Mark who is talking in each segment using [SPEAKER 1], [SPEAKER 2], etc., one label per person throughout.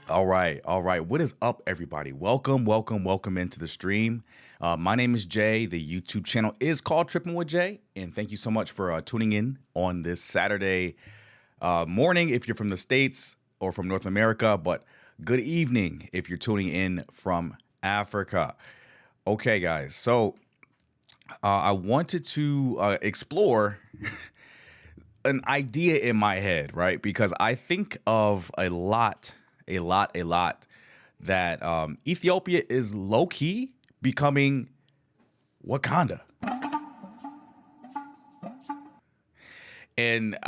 [SPEAKER 1] All right, all right. What is up, everybody? Welcome into the stream. My name is Jay. The YouTube channel is called Tripping with Jay, and thank you so much for tuning in on this Saturday morning if you're from the States or from North America, but good evening if you're tuning in from Africa. Okay, guys, so I wanted to explore an idea in my head, right? Because I think of a lot that Ethiopia is low key becoming Wakanda. And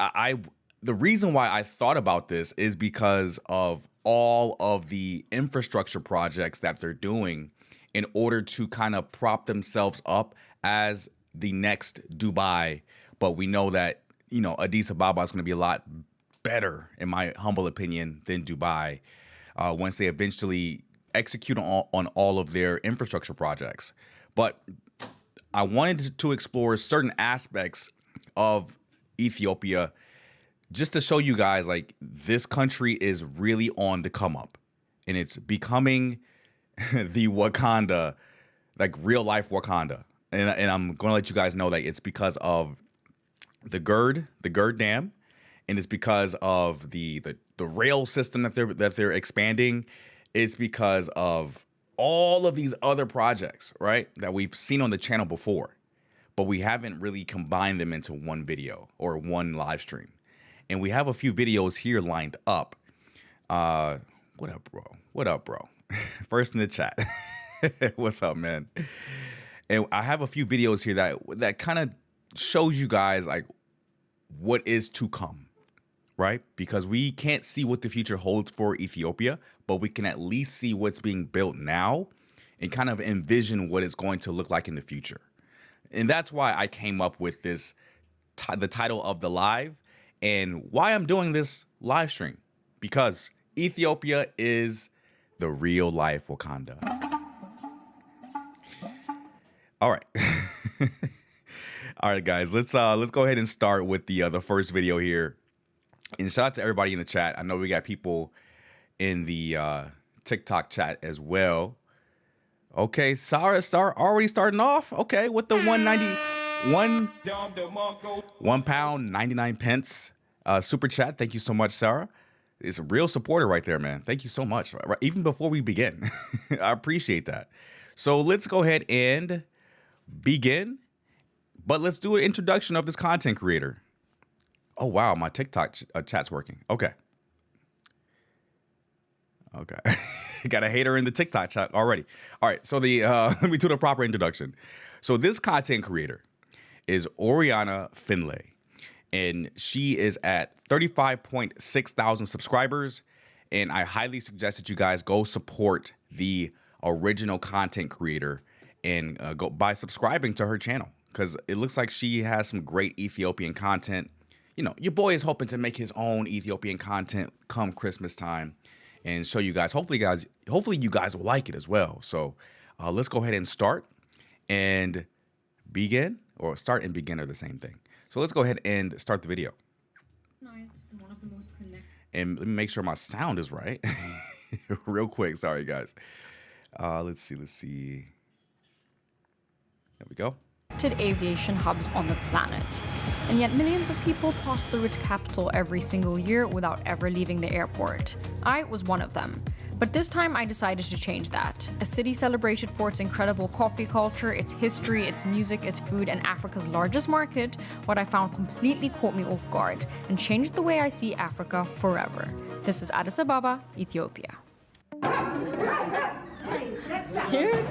[SPEAKER 1] the reason why I thought about this is because of all of the infrastructure projects that they're doing in order to kind of prop themselves up as the next Dubai. But we know that, Addis Ababa is going to be a lot better, in my humble opinion, than Dubai once they eventually execute on all of their infrastructure projects. But I wanted to explore certain aspects of Ethiopia just to show you guys like this country is really on the come up and it's becoming the Wakanda, like real life Wakanda. And I'm going to let you guys know that it's because of the Gerd Dam, and it's because of the rail system that they're expanding. It's because of all of these other projects, right, that we've seen on the channel before, but we haven't really combined them into one video or one live stream. And we have a few videos here lined up. What up, bro? What up, bro? First in the chat. What's up, man? And I have a few videos here that kind of shows you guys like what is to come, right? Because we can't see what the future holds for Ethiopia, but we can at least see what's being built now and kind of envision what it's going to look like in the future. And that's why I came up with this, the title of the live, and why I'm doing this live stream, because Ethiopia is the real life Wakanda. All right. All right, guys, let's go ahead and start with the first video here. And shout out to everybody in the chat. I know we got people in the TikTok chat as well. Okay, Sarah already starting off. Okay, with the 1 pound 99 pence super chat. Thank you so much, Sarah. It's a real supporter right there, man. Thank you so much. Right, even before we begin, I appreciate that. So let's go ahead and begin. But let's do an introduction of this content creator. Oh, wow. My TikTok chat's working. Okay. Got a hater in the TikTok chat already. All right. So let me do the proper introduction. So this content creator is Oriana Finlay, and she is at 35.6 thousand subscribers. And I highly suggest that you guys go support the original content creator and go by subscribing to her channel, because it looks like she has some great Ethiopian content. Your boy is hoping to make his own Ethiopian content come Christmas time and show you guys. Hopefully you guys will like it as well. So let's go ahead and start and begin, or start and begin are the same thing. So let's go ahead and start the video. And let me make sure my sound is right real quick. Sorry, guys. Let's see. There we go.
[SPEAKER 2] Aviation hubs on the planet, and yet millions of people pass through its capital every single year without ever leaving the airport. I was one of them. But this time I decided to change that. A city celebrated for its incredible coffee culture, its history, its music, its food, and Africa's largest market, what I found completely caught me off guard and changed the way I see Africa forever. This is Addis Ababa, Ethiopia. Cute.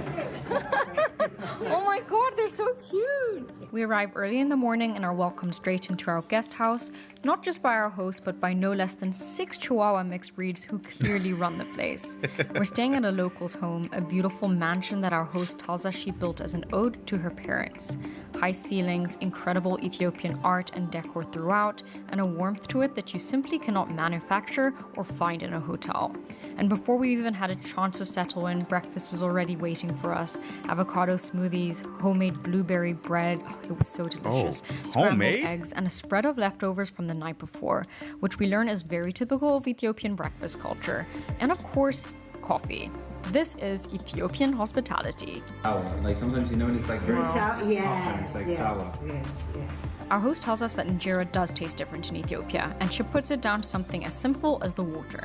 [SPEAKER 2] Oh my god, they're so cute. We arrive early in the morning and are welcomed straight into our guest house, not just by our host, but by no less than 6 Chihuahua mixed breeds who clearly run the place. We're staying at a local's home, a beautiful mansion that our host tells us she built as an ode to her parents. high ceilings, incredible Ethiopian art and decor throughout, and a warmth to it that you simply cannot manufacture or find in a hotel. And before we even had a chance to settle in, breakfast was already waiting for us. Avocado smoothies, homemade blueberry bread, oh, it was so delicious. Scrambled
[SPEAKER 1] homemade?
[SPEAKER 2] eggs, and a spread of leftovers from the night before, which we learn is very typical of Ethiopian breakfast culture. And of course, coffee. This is Ethiopian hospitality.
[SPEAKER 3] Sour. Like sometimes it's like very tough and it's like sour.
[SPEAKER 4] Yes.
[SPEAKER 2] Our host tells us that injera does taste different in Ethiopia, and she puts it down to something as simple as the water.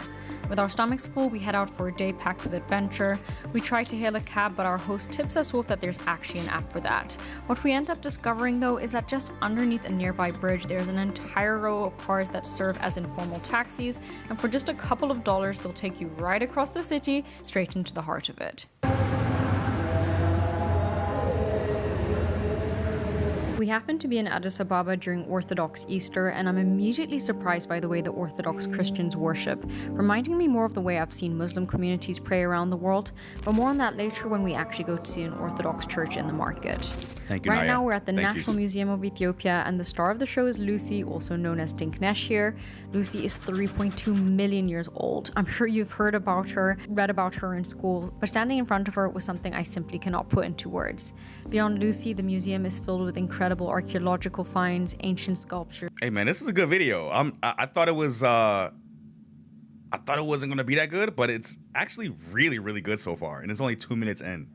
[SPEAKER 2] With our stomachs full, we head out for a day packed with adventure. We try to hail a cab, but our host tips us off that there's actually an app for that. What we end up discovering, though, is that just underneath a nearby bridge, there's an entire row of cars that serve as informal taxis, and for just a couple of dollars, they'll take you right across the city, straight into the heart of it. We happened to be in Addis Ababa during Orthodox Easter, and I'm immediately surprised by the way the Orthodox Christians worship, reminding me more of the way I've seen Muslim communities pray around the world, but more on that later when we actually go to see an Orthodox church in the market.
[SPEAKER 1] Thank you,
[SPEAKER 2] Right
[SPEAKER 1] Naya.
[SPEAKER 2] now we're at the
[SPEAKER 1] Thank
[SPEAKER 2] National
[SPEAKER 1] you.
[SPEAKER 2] Museum of Ethiopia, and the star of the show is Lucy, also known as Dinknesh here. Lucy is 3.2 million years old. I'm sure you've heard about her, read about her in school, but standing in front of her was something I simply cannot put into words. Beyond Lucy, the museum is filled with incredible archaeological finds, ancient sculpture.
[SPEAKER 1] Hey man, this is a good video. I thought it was I thought it wasn't gonna be that good, but it's actually really, really good so far, and it's only 2 minutes in.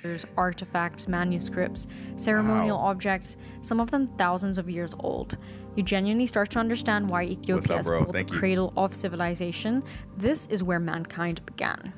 [SPEAKER 2] There's artifacts, manuscripts, ceremonial objects, some of them thousands of years old. You genuinely start to understand why Ethiopia
[SPEAKER 1] up,
[SPEAKER 2] is
[SPEAKER 1] bro?
[SPEAKER 2] called
[SPEAKER 1] Thank
[SPEAKER 2] the
[SPEAKER 1] you.
[SPEAKER 2] cradle of civilization. This is where mankind began.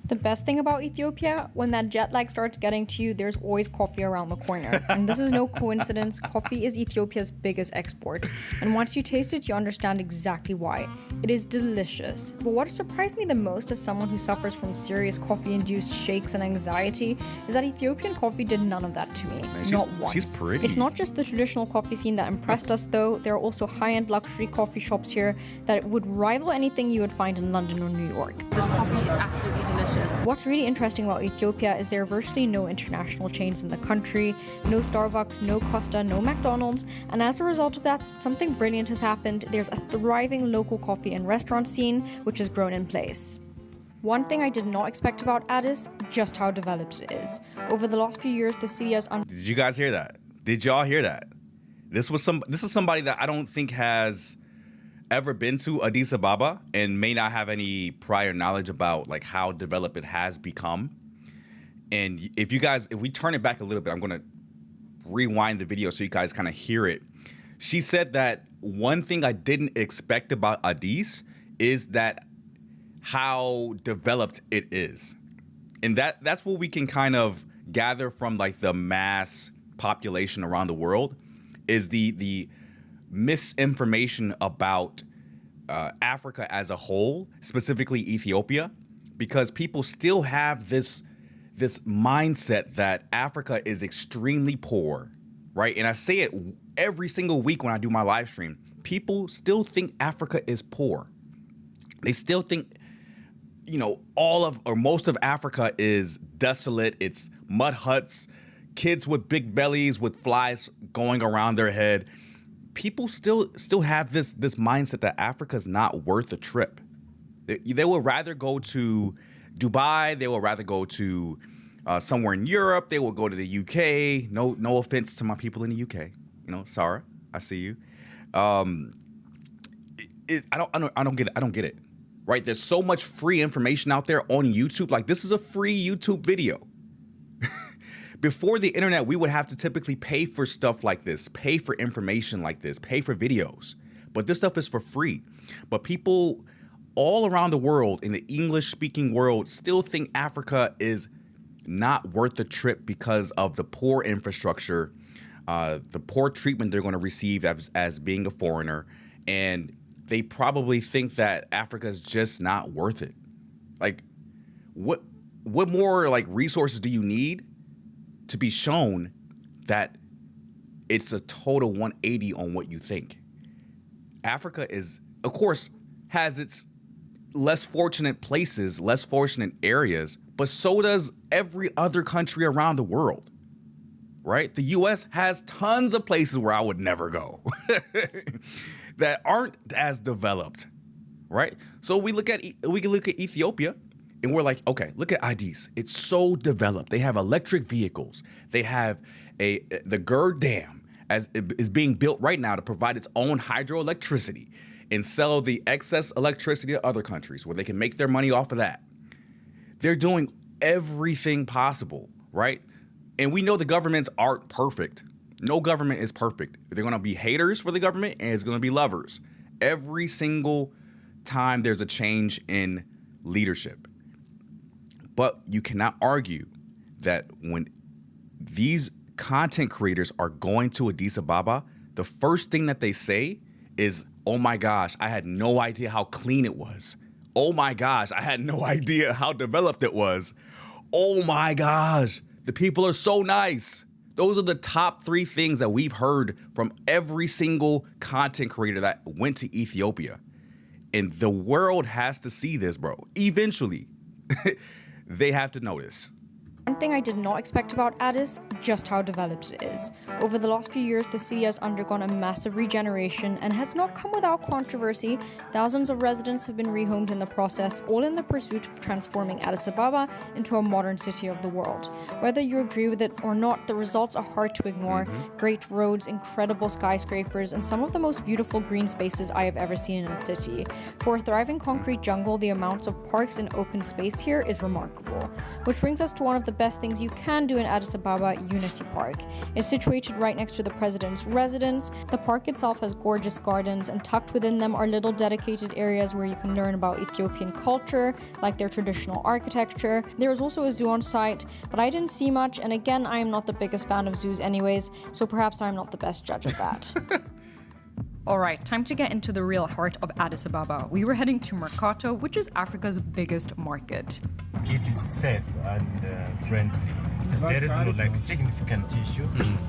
[SPEAKER 2] The best thing about Ethiopia, when that jet lag starts getting to you, there's always coffee around the corner. And this is no coincidence. Coffee is Ethiopia's biggest export. And once you taste it, you understand exactly why. It is delicious. But what surprised me the most as someone who suffers from serious coffee-induced shakes and anxiety is that Ethiopian coffee did none of that to me. Not once.
[SPEAKER 1] she's pretty.
[SPEAKER 2] It's not just the traditional coffee scene that impressed us, though. There are also high-end luxury coffee shops here that would rival anything you would find in London or New York.
[SPEAKER 4] This coffee is absolutely delicious.
[SPEAKER 2] What's really interesting about Ethiopia is there are virtually no international chains in the country, no Starbucks, no Costa, no McDonald's, and as a result of that, something brilliant has happened. There's a thriving local coffee and restaurant scene which has grown in place. One thing I did not expect about Addis, just how developed it is. Over the last few years, the city has
[SPEAKER 1] Did you guys hear that? Did y'all hear that? This is somebody that I don't think has ever been to Addis Ababa and may not have any prior knowledge about like how developed it has become. And if we turn it back a little bit, I'm gonna rewind the video so you guys kind of hear it. She said that one thing I didn't expect about Addis is that how developed it is. And that's what we can kind of gather from like the mass population around the world is the misinformation about Africa as a whole, specifically Ethiopia, because people still have this mindset that Africa is extremely poor, right? And I say it every single week when I do my live stream. People still think Africa is poor. They still think, all of or most of Africa is desolate. It's mud huts, kids with big bellies with flies going around their head. People still have this mindset that Africa's not worth a trip. They would rather go to Dubai. They would rather go to somewhere in Europe. They will go to the UK. No offense to my people in the UK. Sarah, I see you. I don't get it. I don't get it. Right? There's so much free information out there on YouTube. Like this is a free YouTube video. Before the internet, we would have to typically pay for stuff like this, pay for information like this, pay for videos. But this stuff is for free. But people all around the world, in the English-speaking world, still think Africa is not worth the trip because of the poor infrastructure, the poor treatment they're going to receive as being a foreigner, and they probably think that Africa is just not worth it. Like, what more like resources do you need to be shown that it's a total 180 on what you think? Africa is, of course, has its less fortunate places, less fortunate areas, but so does every other country around the world, right? The U.S. has tons of places where I would never go that aren't as developed, right? So we can look at Ethiopia, and we're like, okay, look at Addis. It's so developed. They have electric vehicles. They have the Gerd Dam is being built right now to provide its own hydroelectricity and sell the excess electricity to other countries where they can make their money off of that. They're doing everything possible, right? And we know the governments aren't perfect. No government is perfect. They're going to be haters for the government, and it's going to be lovers. Every single time there's a change in leadership. But you cannot argue that when these content creators are going to Addis Ababa, the first thing that they say is, oh my gosh, I had no idea how clean it was. Oh my gosh, I had no idea how developed it was. Oh my gosh, the people are so nice. Those are the top 3 things that we've heard from every single content creator that went to Ethiopia. And the world has to see this, bro. Eventually, they have to notice.
[SPEAKER 2] One thing I did not expect about Addis, just how developed it is. Over the last few years, the city has undergone a massive regeneration and has not come without controversy. Thousands of residents have been rehomed in the process, all in the pursuit of transforming Addis Ababa into a modern city of the world. Whether you agree with it or not, the results are hard to ignore. Great roads, incredible skyscrapers, and some of the most beautiful green spaces I have ever seen in a city. For a thriving concrete jungle, the amounts of parks and open space here is remarkable. Which brings us to one of the best things you can do in Addis Ababa, Unity Park. It's situated right next to the president's residence. The park itself has gorgeous gardens, and tucked within them are little dedicated areas where you can learn about Ethiopian culture, like their traditional architecture. There is also a zoo on site, but I didn't see much, and again, I am not the biggest fan of zoos anyways, so perhaps I'm not the best judge of that. Alright, time to get into the real heart of Addis Ababa. We were heading to Mercato, which is Africa's biggest market.
[SPEAKER 5] It is safe and friendly. There is no significant issue.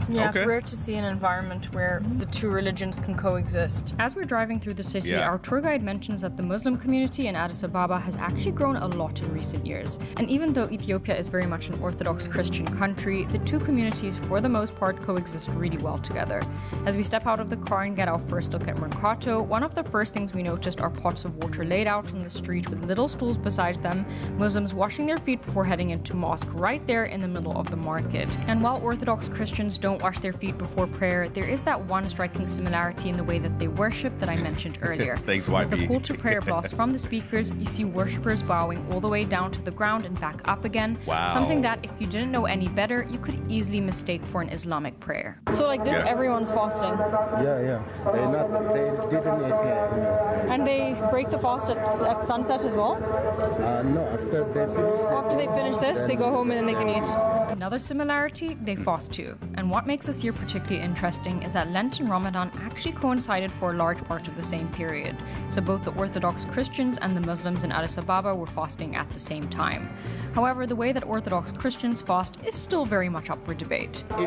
[SPEAKER 4] Yeah,
[SPEAKER 1] Okay.
[SPEAKER 4] it's rare to see an environment where the 2 religions can coexist.
[SPEAKER 2] As we're driving through the city,
[SPEAKER 1] Yeah.
[SPEAKER 2] our tour guide mentions that the Muslim community in Addis Ababa has actually grown a lot in recent years. And even though Ethiopia is very much an Orthodox Christian country, the 2 communities for the most part coexist really well together. As we step out of the car and get our first look at Mercato, one of the first things we noticed are pots of water laid out on the street with little stools beside them, Muslims washing their feet before heading into mosque right there in the middle of the market. And while Orthodox Christians don't wash their feet before prayer, there is that one striking similarity in the way that they worship that I mentioned earlier.
[SPEAKER 1] Thanks,
[SPEAKER 2] As the
[SPEAKER 1] YB.
[SPEAKER 2] call to prayer blasts from the speakers, you see worshippers bowing all the way down to the ground and back up again.
[SPEAKER 1] Wow.
[SPEAKER 2] Something that, if you didn't know any better, you could easily mistake for an Islamic prayer.
[SPEAKER 4] So like this,
[SPEAKER 1] Yeah.
[SPEAKER 4] everyone's fasting.
[SPEAKER 5] Yeah. They didn't eat.
[SPEAKER 4] And they break the fast at sunset as well?
[SPEAKER 5] No, after they finish.
[SPEAKER 4] After they finish this, they go home and then they can eat.
[SPEAKER 2] Another similarity, they fast too. And what makes this year particularly interesting is that Lent and Ramadan actually coincided for a large part of the same period. So both the Orthodox Christians and the Muslims in Addis Ababa were fasting at the same time. However, the way that Orthodox Christians fast is still very much up for debate.
[SPEAKER 5] If you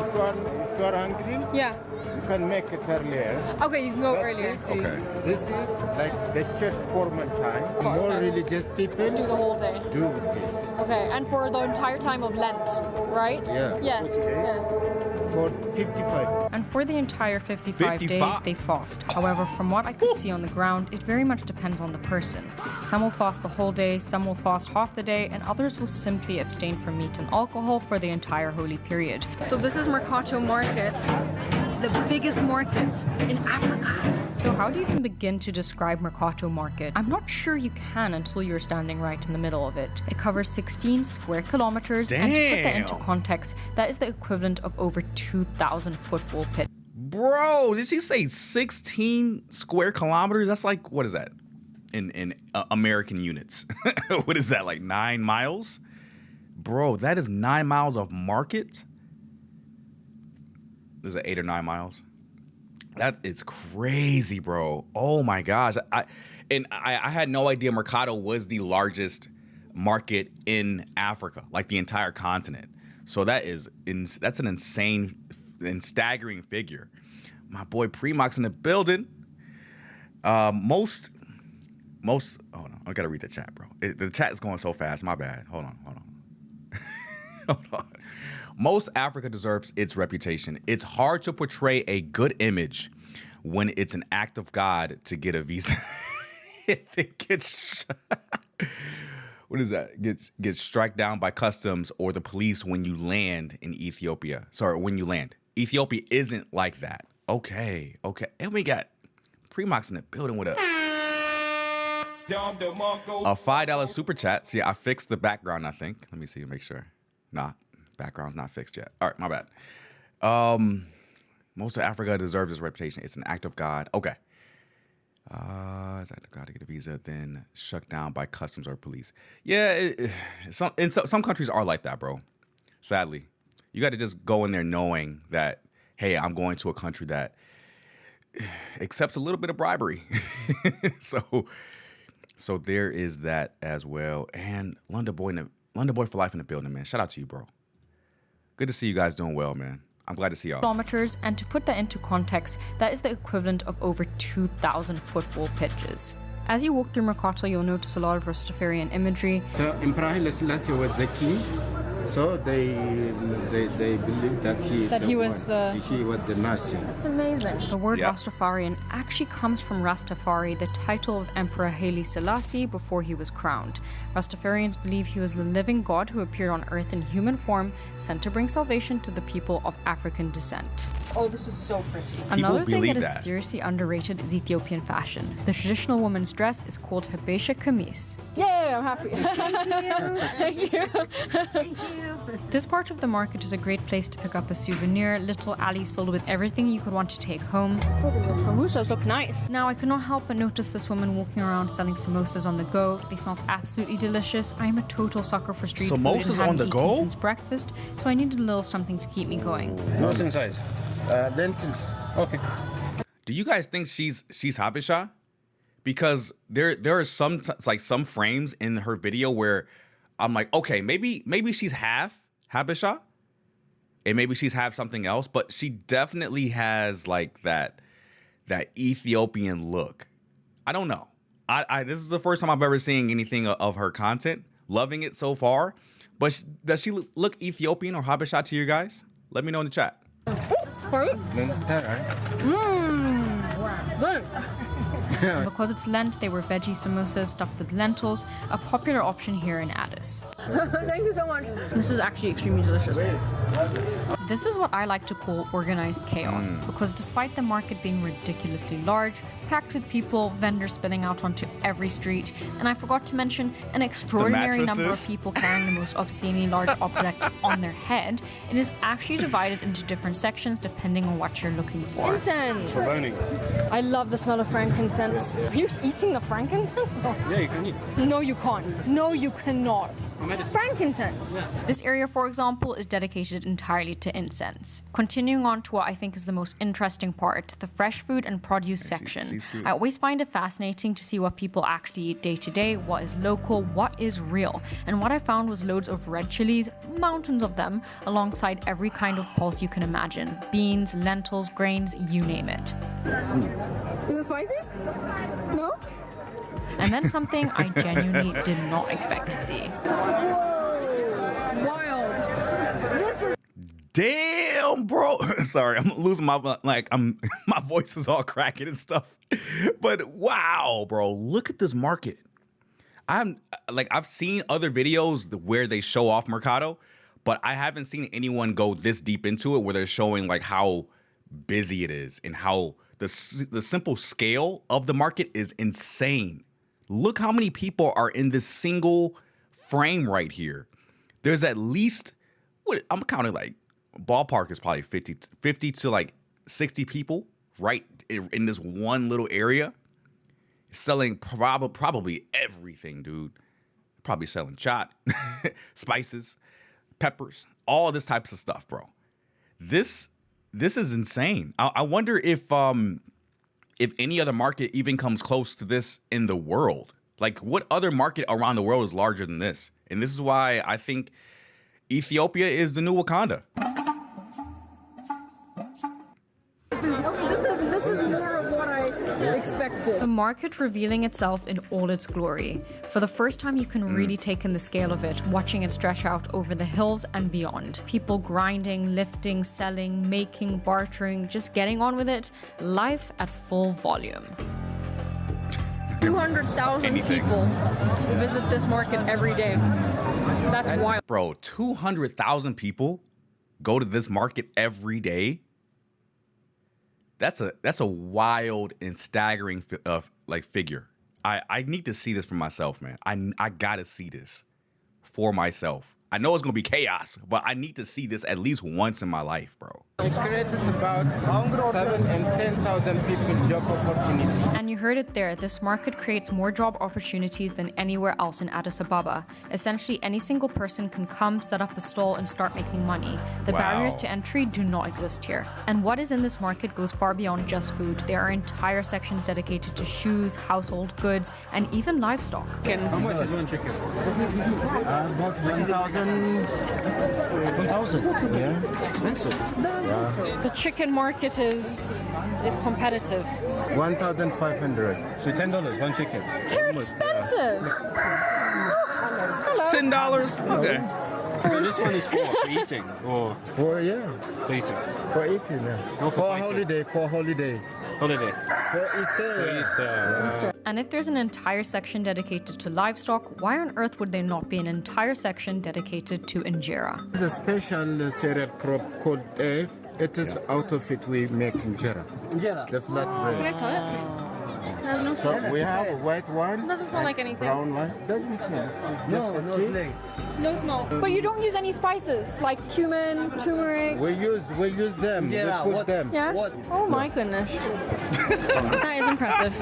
[SPEAKER 5] are hungry,
[SPEAKER 4] Yeah.
[SPEAKER 5] you can make it earlier.
[SPEAKER 4] Okay, you can go
[SPEAKER 5] But
[SPEAKER 4] earlier.
[SPEAKER 5] This is like the church formal time. More religious people
[SPEAKER 4] Do the whole day.
[SPEAKER 5] do this.
[SPEAKER 4] Okay, and for the entire time of Lent, right?
[SPEAKER 5] Yeah.
[SPEAKER 4] Yes.
[SPEAKER 5] For 55.
[SPEAKER 2] And for the entire 55 days,
[SPEAKER 1] 55?
[SPEAKER 2] they fast. However, from what I could see on the ground, it very much depends on the person. Some will fast the whole day, some will fast half the day, and others will simply abstain from meat and alcohol for the entire holy period.
[SPEAKER 4] So this is Mercato Market, the biggest market in Africa.
[SPEAKER 2] So how do you even begin to describe Mercato Market? I'm not sure you can until you're standing right in the middle of it. It covers 16 square kilometers, and to put that into
[SPEAKER 1] Damn.
[SPEAKER 2] context, that is the equivalent of over 2,000 football pitches.
[SPEAKER 1] Bro, did she say 16 square kilometers? That's like, what is that in American units? What is that, like 9 miles? Bro, that is 9 miles of market? Is it 8 or 9 miles? That is crazy, bro. Oh my gosh. I had no idea Mercato was the largest market in Africa, like the entire continent. So that's an insane and staggering figure. My boy Premox in the building. Most hold on, I gotta read the chat, bro. The chat is going so fast. My bad. Hold on. Hold on. Most Africa deserves its reputation. It's hard to portray a good image when it's an act of God to get a visa. It gets what is that? Gets struck down by customs or the police when you land in Ethiopia. Sorry, when you land. Ethiopia isn't like that. Okay. And we got Premox in the building with a $5 super chat. See, I fixed the background, I think. Let me see, make sure. Nah, background's not fixed yet. All right, my bad. Most of Africa deserves its reputation. It's an act of God. Okay. It's an act of God to get a visa, then shut down by customs or police. Yeah, some countries are like that, bro. Sadly. You got to just go in there knowing that, hey, I'm going to a country that accepts a little bit of bribery. So there is that as well. And London Boy for life in the building, man. Shout out to you, bro. Good to see you guys doing well, man. I'm glad to see y'all.
[SPEAKER 2] Kilometers, and to put that into context, that is the equivalent of over 2,000 football pitches. As you walk through Mercato, you'll notice a lot of Rastafarian imagery.
[SPEAKER 5] So Emperor Haile Selassie was the king, so they believe that he was the Nazi.
[SPEAKER 2] That's amazing. The word
[SPEAKER 1] Yep.
[SPEAKER 2] Rastafarian actually comes from Rastafari, the title of Emperor Haile Selassie before he was crowned. Rastafarians believe he was the living God who appeared on earth in human form, sent to bring salvation to the people of African descent.
[SPEAKER 4] Oh, this is so pretty.
[SPEAKER 2] Another thing
[SPEAKER 1] believe
[SPEAKER 2] that is
[SPEAKER 1] that.
[SPEAKER 2] seriously underrated is Ethiopian fashion. The traditional woman's dress is called Habesha Kamis.
[SPEAKER 4] Yeah, I'm happy. Thank you.
[SPEAKER 2] This part of the market is a great place to pick up a souvenir, little alleys filled with everything you could want to take home.
[SPEAKER 4] Samosas look nice.
[SPEAKER 2] Now, I could not help but notice this woman walking around selling samosas on the go. They smelled absolutely delicious. I am a total sucker for street food
[SPEAKER 1] Samosas
[SPEAKER 2] and
[SPEAKER 1] on
[SPEAKER 2] hadn't
[SPEAKER 1] the
[SPEAKER 2] eaten
[SPEAKER 1] go?
[SPEAKER 2] since breakfast, so I needed a little something to keep me going.
[SPEAKER 3] What's inside?
[SPEAKER 5] Lentils.
[SPEAKER 3] Okay.
[SPEAKER 1] Do you guys think she's Habesha? Because there are some frames in her video where I'm like, okay, maybe she's half Habesha, and maybe she's half something else, but she definitely has like that Ethiopian look. I don't know. I this is the first time I've ever seen anything of her content. Loving it so far, but does she look Ethiopian or Habesha to you guys? Let me know in the chat.
[SPEAKER 4] Sorry? Good.
[SPEAKER 2] And because it's Lent, they were veggie samosas stuffed with lentils, a popular option here in Addis.
[SPEAKER 4] Thank you so much. This is actually extremely delicious.
[SPEAKER 2] This is what I like to call organized chaos, because despite the market being ridiculously large, packed with people, vendors spilling out onto every street, and I forgot to mention an extraordinary number of
[SPEAKER 1] mattresses.
[SPEAKER 2] people carrying the most obscenely large objects on their head, it is actually divided into different sections depending on what you're looking for.
[SPEAKER 4] Incense.
[SPEAKER 3] Burning.
[SPEAKER 4] I love the smell of frankincense. Are you eating the frankincense?
[SPEAKER 3] Yeah, you can eat.
[SPEAKER 4] No, you can't. No, you cannot. Frankincense.
[SPEAKER 2] This area, for example, is dedicated entirely to incense. Continuing on to what I think is the most interesting part, the fresh food and produce section.
[SPEAKER 1] seafood.
[SPEAKER 2] I always find it fascinating to see what people actually eat day to day, what is local, what is real. And what I found was loads of red chilies, mountains of them, alongside every kind of pulse you can imagine. Beans, lentils, grains, you name it.
[SPEAKER 4] Is it spicy? No?
[SPEAKER 2] And then something I genuinely did not expect to see.
[SPEAKER 4] Wild.
[SPEAKER 1] Damn, bro. Sorry, I'm losing my my voice is all cracking and stuff. But wow, bro, look at this market. I've seen other videos where they show off Mercado, but I haven't seen anyone go this deep into it where they're showing like how busy it is and how the simple scale of the market is insane. Look how many people are in this single frame right here. There's at least, what I'm counting, like ballpark is probably 50 to like 60 people right in this one little area selling probably everything, dude. Probably selling chot, spices, peppers, all this types of stuff, bro. This is insane. I wonder if any other market even comes close to this in the world. Like, what other market around the world is larger than this? And this is why I think Ethiopia is the new Wakanda.
[SPEAKER 4] This is more of what I expected.
[SPEAKER 2] The market revealing itself in all its glory. For the first time, you can really take in the scale of it, watching it stretch out over the hills and beyond. People grinding, lifting, selling, making, bartering, just getting on with it. Life at full volume.
[SPEAKER 4] 200,000 people visit this market every day. That's wild.
[SPEAKER 1] Bro, 200,000 people go to this market every day. That's a wild and staggering figure. I need to see this for myself, man. I gotta see this for myself. I know it's gonna be chaos, but I need to see this at least once in my life, bro.
[SPEAKER 5] It creates about 7,000 and 10,000 people job opportunity.
[SPEAKER 2] And you heard it there, this market creates more job opportunities than anywhere else in Addis Ababa. Essentially, any single person can come, set up a stall, and start making money. The barriers to entry do not exist here. And what is in this market goes far beyond just food. There are entire sections dedicated to shoes, household goods, and even livestock.
[SPEAKER 3] How much is one chicken?
[SPEAKER 5] About 1,000.
[SPEAKER 3] 1,000?
[SPEAKER 5] Yeah.
[SPEAKER 3] Expensive.
[SPEAKER 4] The chicken market is competitive.
[SPEAKER 5] 1,500.
[SPEAKER 3] So $10, one chicken.
[SPEAKER 4] Expensive. Hello.
[SPEAKER 1] $10? Okay.
[SPEAKER 3] So this one is for eating or
[SPEAKER 5] For
[SPEAKER 3] for eating?
[SPEAKER 5] for eating. Yeah.
[SPEAKER 3] No, for fighting.
[SPEAKER 5] Holiday.
[SPEAKER 3] Holiday.
[SPEAKER 5] For Easter.
[SPEAKER 3] For Easter.
[SPEAKER 2] And if there's an entire section dedicated to livestock, why on earth would there not be an entire section dedicated to injera?
[SPEAKER 5] There's a special cereal crop called teff. It is out of it we make injera. The flat bread.
[SPEAKER 4] Can I smell it? It has no smell.
[SPEAKER 5] So we have white one.
[SPEAKER 4] Doesn't smell like anything.
[SPEAKER 5] Brown one. Doesn't smell. No.
[SPEAKER 4] No smell. But you don't use any spices like cumin, turmeric.
[SPEAKER 5] We use them. We put them.
[SPEAKER 4] Yeah? Oh my goodness. That is impressive.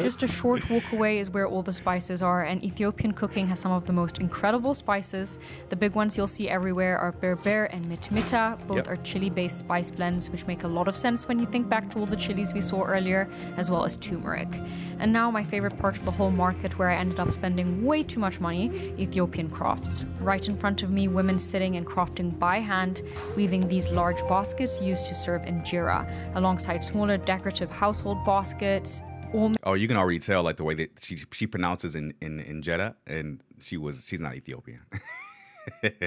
[SPEAKER 2] Just a short walk away is where all the spices are, and Ethiopian cooking has some of the most incredible spices. The big ones you'll see everywhere are berber and mitmita. Both are chili-based spice blends, which make a lot of sense when you think back to all the chilies we saw earlier, as well as turmeric. And now my favorite part of the whole market, where I ended up spending way too much money, Ethiopian crafts. Right in front of me, women sitting and crafting by hand, weaving these large baskets used to serve injera, alongside smaller decorative household baskets.
[SPEAKER 1] Oh, you can already tell like the way that she pronounces in Jeddah, and she's not Ethiopian.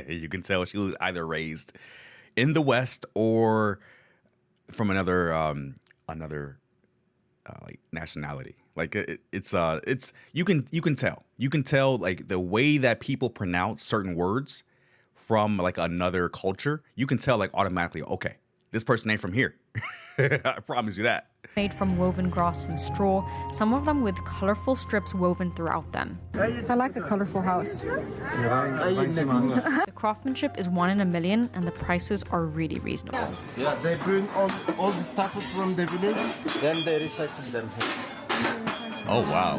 [SPEAKER 1] You can tell she was either raised in the West or from another like nationality. Like it's you can tell like the way that people pronounce certain words from like another culture. You can tell like automatically, okay, this person ain't from here. I promise you that.
[SPEAKER 2] Made from woven grass and straw, some of them with colorful strips woven throughout them.
[SPEAKER 4] I like a colorful house.
[SPEAKER 2] The craftsmanship is 1 in a million, and the prices are really reasonable.
[SPEAKER 5] Yeah, they bring all the stuff from the village, then they recycle them.
[SPEAKER 1] Oh wow.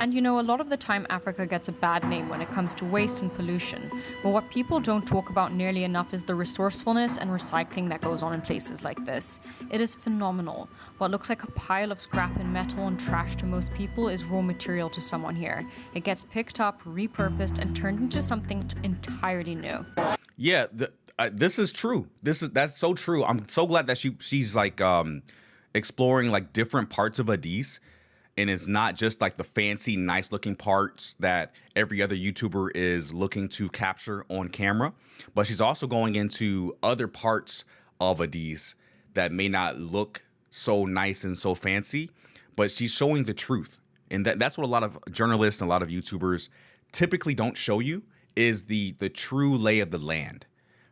[SPEAKER 2] And you know, a lot of the time Africa gets a bad name when it comes to waste and pollution. But what people don't talk about nearly enough is the resourcefulness and recycling that goes on in places like this. It is phenomenal. What looks like a pile of scrap and metal and trash to most people is raw material to someone here. It gets picked up, repurposed, and turned into something entirely new.
[SPEAKER 1] Yeah, this is true. That's so true. I'm so glad that she's like exploring like different parts of Addis. And it's not just like the fancy, nice looking parts that every other YouTuber is looking to capture on camera, but she's also going into other parts of Addis that may not look so nice and so fancy, but she's showing the truth. And that's what a lot of journalists and a lot of YouTubers typically don't show you, is the true lay of the land,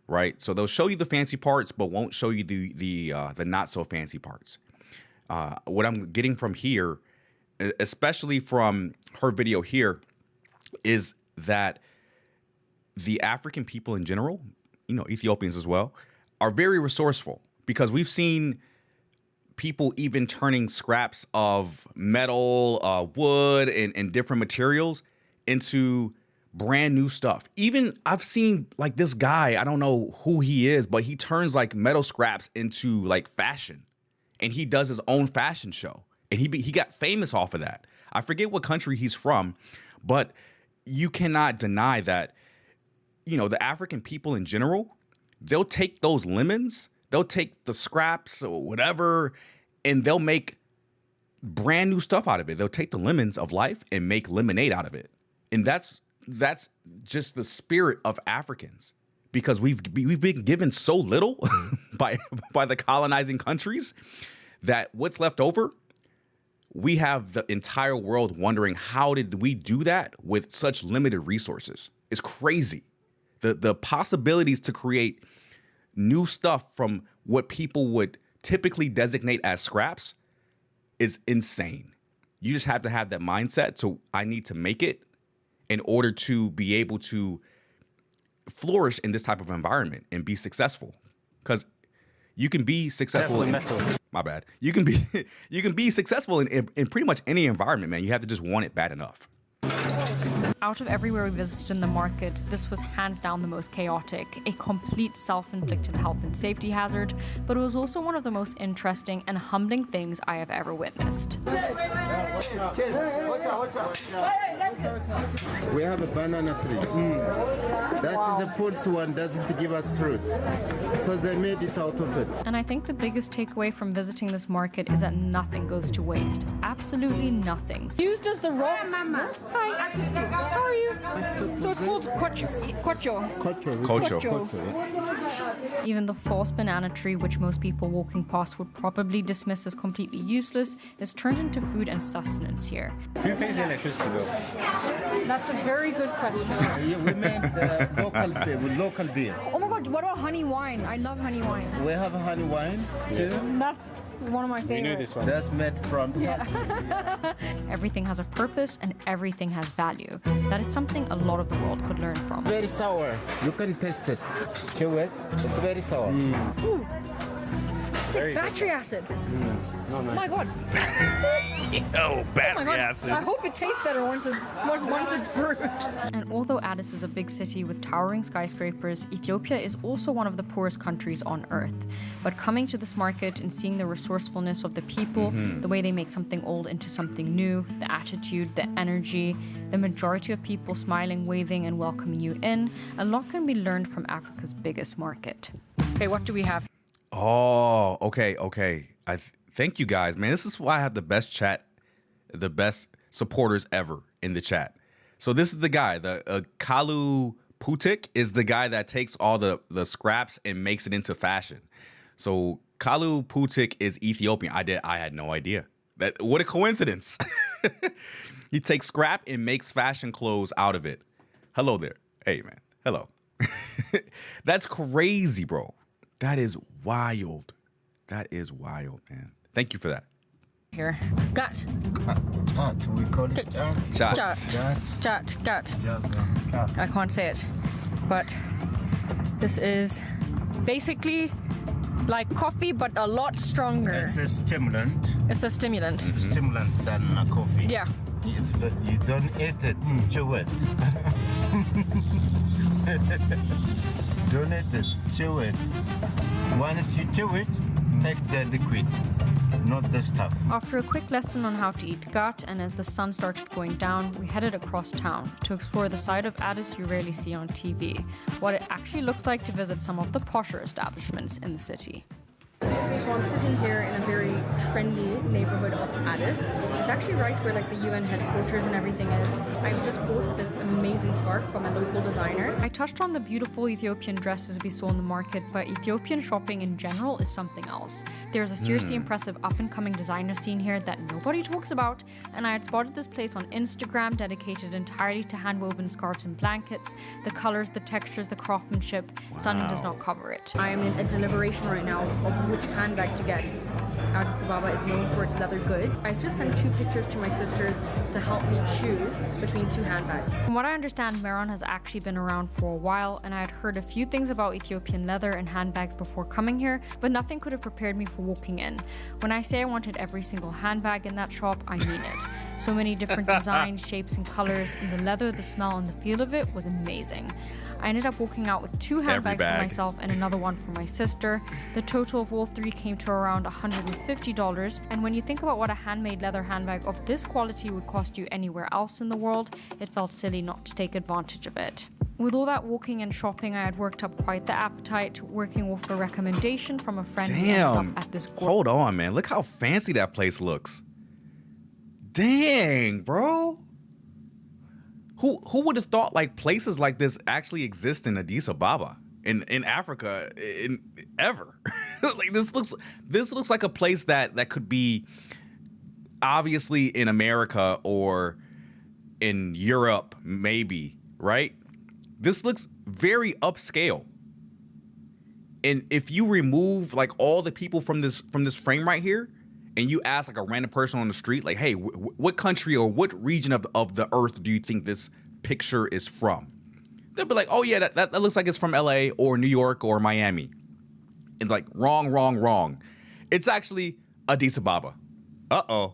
[SPEAKER 1] right? So they'll show you the fancy parts, but won't show you the not so fancy parts. What I'm getting from here, especially from her video here, is that the African people in general, you know, Ethiopians as well, are very resourceful, because we've seen people even turning scraps of metal, wood, and different materials into brand new stuff. Even I've seen like this guy, I don't know who he is, but he turns like metal scraps into like fashion, and he does his own fashion show. And he got famous off of that. I forget what country he's from, but you cannot deny that, you know, the African people in general, they'll take those lemons, they'll take the scraps or whatever, and they'll make brand new stuff out of it. They'll take the lemons of life and make lemonade out of it. And that's just the spirit of Africans, because we've been given so little by the colonizing countries that what's left over, we have the entire world wondering, how did we do that with such limited resources? It's crazy. The possibilities to create new stuff from what people would typically designate as scraps is insane. You just have to have that mindset. So I need to make it in order to be able to flourish in this type of environment and be successful. Because you can be successful in metal. My bad. You can be successful in pretty much any environment, man. You have to just want it bad enough.
[SPEAKER 2] Out of everywhere we visited in the market, this was hands down the most chaotic, a complete self-inflicted health and safety hazard, but it was also one of the most interesting and humbling things I have ever witnessed.
[SPEAKER 5] We have a banana tree. That is the first one, doesn't give us fruit. So they made it out of it.
[SPEAKER 2] And I think the biggest takeaway from visiting this market is that nothing goes to waste. Absolutely nothing.
[SPEAKER 4] Used as the raw. Hi. How are you? So it's called kocho.
[SPEAKER 2] Even the false banana tree, which most people walking past would probably dismiss as completely useless, is turned into food and sustenance here.
[SPEAKER 3] Who pays the electricity bill?
[SPEAKER 4] That's a very good question.
[SPEAKER 5] We made the local beer.
[SPEAKER 4] Oh my god, what about honey wine? I love honey wine.
[SPEAKER 5] We have honey wine too.
[SPEAKER 4] That's one of my favorites.
[SPEAKER 3] We know this one.
[SPEAKER 5] That's made from
[SPEAKER 2] Everything has a purpose and everything has value. That is something a lot of the world could learn from.
[SPEAKER 5] Very sour. You can taste it. Chew it. It's very sour.
[SPEAKER 4] Ooh. It's like battery acid.
[SPEAKER 3] Oh
[SPEAKER 4] my god.
[SPEAKER 1] Oh, battery
[SPEAKER 4] God.
[SPEAKER 1] acid.
[SPEAKER 4] I hope it tastes better once it's brewed.
[SPEAKER 2] And although Addis is a big city with towering skyscrapers, Ethiopia is also one of the poorest countries on earth. But coming to this market and seeing the resourcefulness of the people, the way they make something old into something new, the attitude, the energy, the majority of people smiling, waving, and welcoming you in, a lot can be learned from Africa's biggest market.
[SPEAKER 4] Okay, what do we have?
[SPEAKER 1] Oh, okay. Thank you guys, man. This is why I have the best chat, the best supporters ever in the chat. So this is the guy, the Kalu Putik is the guy that takes all the scraps and makes it into fashion. So Kalu Putik is Ethiopian. I had no idea. What a coincidence. He takes scrap and makes fashion clothes out of it. Hello there. Hey, man. Hello. That's crazy, bro. That is wild. That is wild, man. Thank you for that.
[SPEAKER 4] Here. Got.
[SPEAKER 5] We call it
[SPEAKER 1] Chat.
[SPEAKER 4] Got. I can't say it. But this is basically like coffee, but a lot stronger.
[SPEAKER 5] It's a stimulant.
[SPEAKER 4] It's a stimulant.
[SPEAKER 5] Stimulant than coffee.
[SPEAKER 4] Yeah.
[SPEAKER 5] You don't eat it, chew it. Don't eat it, chew it. Once you chew it, take the liquid, not the stuff.
[SPEAKER 2] After a quick lesson on how to eat gat, and as the sun started going down, we headed across town to explore the side of Addis you rarely see on TV, what it actually looks like to visit some of the posher establishments in the city.
[SPEAKER 4] So I'm sitting here in a very trendy neighborhood of Addis. It's actually right where like the UN headquarters and everything is. I just bought this amazing scarf from a local designer.
[SPEAKER 2] I touched on the beautiful Ethiopian dresses we saw in the market, but Ethiopian shopping in general is something else. There's a seriously impressive up-and-coming designer scene here that nobody talks about, and I had spotted this place on Instagram dedicated entirely to hand-woven scarves and blankets. The colors, the textures, the craftsmanship, stunning does not cover it.
[SPEAKER 4] I am in a deliberation right now of which handbag to get. Addis Ababa is known for its leather goods. I just sent 2 pictures to my sisters to help me choose between 2 handbags.
[SPEAKER 2] From what I understand, Meron has actually been around for a while, and I had heard a few things about Ethiopian leather and handbags before coming here, but nothing could have prepared me for walking in. When I say I wanted every single handbag in that shop, I mean it. So many different designs, shapes, and colors, and the leather, the smell, and the feel of it was amazing. I ended up walking out with 2 handbags for myself and another one for my sister. The total of all 3 came to around $150, and when you think about what a handmade leather handbag of this quality would cost you anywhere else in the world, it felt silly not to take advantage of it. With all that walking and shopping, I had worked up quite the appetite, working with a recommendation from a friend. We ended up at this
[SPEAKER 1] Hold on, man. Look how fancy that place looks. Dang, bro. Who would have thought like places like this actually exist in Addis Ababa, in Africa, ever? Like this looks like a place that could be obviously in America or in Europe, maybe, right? This looks very upscale. And if you remove like all the people from this frame right here, and you ask like a random person on the street, like, hey, what country or what region of the earth do you think this picture is from? They'll be like, oh yeah, that looks like it's from LA or New York or Miami. And like, wrong. It's actually Addis Ababa. Uh-oh.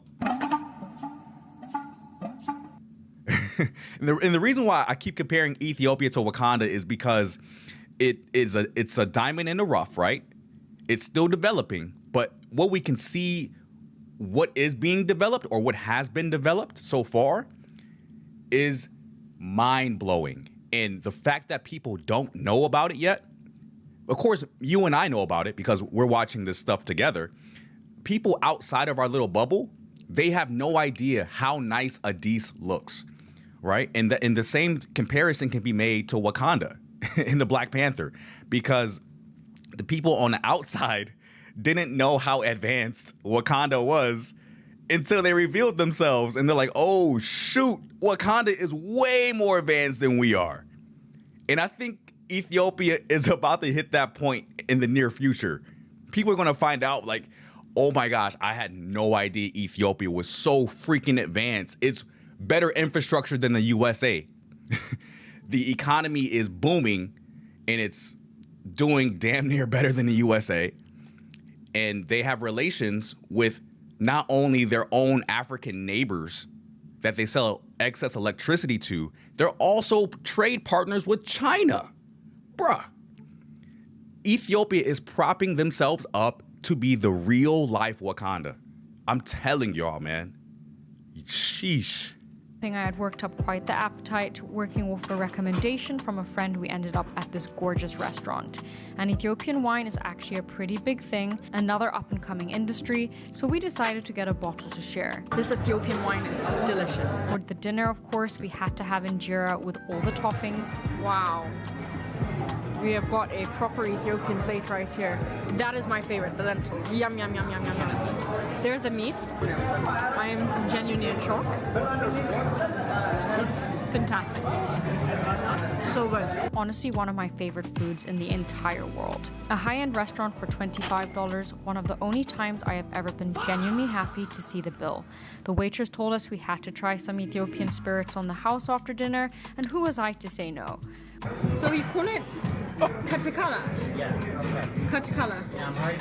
[SPEAKER 1] and the reason why I keep comparing Ethiopia to Wakanda is because it's a diamond in the rough, right? It's still developing, but what we can see, what is being developed or what has been developed so far is mind-blowing. And the fact that people don't know about it yet, of course, you and I know about it because we're watching this stuff together. People outside of our little bubble, they have no idea how nice Addis looks, right? And the same comparison can be made to Wakanda in the Black Panther, because the people on the outside didn't know how advanced Wakanda was until they revealed themselves, and they're like, oh shoot, Wakanda is way more advanced than we are. And I think Ethiopia is about to hit that point in the near future. People are going to find out like, oh my gosh, I had no idea Ethiopia was so freaking advanced. It's better infrastructure than the USA. The economy is booming and it's doing damn near better than the USA. And they have relations with not only their own African neighbors that they sell excess electricity to, they're also trade partners with China. Bruh. Ethiopia is propping themselves up to be the real life Wakanda. I'm telling y'all, man. Sheesh.
[SPEAKER 2] I had worked up quite the appetite, working with a recommendation from a friend. We ended up at this gorgeous restaurant. And Ethiopian wine is actually a pretty big thing, another up-and-coming industry, so we decided to get a bottle to share.
[SPEAKER 4] This Ethiopian wine is delicious.
[SPEAKER 2] For the dinner, of course, we had to have injera with all the toppings.
[SPEAKER 4] Wow. We have got a proper Ethiopian plate right here. That is my favorite, the lentils. Yum, yum, yum, yum, yum, yum. There's the meat. I am genuinely in shock. It's fantastic. So good.
[SPEAKER 2] Honestly, one of my favorite foods in the entire world. A high-end restaurant for $25, one of the only times I have ever been genuinely happy to see the bill. The waitress told us we had to try some Ethiopian spirits on the house after dinner, and who was I to say no?
[SPEAKER 4] So you call it katakala?
[SPEAKER 3] Yeah.
[SPEAKER 4] Katakala.
[SPEAKER 3] Yeah, I'm hard.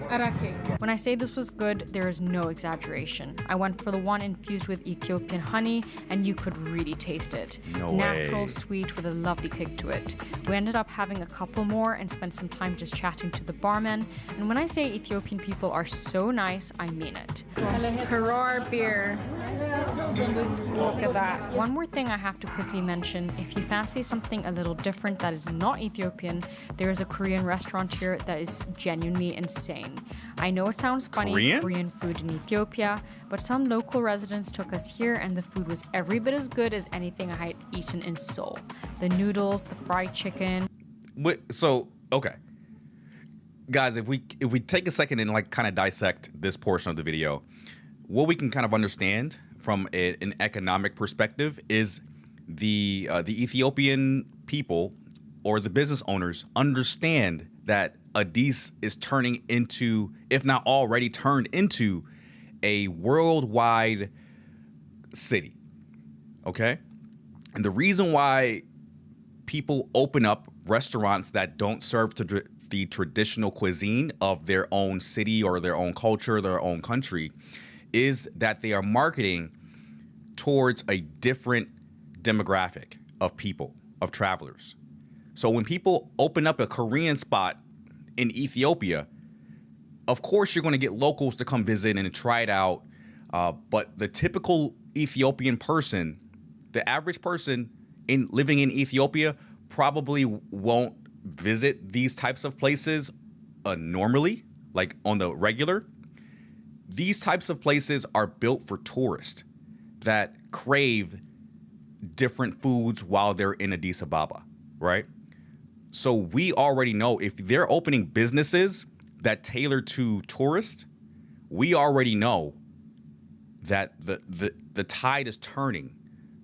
[SPEAKER 4] Arake.
[SPEAKER 2] When I say this was good, there is no exaggeration. I went for the one infused with Ethiopian honey, and you could really taste it.
[SPEAKER 1] No
[SPEAKER 2] Natural,
[SPEAKER 1] way.
[SPEAKER 2] sweet, with a lovely kick to it. We ended up having a couple more and spent some time just chatting to the barman. And when I say Ethiopian people are so nice, I mean it.
[SPEAKER 4] Harar beer. Look at that.
[SPEAKER 2] One more thing I have to quickly mention, if you fancy something a little different that is not Ethiopian, there is a Korean restaurant here that is genuinely insane. I know it sounds funny, Korean food in Ethiopia, but some local residents took us here and the food was every bit as good as anything I had eaten in Seoul. The noodles, the fried chicken.
[SPEAKER 1] So, okay. Guys, if we take a second and like kind of dissect this portion of the video, what we can kind of understand from an economic perspective is the Ethiopian people or the business owners understand that Addis is turning into, if not already turned into, a worldwide city. Okay? And the reason why people open up restaurants that don't serve the traditional cuisine of their own city or their own culture, their own country, is that they are marketing towards a different demographic of people, of travelers. So when people open up a Korean spot in Ethiopia, of course you're going to get locals to come visit and try it out. But the typical Ethiopian person The average person living in Ethiopia probably won't visit these types of places normally, like on the regular. These types of places are built for tourists that crave different foods while they're in Addis Ababa, right? So we already know if they're opening businesses that tailor to tourists, we already know that the tide is turning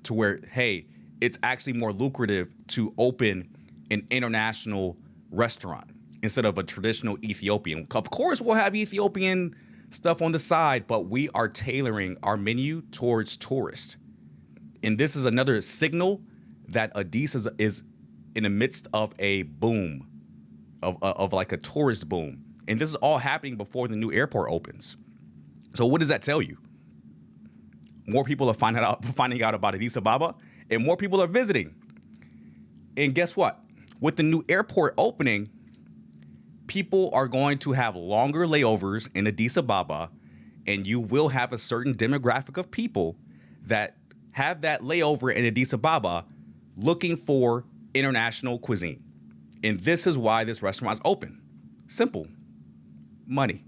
[SPEAKER 1] to where, hey, it's actually more lucrative to open an international restaurant instead of a traditional Ethiopian. Of course, we'll have Ethiopian stuff on the side, but we are tailoring our menu towards tourists. And this is another signal that Addis is in the midst of a boom, of like a tourist boom. And this is all happening before the new airport opens. So what does that tell you? More people are finding out about Addis Ababa, and more people are visiting. And guess what? With the new airport opening, people are going to have longer layovers in Addis Ababa, and you will have a certain demographic of people that have that layover in Addis Ababa looking for international cuisine. And this is why this restaurant's open. Simple. Money.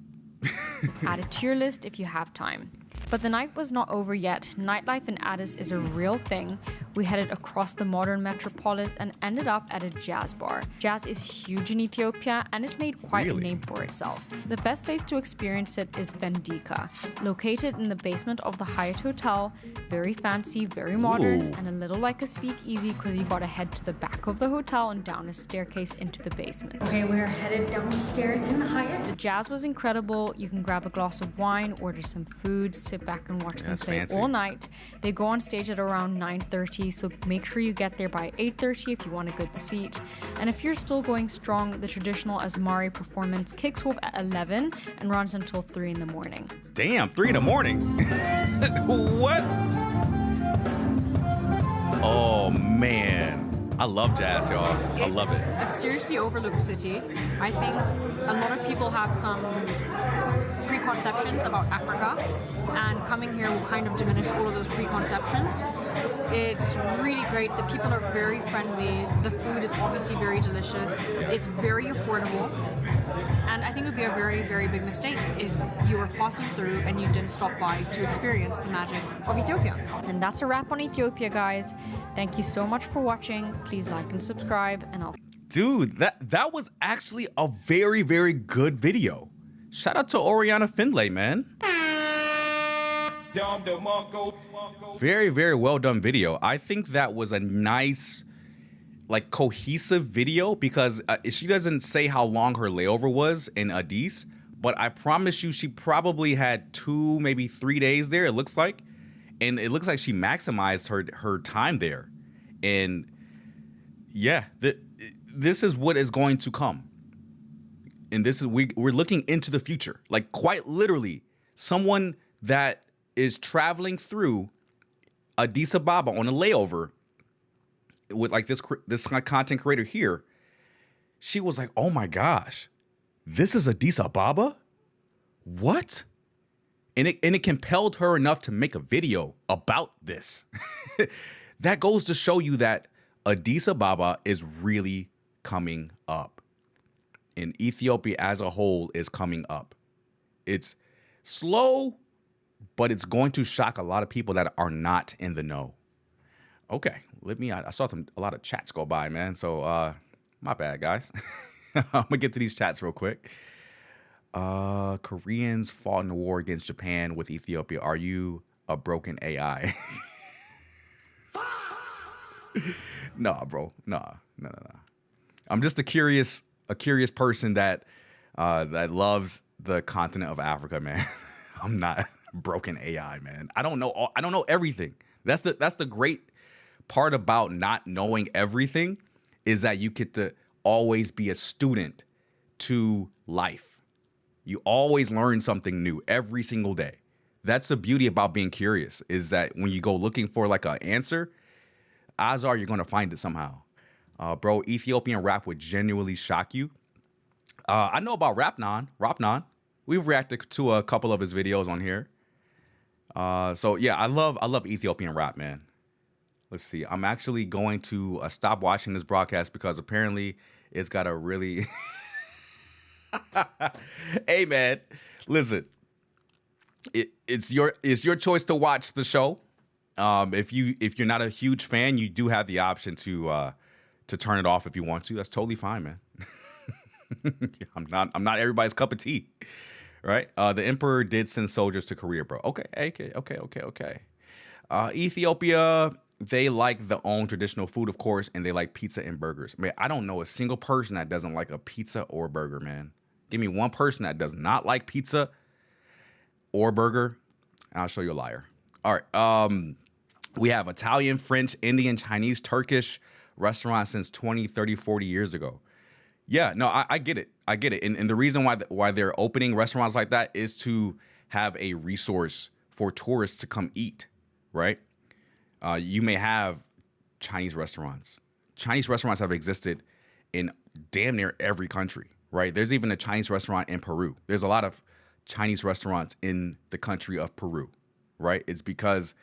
[SPEAKER 2] Add it to your list if you have time. But the night was not over yet. Nightlife in Addis is a real thing. We headed across the modern metropolis and ended up at a jazz bar. Jazz is huge in Ethiopia and it's made quite a name for itself. The best place to experience it is Vendika, located in the basement of the Hyatt Hotel. Very fancy, very modern, and a little like a speakeasy because you gotta head to the back of the hotel and down a staircase into the basement.
[SPEAKER 4] Okay, we're headed downstairs in the Hyatt.
[SPEAKER 2] The jazz was incredible. You can grab a glass of wine, order some food, sit back and watch them play all night. They go on stage at around 9:30, so make sure you get there by 8:30 if you want a good seat. And if you're still going strong, the traditional Azmari performance kicks off at 11 and runs until 3 in the morning.
[SPEAKER 1] Damn, 3 in the morning? What? Oh, man. I love jazz, y'all. I love it.
[SPEAKER 4] It's a seriously overlooked city. I think a lot of people have some preconceptions about Africa, and coming here will kind of diminish all of those preconceptions. It's really great. The people are very friendly. The food is obviously very delicious. It's very affordable. And I think it would be a very, very big mistake if you were passing through and you didn't stop by to experience the magic of Ethiopia.
[SPEAKER 2] And that's a wrap on Ethiopia, guys. Thank you so much for watching. Please like and subscribe, and I'll...
[SPEAKER 1] Dude, that was actually a very, very good video. Shout out to Oriana Findlay, man. Very, very well done video. I think that was a nice, like, cohesive video because she doesn't say how long her layover was in Addis, but I promise you she probably had 2, maybe 3 days there, it looks like. And it looks like she maximized her time there. And yeah, this is what is going to come. And this is we're looking into the future. Like, quite literally, someone that is traveling through Addis Ababa on a layover with like this content creator here, she was like, oh my gosh, this is Addis Ababa? What? And it compelled her enough to make a video about this. That goes to show you that Addis Ababa is really coming up. And Ethiopia as a whole is coming up. It's slow, but it's going to shock a lot of people that are not in the know. Okay, I saw a lot of chats go by, man. So my bad, guys. I'm gonna get to these chats real quick. Koreans fought in a war against Japan with Ethiopia. Are you a broken AI? Nah, bro. Nah. I'm just a curious person that loves the continent of Africa, man. I'm not broken AI, man. I don't know everything. That's the great part about not knowing everything, is that you get to always be a student to life. You always learn something new every single day. That's the beauty about being curious, is that when you go looking for like an answer, odds are you're going to find it somehow. Bro, Ethiopian rap would genuinely shock you. I know about Rapnon. We've reacted to a couple of his videos on here. So yeah, I love Ethiopian rap, man. Let's see. I'm actually going to stop watching this broadcast because apparently it's got a really. Hey man, listen. It's your choice to watch the show. If you're not a huge fan, you do have the option to turn it off if you want to. That's totally fine, man. I'm not everybody's cup of tea, right? The emperor did send soldiers to Korea, bro. Okay. Ethiopia, they like their own traditional food, of course, and they like pizza and burgers. Man, I don't know a single person that doesn't like a pizza or burger, man. Give me one person that does not like pizza or burger, and I'll show you a liar. All right. We have Italian, French, Indian, Chinese, Turkish restaurants since 20, 30, 40 years ago. Yeah, no, I get it. I get it. And the reason why they're opening restaurants like that is to have a resource for tourists to come eat, right? You may have Chinese restaurants. Chinese restaurants have existed in damn near every country, right? There's even a Chinese restaurant in Peru. There's a lot of Chinese restaurants in the country of Peru, right? It's because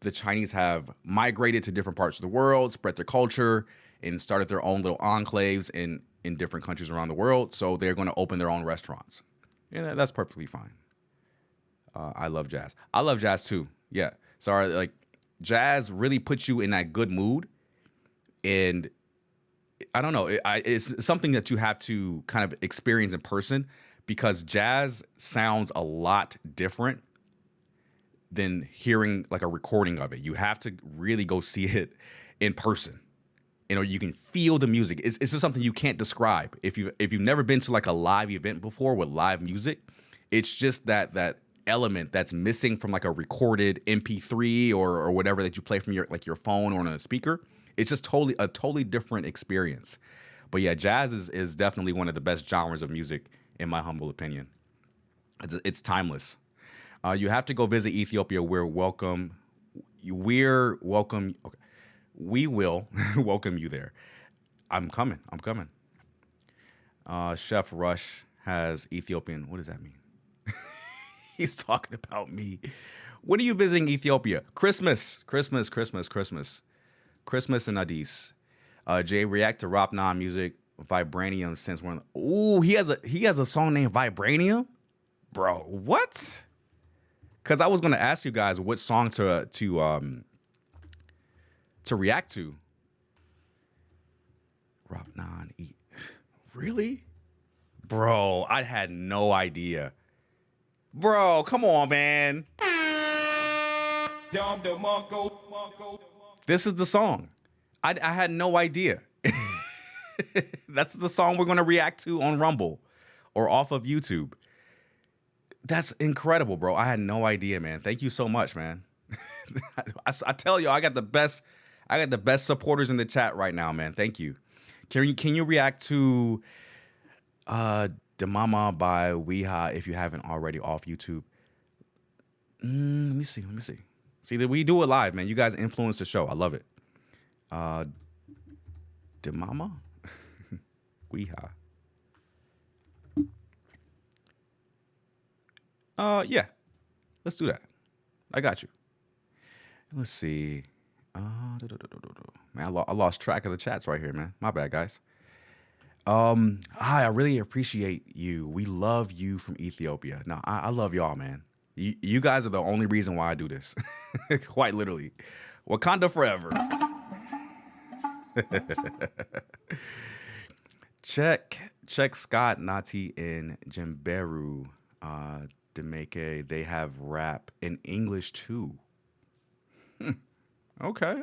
[SPEAKER 1] the Chinese have migrated to different parts of the world, spread their culture, and started their own little enclaves in different countries around the world. So they're going to open their own restaurants. Yeah, that's perfectly fine. I love jazz. I love jazz too. Yeah. Sorry, like jazz really puts you in that good mood. And I don't know, it's something that you have to kind of experience in person because jazz sounds a lot different than hearing like a recording of it. You have to really go see it in person. You can feel the music. It's just something you can't describe. If you've never been to like a live event before with live music, it's just that element that's missing from like a recorded MP3 or whatever that you play from your phone or on a speaker. It's just a totally different experience. But yeah, jazz is definitely one of the best genres of music in my humble opinion. It's timeless. You have to go visit Ethiopia. We're welcome. Okay. We will welcome you there. I'm coming. Chef Rush has Ethiopian. What does that mean? He's talking about me. When are you visiting Ethiopia? Christmas in Addis. Jay react to Rapnan music, Vibranium since one. Ooh, he has a song named Vibranium, bro. What? Because I was gonna ask you guys what song to react to. Rapnan, really, bro? I had no idea, bro. Come on, man. This is the song. I had no idea. That's the song we're going to react to on Rumble or off of YouTube. That's incredible, bro. I had no idea, man. Thank you so much, man. I tell you, I got the best supporters in the chat right now, man. Thank you. Can you react to Demama by Weeha if you haven't already off YouTube? Let me see. See, we do it live, man. You guys influence the show. I love it. Demama? Weeha. Yeah. Let's do that. I got you. Let's see. Man, I lost track of the chats right here, man. My bad, guys. Hi, I really appreciate you. We love you from Ethiopia. No, I love y'all, man. You guys are the only reason why I do this. Quite literally. Wakanda forever. Check Scott, Nati, and Jimberu. Demeke, they have rap in English too. Okay.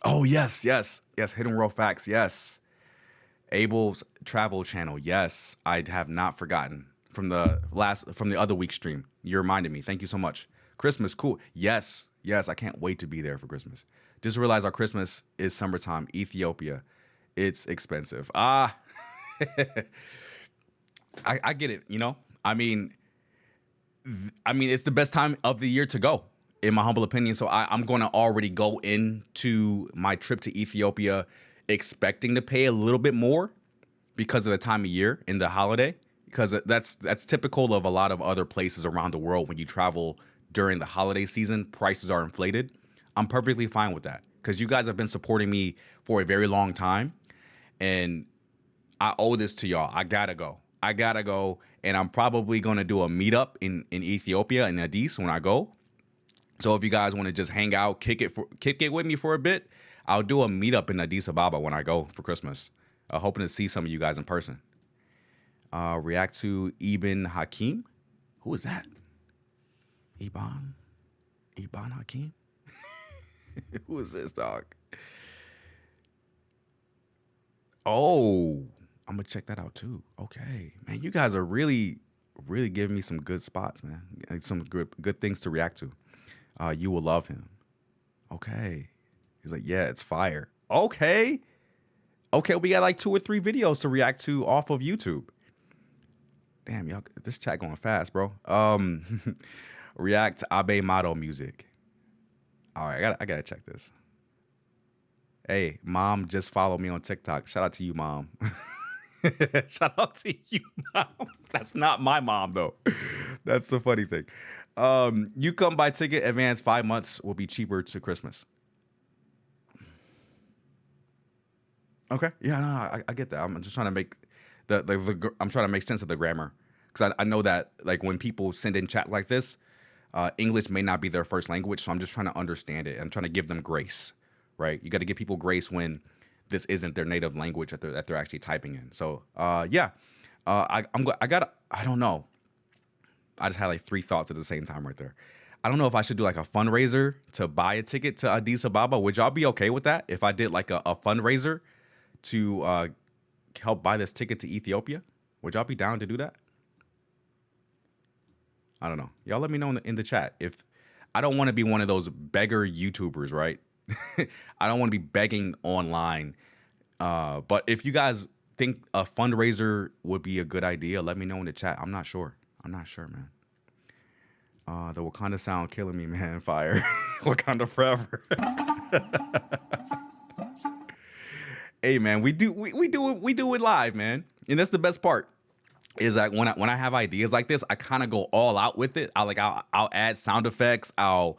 [SPEAKER 1] Oh, yes. Hidden World Facts, yes. Abel's Travel Channel, yes. I have not forgotten from the other week's stream. You reminded me. Thank you so much. Christmas, cool. Yes. I can't wait to be there for Christmas. Just realized our Christmas is summertime. Ethiopia, it's expensive. I get it. I mean, it's the best time of the year to go, in my humble opinion. So I'm going to already go into my trip to Ethiopia expecting to pay a little bit more because of the time of year in the holiday, because that's typical of a lot of other places around the world. When you travel during the holiday season, prices are inflated. I'm perfectly fine with that because you guys have been supporting me for a very long time, and I owe this to y'all. I gotta go. And I'm probably gonna do a meetup in Ethiopia in Addis when I go. So if you guys want to just hang out, kick it with me for a bit, I'll do a meetup in Addis Ababa when I go for Christmas. Hoping to see some of you guys in person. React to Ibn Hakim. Who is that? Ibn Hakim? Who is this, dog? Oh, I'm gonna check that out too. Okay, man, you guys are really giving me some good spots, man. Some good things to react to. You will love him. Okay, he's like, yeah, it's fire. Okay, we got like 2 or 3 videos to react to off of YouTube. Damn, y'all, this chat going fast, bro. React to Abe Mato music. All right, I gotta check this. Hey, mom, just follow me on TikTok. Shout out to you, mom. Shout out to you, mom. That's not my mom, though. That's the funny thing. You come buy ticket, advance 5 months will be cheaper to Christmas. Okay. Yeah, no, I get that. I'm just trying to make I'm trying to make sense of the grammar. Because I know that like when people send in chat like this, English may not be their first language. So I'm just trying to understand it. I'm trying to give them grace, right? You got to give people grace when this isn't their native language that they're actually typing in. So yeah, I don't know. I just had like 3 thoughts at the same time right there. I don't know if I should do like a fundraiser to buy a ticket to Addis Ababa. Would y'all be okay with that if I did like a fundraiser to help buy this ticket to Ethiopia? Would y'all be down to do that? I don't know. Y'all let me know in the chat. If I don't want to be one of those beggar YouTubers, right? I don't want to be begging online. But if you guys think a fundraiser would be a good idea, let me know in the chat. I'm not sure, man. The Wakanda sound killing me, man. Fire. Wakanda forever. Hey, man, we do it live, man. And that's the best part. Is that when I have ideas like this, I kind of go all out with it. I'll add sound effects. I'll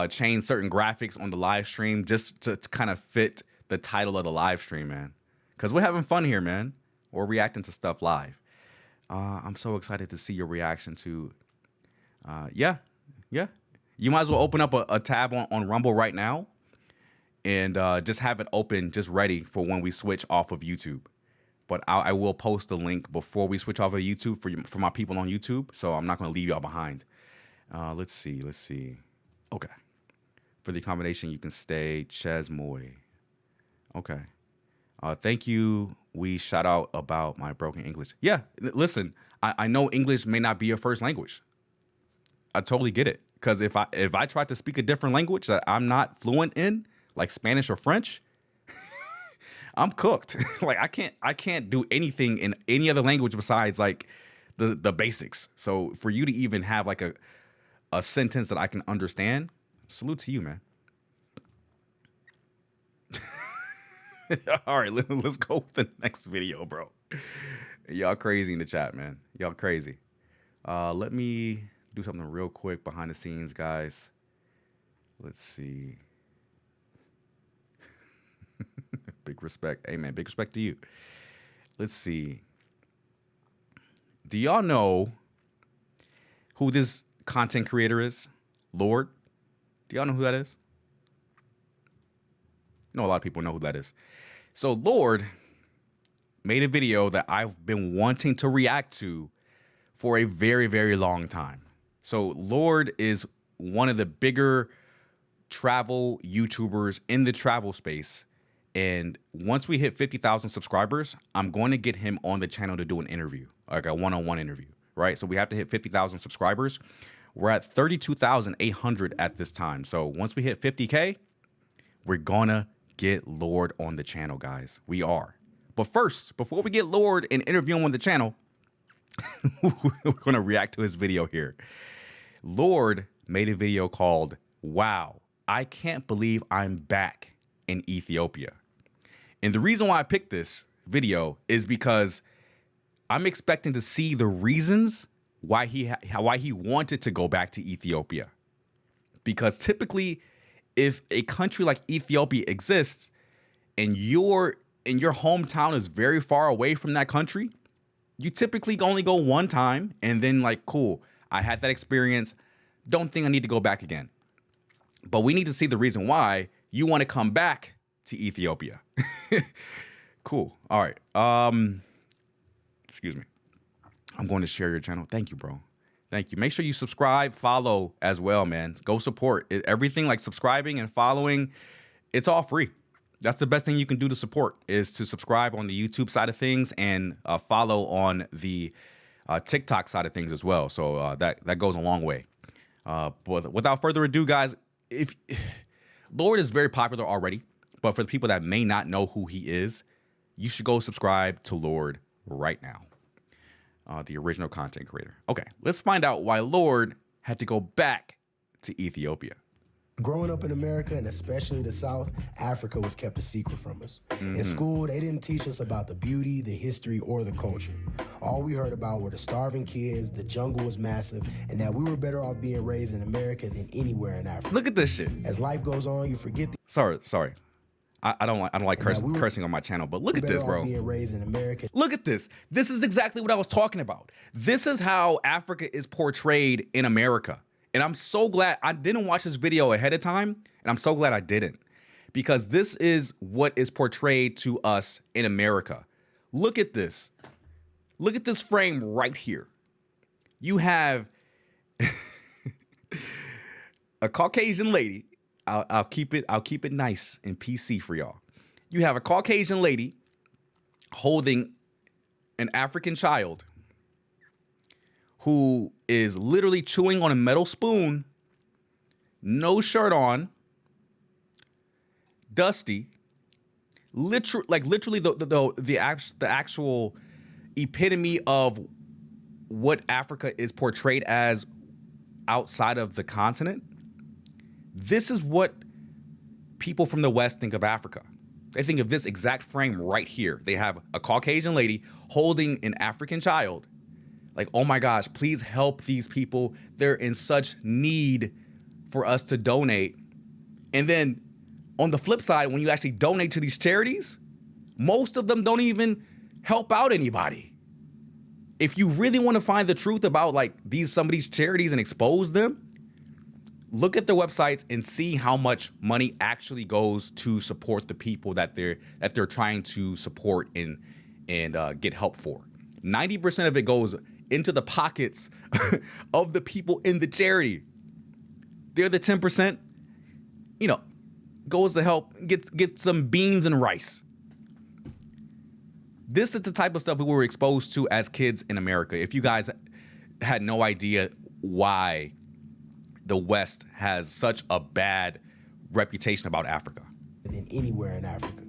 [SPEAKER 1] change certain graphics on the live stream just to kind of fit the title of the live stream, man. Because we're having fun here, man. We're reacting to stuff live. I'm so excited to see your reaction to. Yeah. You might as well open up a tab on Rumble right now, and just have it open, just ready for when we switch off of YouTube. But I will post the link before we switch off of YouTube for my people on YouTube. So I'm not going to leave y'all behind. Let's see. Okay. For the accommodation, you can stay Chesmoy. Okay. Thank you. We shout out about my broken English. Yeah, listen, I know English may not be your first language. I totally get it. Because if I try to speak a different language that I'm not fluent in, like Spanish or French, I'm cooked. Like I can't do anything in any other language besides like the basics. So for you to even have like a sentence that I can understand, salute to you, man. All right, let's go with the next video, bro. Y'all crazy in the chat, man. Y'all crazy. Let me do something real quick behind the scenes, guys. Let's see. Big respect. Hey, man, big respect to you. Let's see. Do y'all know who this content creator is? Lord? Do y'all know who that is? I know a lot of people know who that is. So Lord made a video that I've been wanting to react to for a very, very long time. So Lord is one of the bigger travel YouTubers in the travel space. And once we hit 50,000 subscribers, I'm going to get him on the channel to do an interview, like a one-on-one interview, right? So we have to hit 50,000 subscribers. We're at 32,800 at this time. So once we hit 50K, we're going to get Lord on the channel, guys. We are. But first, before we get Lord and interview him on the channel, we're going to react to his video here. Lord made a video called, "Wow, I can't believe I'm back in Ethiopia." And the reason why I picked this video is because I'm expecting to see the reasons why he wanted to go back to Ethiopia. Because typically if a country like Ethiopia exists and your hometown is very far away from that country, you typically only go one time and then like, cool, I had that experience. Don't think I need to go back again. But we need to see the reason why you want to come back to Ethiopia. Cool. All right. Excuse me. I'm going to share your channel. Thank you, bro. Thank you. Make sure you subscribe, follow as well, man. Go support. Everything like subscribing and following, it's all free. That's the best thing you can do to support, is to subscribe on the YouTube side of things and follow on the TikTok side of things as well. So that goes a long way. But without further ado, guys, if Lord is very popular already, but for the people that may not know who he is, you should go subscribe to Lord right now. The original content creator. Okay, let's find out why Lord had to go back to Ethiopia.
[SPEAKER 6] Growing up in America, and especially the South, Africa was kept a secret from us. In school, they didn't teach us about the beauty, the history, or the culture. All we heard about were the starving kids, the jungle was massive, and that we were better off being raised in America than anywhere in Africa.
[SPEAKER 1] Look at this shit.
[SPEAKER 6] As life goes on, you forget the
[SPEAKER 1] Sorry. I don't like cursing on my channel, but look at this, bro.
[SPEAKER 6] Being raised in America.
[SPEAKER 1] Look at this. This is exactly what I was talking about. This is how Africa is portrayed in America. And I'm so glad I didn't watch this video ahead of time, and I'm so glad I didn't, because this is what is portrayed to us in America. Look at this. Look at this frame right here. You have a Caucasian lady. I'll keep it nice and PC for y'all. You have a Caucasian lady holding an African child who is literally chewing on a metal spoon, no shirt on, dusty, literally the actual epitome of what Africa is portrayed as outside of the continent. This is what people from the West think of Africa. They think of this exact frame right here. They have a Caucasian lady holding an African child. Like, oh my gosh, please help these people. They're in such need for us to donate. And then on the flip side, when you actually donate to these charities, most of them don't even help out anybody. If you really want to find the truth about like some of these charities and expose them, look at their websites and see how much money actually goes to support the people that they're trying to support and get help for. 90% of it goes into the pockets of the people in the charity. They're the 10%, goes to help get some beans and rice. This is the type of stuff we were exposed to as kids in America. If you guys had no idea why the West has such a bad reputation about Africa.
[SPEAKER 6] Than anywhere in Africa.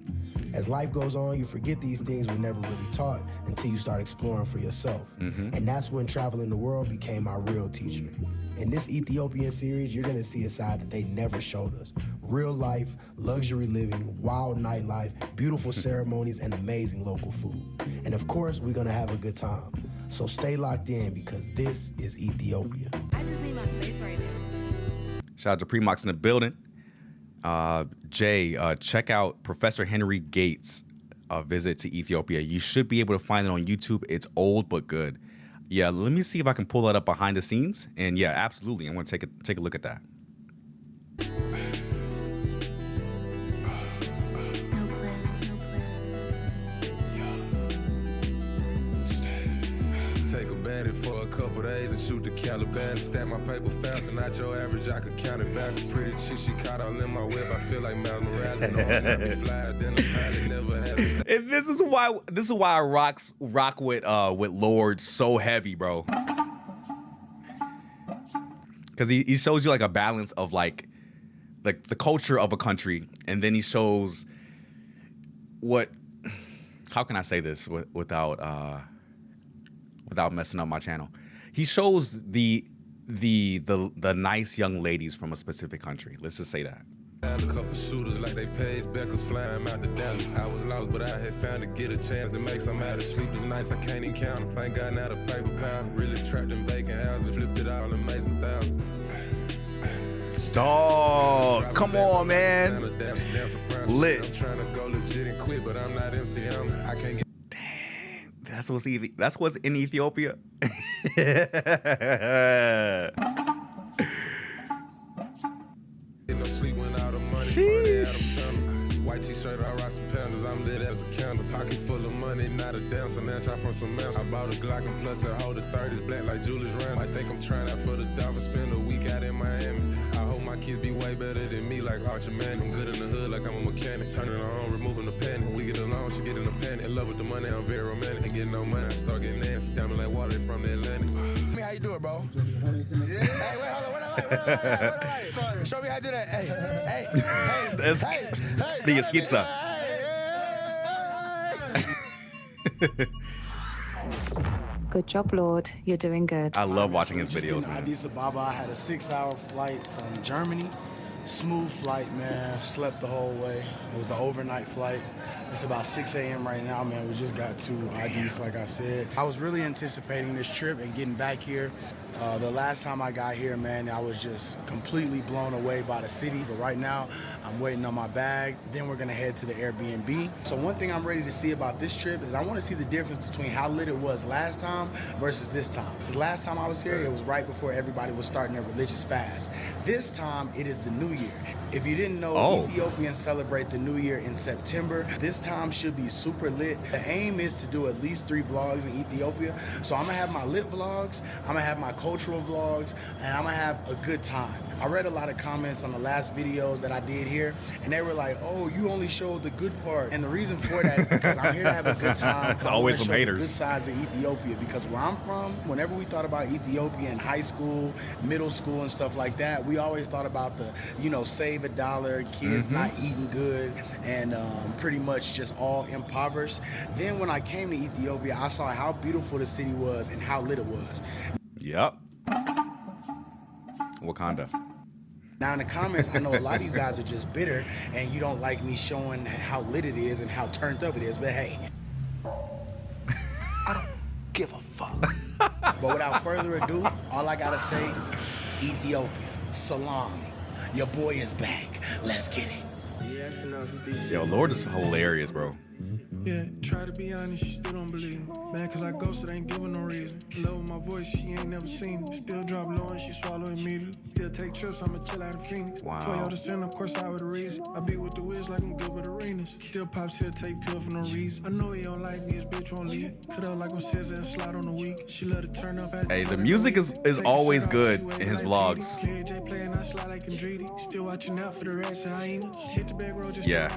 [SPEAKER 6] As life goes on, you forget these things were never really taught until you start exploring for yourself. And that's when traveling the world became my real teacher. In this Ethiopian series, you're gonna see a side that they never showed us. Real life, luxury living, wild nightlife, beautiful ceremonies, and amazing local food. And of course, we're gonna have a good time. So stay locked in, because this is Ethiopia.
[SPEAKER 7] I just need my space right now.
[SPEAKER 1] Shout out to Premox in the building. Jay, check out Professor Henry Gates' visit to Ethiopia. You should be able to find it on YouTube. It's old but good. Yeah, let me see if I can pull that up behind the scenes. And yeah, absolutely, I'm going to take a look at that.
[SPEAKER 8] For a couple days and shoot the Caliban. Stack my paper fast and not your average. I could count it back. Pretty chick, she caught all in my whip. I feel like Miles Morales.
[SPEAKER 1] And this is why I rock with Lord so heavy, bro. Because he shows you like a balance of like the culture of a country, and then he shows how can I say this without messing up my channel. He shows the nice young ladies from a specific country. Let's just say that.
[SPEAKER 8] A couple shooters like they Paige Beckers flying out the Dallas. I was lost, but I had found to get a chance to make some out of sleep was nice. I can't even count them. Ain't gotten out of paper pound. Really trapped in vacant houses. Flipped it out and made some thousands.
[SPEAKER 1] Dog, Come on, man. Lit.
[SPEAKER 8] I'm trying to go legit and quit, but I'm not MC Hammer. I can't get.
[SPEAKER 1] That's what's in Ethiopia.
[SPEAKER 8] No sleep when all the money white t-shirt, I rock some pounders. I'm lit as a candle. Pocket full of money, not a dancer. Now try from some else. I bought a Glock and plus I hold a 30s black like Julius Randle. I think I'm trying out for the Dolphins. Spend a week out in Miami. I hope my kids be way better than me like Archie Manning. I'm good in the hood like I'm a mechanic. Turning her on, removing the panic. We get along, she get in a panic. In love with the money, I'm very romantic. Ain't getting no money, I start getting nasty. Down me like water from the Atlantic.
[SPEAKER 6] Tell me how you do it, bro. Yeah. Hey, wait, hold on. Wait. Show me how to do that. Hey.
[SPEAKER 1] That's the skizza.
[SPEAKER 9] Good job, Lord. You're doing good.
[SPEAKER 1] I love watching his videos, man.
[SPEAKER 10] Addis Ababa. I had a 6-hour flight from Germany. Smooth flight, man. Slept the whole way. It was an overnight flight. It's about 6 a.m. right now, man. We just got to Addis, like I said. I was really anticipating this trip and getting back here. The last time I got here, man, I was just completely blown away by the city. But right now, I'm waiting on my bag. Then we're gonna head to the Airbnb. So one thing I'm ready to see about this trip is I wanna see the difference between how lit it was last time versus this time. Last time I was here, it was right before everybody was starting their religious fast. This time, it is the new year. If you didn't know, Ethiopians celebrate the new year in September. This time should be super lit. The aim is to do at least 3 vlogs in Ethiopia. So I'm gonna have my lit vlogs, I'm gonna have my cultural vlogs, and I'm gonna have a good time. I read a lot of comments on the last videos that I did here, and they were like, oh, you only showed the good part. And the reason for that is because I'm here to have a good time.
[SPEAKER 1] It's always some haters.
[SPEAKER 10] The good sides of Ethiopia, because where I'm from, whenever we thought about Ethiopia in high school, middle school, and stuff like that, we always thought about the, save $1, kids not eating good, and pretty much just all impoverished. Then when I came to Ethiopia, I saw how beautiful the city was and how lit it was.
[SPEAKER 1] Yep. Wakanda.
[SPEAKER 10] Now in the comments, I know a lot of you guys are just bitter and you don't like me showing how lit it is and how turned up it is, but hey, I don't give a fuck. But without further ado, all I gotta say, Ethiopia, salam, your boy is back. Let's get it.
[SPEAKER 1] Yo, Lord is hilarious, bro.
[SPEAKER 8] Yeah, try to be honest, she still don't believe me. Man, cause I ghosted, ain't giving no reason. Love my voice, she ain't never seen it. Still drop low and she swallow immediately. Still take trips, I'ma chill out in Phoenix.
[SPEAKER 1] Wow.
[SPEAKER 8] Toyota Sin, of course I with a reason. I be with the Wiz like I'm good with arenas. Still pops here, take pill for no reason. I know he don't like me, his bitch won't leave. Cut up like when scissors and slide on the week. She let it turn up at
[SPEAKER 1] Hey, the music is always good in his vlogs.
[SPEAKER 8] Still watching out for the rats and hyenas. Hit the back road, just
[SPEAKER 1] Yeah,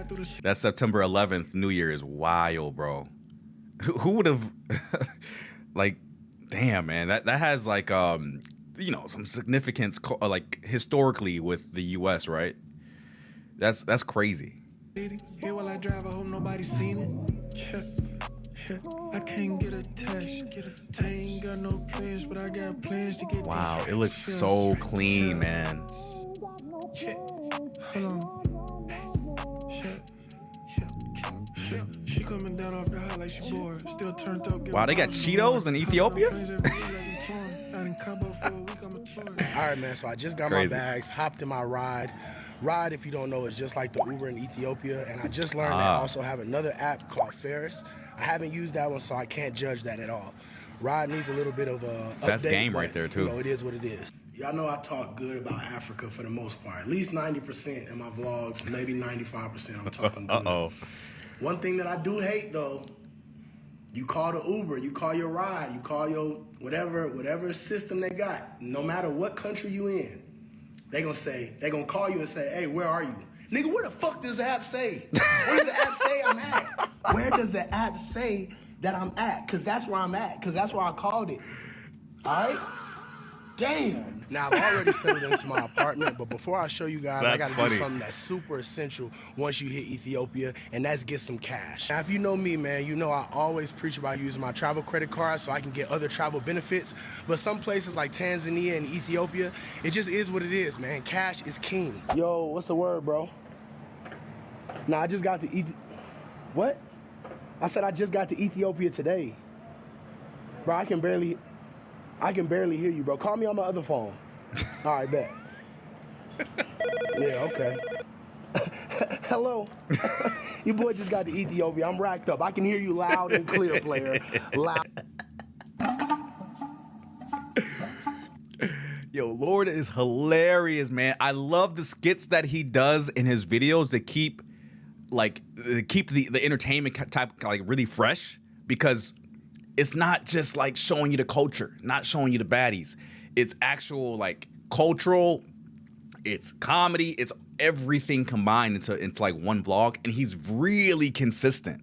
[SPEAKER 1] that September 11th New Year is wild, bro. Who would have, like, damn, man, that has like some significance like historically with the U.S., right? That's crazy.
[SPEAKER 8] Here while I drive, I hope nobody's seen it. I can't get attached. I ain't got no plans, but I got plans to get.
[SPEAKER 1] Wow, it looks so clean, man.
[SPEAKER 8] Hold on. She coming down off the high like she bored. Still turned up.
[SPEAKER 1] Wow, they got Cheetos in Ethiopia?
[SPEAKER 10] All right, man, so I just got my bags, hopped in my ride. Ride, if you don't know, is just like the Uber in Ethiopia. And I just learned they also have another app called Ferris. I haven't used that one, so I can't judge that at all. Ride needs a little bit of a
[SPEAKER 1] Best
[SPEAKER 10] update,
[SPEAKER 1] game right there, too.
[SPEAKER 10] It is what it is. Y'all know I talk good about Africa for the most part. At least 90% in my vlogs, maybe 95% I'm talking good.
[SPEAKER 1] Uh-oh.
[SPEAKER 10] One thing that I do hate, though, you call the Uber, you call your ride, you call your whatever system they got, no matter what country you in, they gonna call you and say, hey, where are you? Nigga, where the fuck does the app say? Where does the app say I'm at? Where does the app say that I'm at? Because that's where I'm at, because that's where I called it. All right? Damn. Now, I've already settled into my apartment, but before I show you guys, I got to do something that's super essential once you hit Ethiopia, and that's get some cash. Now, if you know me, man, you know I always preach about using my travel credit card so I can get other travel benefits, but some places like Tanzania and Ethiopia, it just is what it is, man. Cash is king. Yo, what's the word, bro? Nah, I just got to What? I said I just got to Ethiopia today. Bro, I can barely hear you, bro. Call me on my other phone. All right, bet.
[SPEAKER 6] Yeah, okay. Hello. Your boy just got to Ethiopia. I'm racked up. I can hear you loud and clear, player. Loud.
[SPEAKER 1] Yo, Lord is hilarious, man. I love the skits that he does in his videos to keep the entertainment type like really fresh, because it's not just like showing you the culture, not showing you the baddies. It's actual like cultural, it's comedy, it's everything combined into like one vlog, and he's really consistent.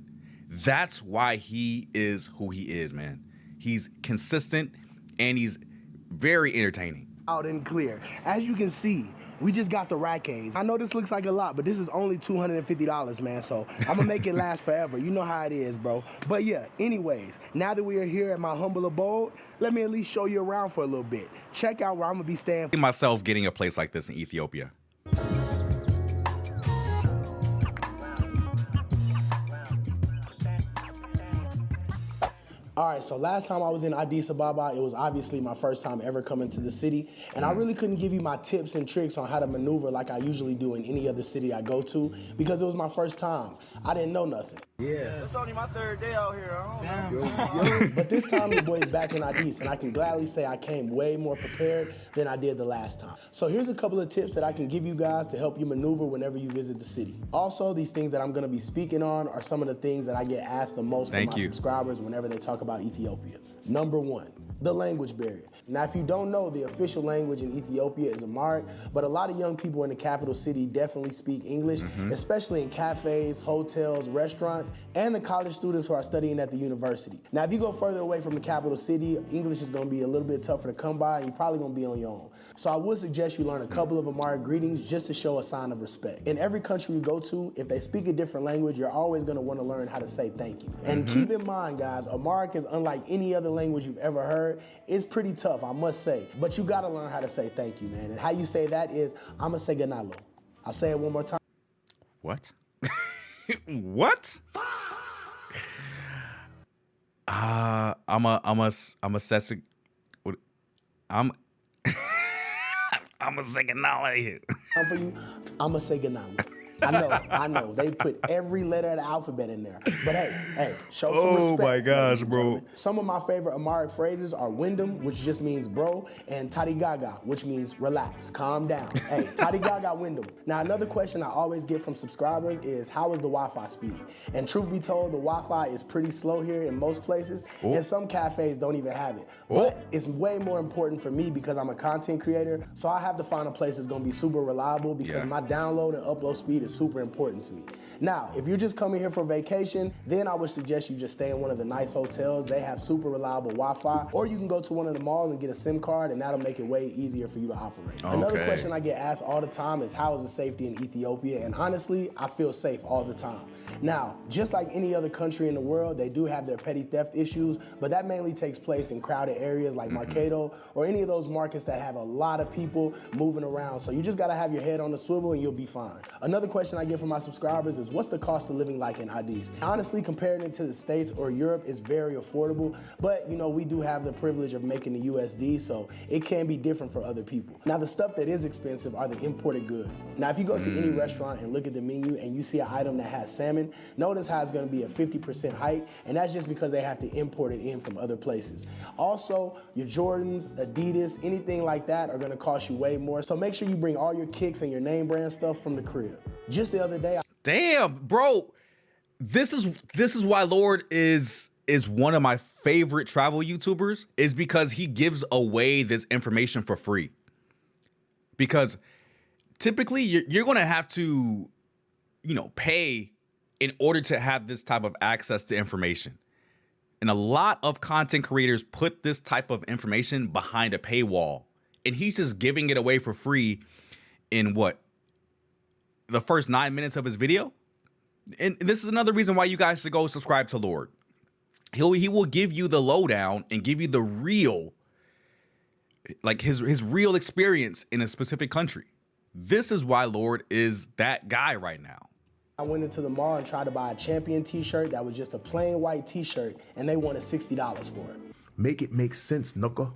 [SPEAKER 1] That's why he is who he is, man. He's consistent and he's very entertaining.
[SPEAKER 6] Out and clear. As you can see, we just got the rackets. I know this looks like a lot, but this is only $250, man, so I'm gonna make it last forever. You know how it is, bro. But yeah, anyways, now that we are here at my humble abode, let me at least show you around for a little bit. Check out where I'm gonna be staying.
[SPEAKER 1] Myself getting a place like this in Ethiopia.
[SPEAKER 6] All right, so last time I was in Addis Ababa, it was obviously my first time ever coming to the city, and I really couldn't give you my tips and tricks on how to maneuver like I usually do in any other city I go to, because it was my first time. I didn't know nothing.
[SPEAKER 3] Yeah. It's only my third day out here. I don't know.
[SPEAKER 6] But this time the boy's back in Addis, and I can gladly say I came way more prepared than I did the last time. So here's a couple of tips that I can give you guys to help you maneuver whenever you visit the city. Also, these things that I'm gonna be speaking on are some of the things that I get asked the most from my subscribers whenever they talk about Ethiopia. Number one, the language barrier. Now, if you don't know, the official language in Ethiopia is Amharic, but a lot of young people in the capital city definitely speak English, especially in cafes, hotels, restaurants, and the college students who are studying at the university. Now, if you go further away from the capital city, English is gonna be a little bit tougher to come by, and you're probably gonna be on your own. So I would suggest you learn a couple of Amharic greetings just to show a sign of respect. In every country you go to, if they speak a different language, you're always gonna wanna learn how to say thank you. And keep in mind, guys, Amharic is unlike any other language you've ever heard. It's pretty tough, I must say, but you gotta learn how to say thank you, man. And how you say that is, I'ma say ganalo. I'll say it one more time.
[SPEAKER 1] What? What? I'm a second out of here.
[SPEAKER 6] For you, I'ma say ganalo. I know. They put every letter of the alphabet in there. But hey, show some respect.
[SPEAKER 1] Oh my gosh, bro.
[SPEAKER 6] Some of my favorite Amharic phrases are windom, which just means bro, and tadigaga, which means relax, calm down. Hey, tadigaga windom. Now, another question I always get from subscribers is, how is the Wi-Fi speed? And truth be told, the Wi-Fi is pretty slow here in most places, and some cafes don't even have it. But it's way more important for me because I'm a content creator, so I have to find a place that's gonna be super reliable because my download and upload speed is super important to me. Now, if you're just coming here for vacation, then I would suggest you just stay in one of the nice hotels. They have super reliable Wi-Fi, or you can go to one of the malls and get a SIM card, and that'll make it way easier for you to operate. Okay. Another question I get asked all the time is, how is the safety in Ethiopia? And honestly, I feel safe all the time. Now, just like any other country in the world, they do have their petty theft issues, but that mainly takes place in crowded areas like Marketo or any of those markets that have a lot of people moving around. So you just gotta have your head on the swivel and you'll be fine. Another question I get from my subscribers is, what's the cost of living like in Addis? Honestly, comparing it to the States or Europe, it's very affordable, but you know, we do have the privilege of making the USD, so it can be different for other people. Now, the stuff that is expensive are the imported goods. Now, if you go to any restaurant and look at the menu and you see an item that has salmon, notice how it's gonna be a 50% hike, and that's just because they have to import it in from other places. Also, your Jordans, Adidas, anything like that are gonna cost you way more, so make sure you bring all your kicks and your name brand stuff from the crib. Just the other day,
[SPEAKER 1] damn, bro, this is why Lord is one of my favorite travel YouTubers, is because he gives away this information for free. Because typically you're gonna have to, pay in order to have this type of access to information. And a lot of content creators put this type of information behind a paywall, and he's just giving it away for free in the first 9 minutes of his video. And this is another reason why you guys should go subscribe to Lord. He will give you the lowdown and give you the real, like his real experience in a specific country. This is why Lord is that guy right now.
[SPEAKER 6] I went into the mall and tried to buy a Champion t-shirt that was just a plain white t-shirt, and they wanted $60 for it.
[SPEAKER 11] Make it make sense, knucker.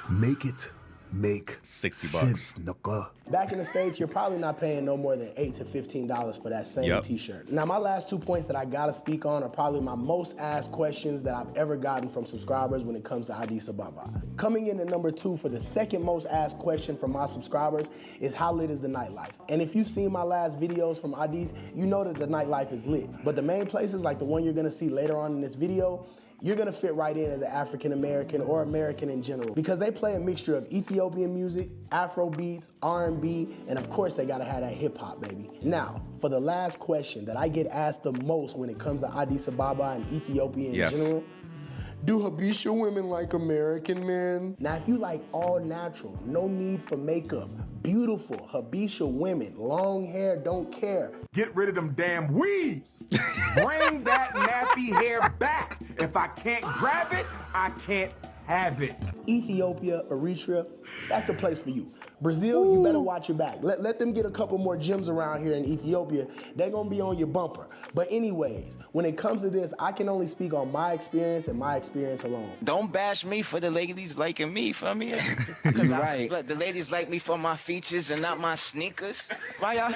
[SPEAKER 11] Make it
[SPEAKER 6] make
[SPEAKER 1] 60
[SPEAKER 6] sense,
[SPEAKER 1] bucks.
[SPEAKER 6] nigga.
[SPEAKER 11] Back in the States, you're probably not paying no more than $8 to $15 for that same t-shirt. Now, my last 2 points that I gotta speak on are probably my most asked questions that I've ever gotten from subscribers when it comes to Addis Ababa. Coming in at number 2 for the second most asked question from my subscribers is how lit is the nightlife? And if you've seen my last videos from Addis, you know that the nightlife is lit. But the main places, like the one you're gonna see later on in this video, you're gonna fit right in as an African American or American in general because they play a mixture of Ethiopian music, Afro beats, R&B, and of course they gotta have that hip hop, baby. Now, for the last question that I get asked the most when it comes to Addis Ababa and Ethiopia in general, do Habesha women like American men? Now, if you like all natural, no need for makeup, beautiful Habesha women, long hair, don't care.
[SPEAKER 12] Get rid of them damn weaves. Bring that nappy hair back. If I can't grab it, I can't have it.
[SPEAKER 11] Ethiopia, Eritrea, that's the place for you. Brazil, you better watch your back. Let them get a couple more gyms around here in Ethiopia. They're gonna be on your bumper. But anyways, when it comes to this, I can only speak on my experience and my experience alone.
[SPEAKER 13] Don't bash me for the ladies liking me, feel me?
[SPEAKER 11] Right.
[SPEAKER 13] But the ladies like me for my features and not my sneakers. Why y'all?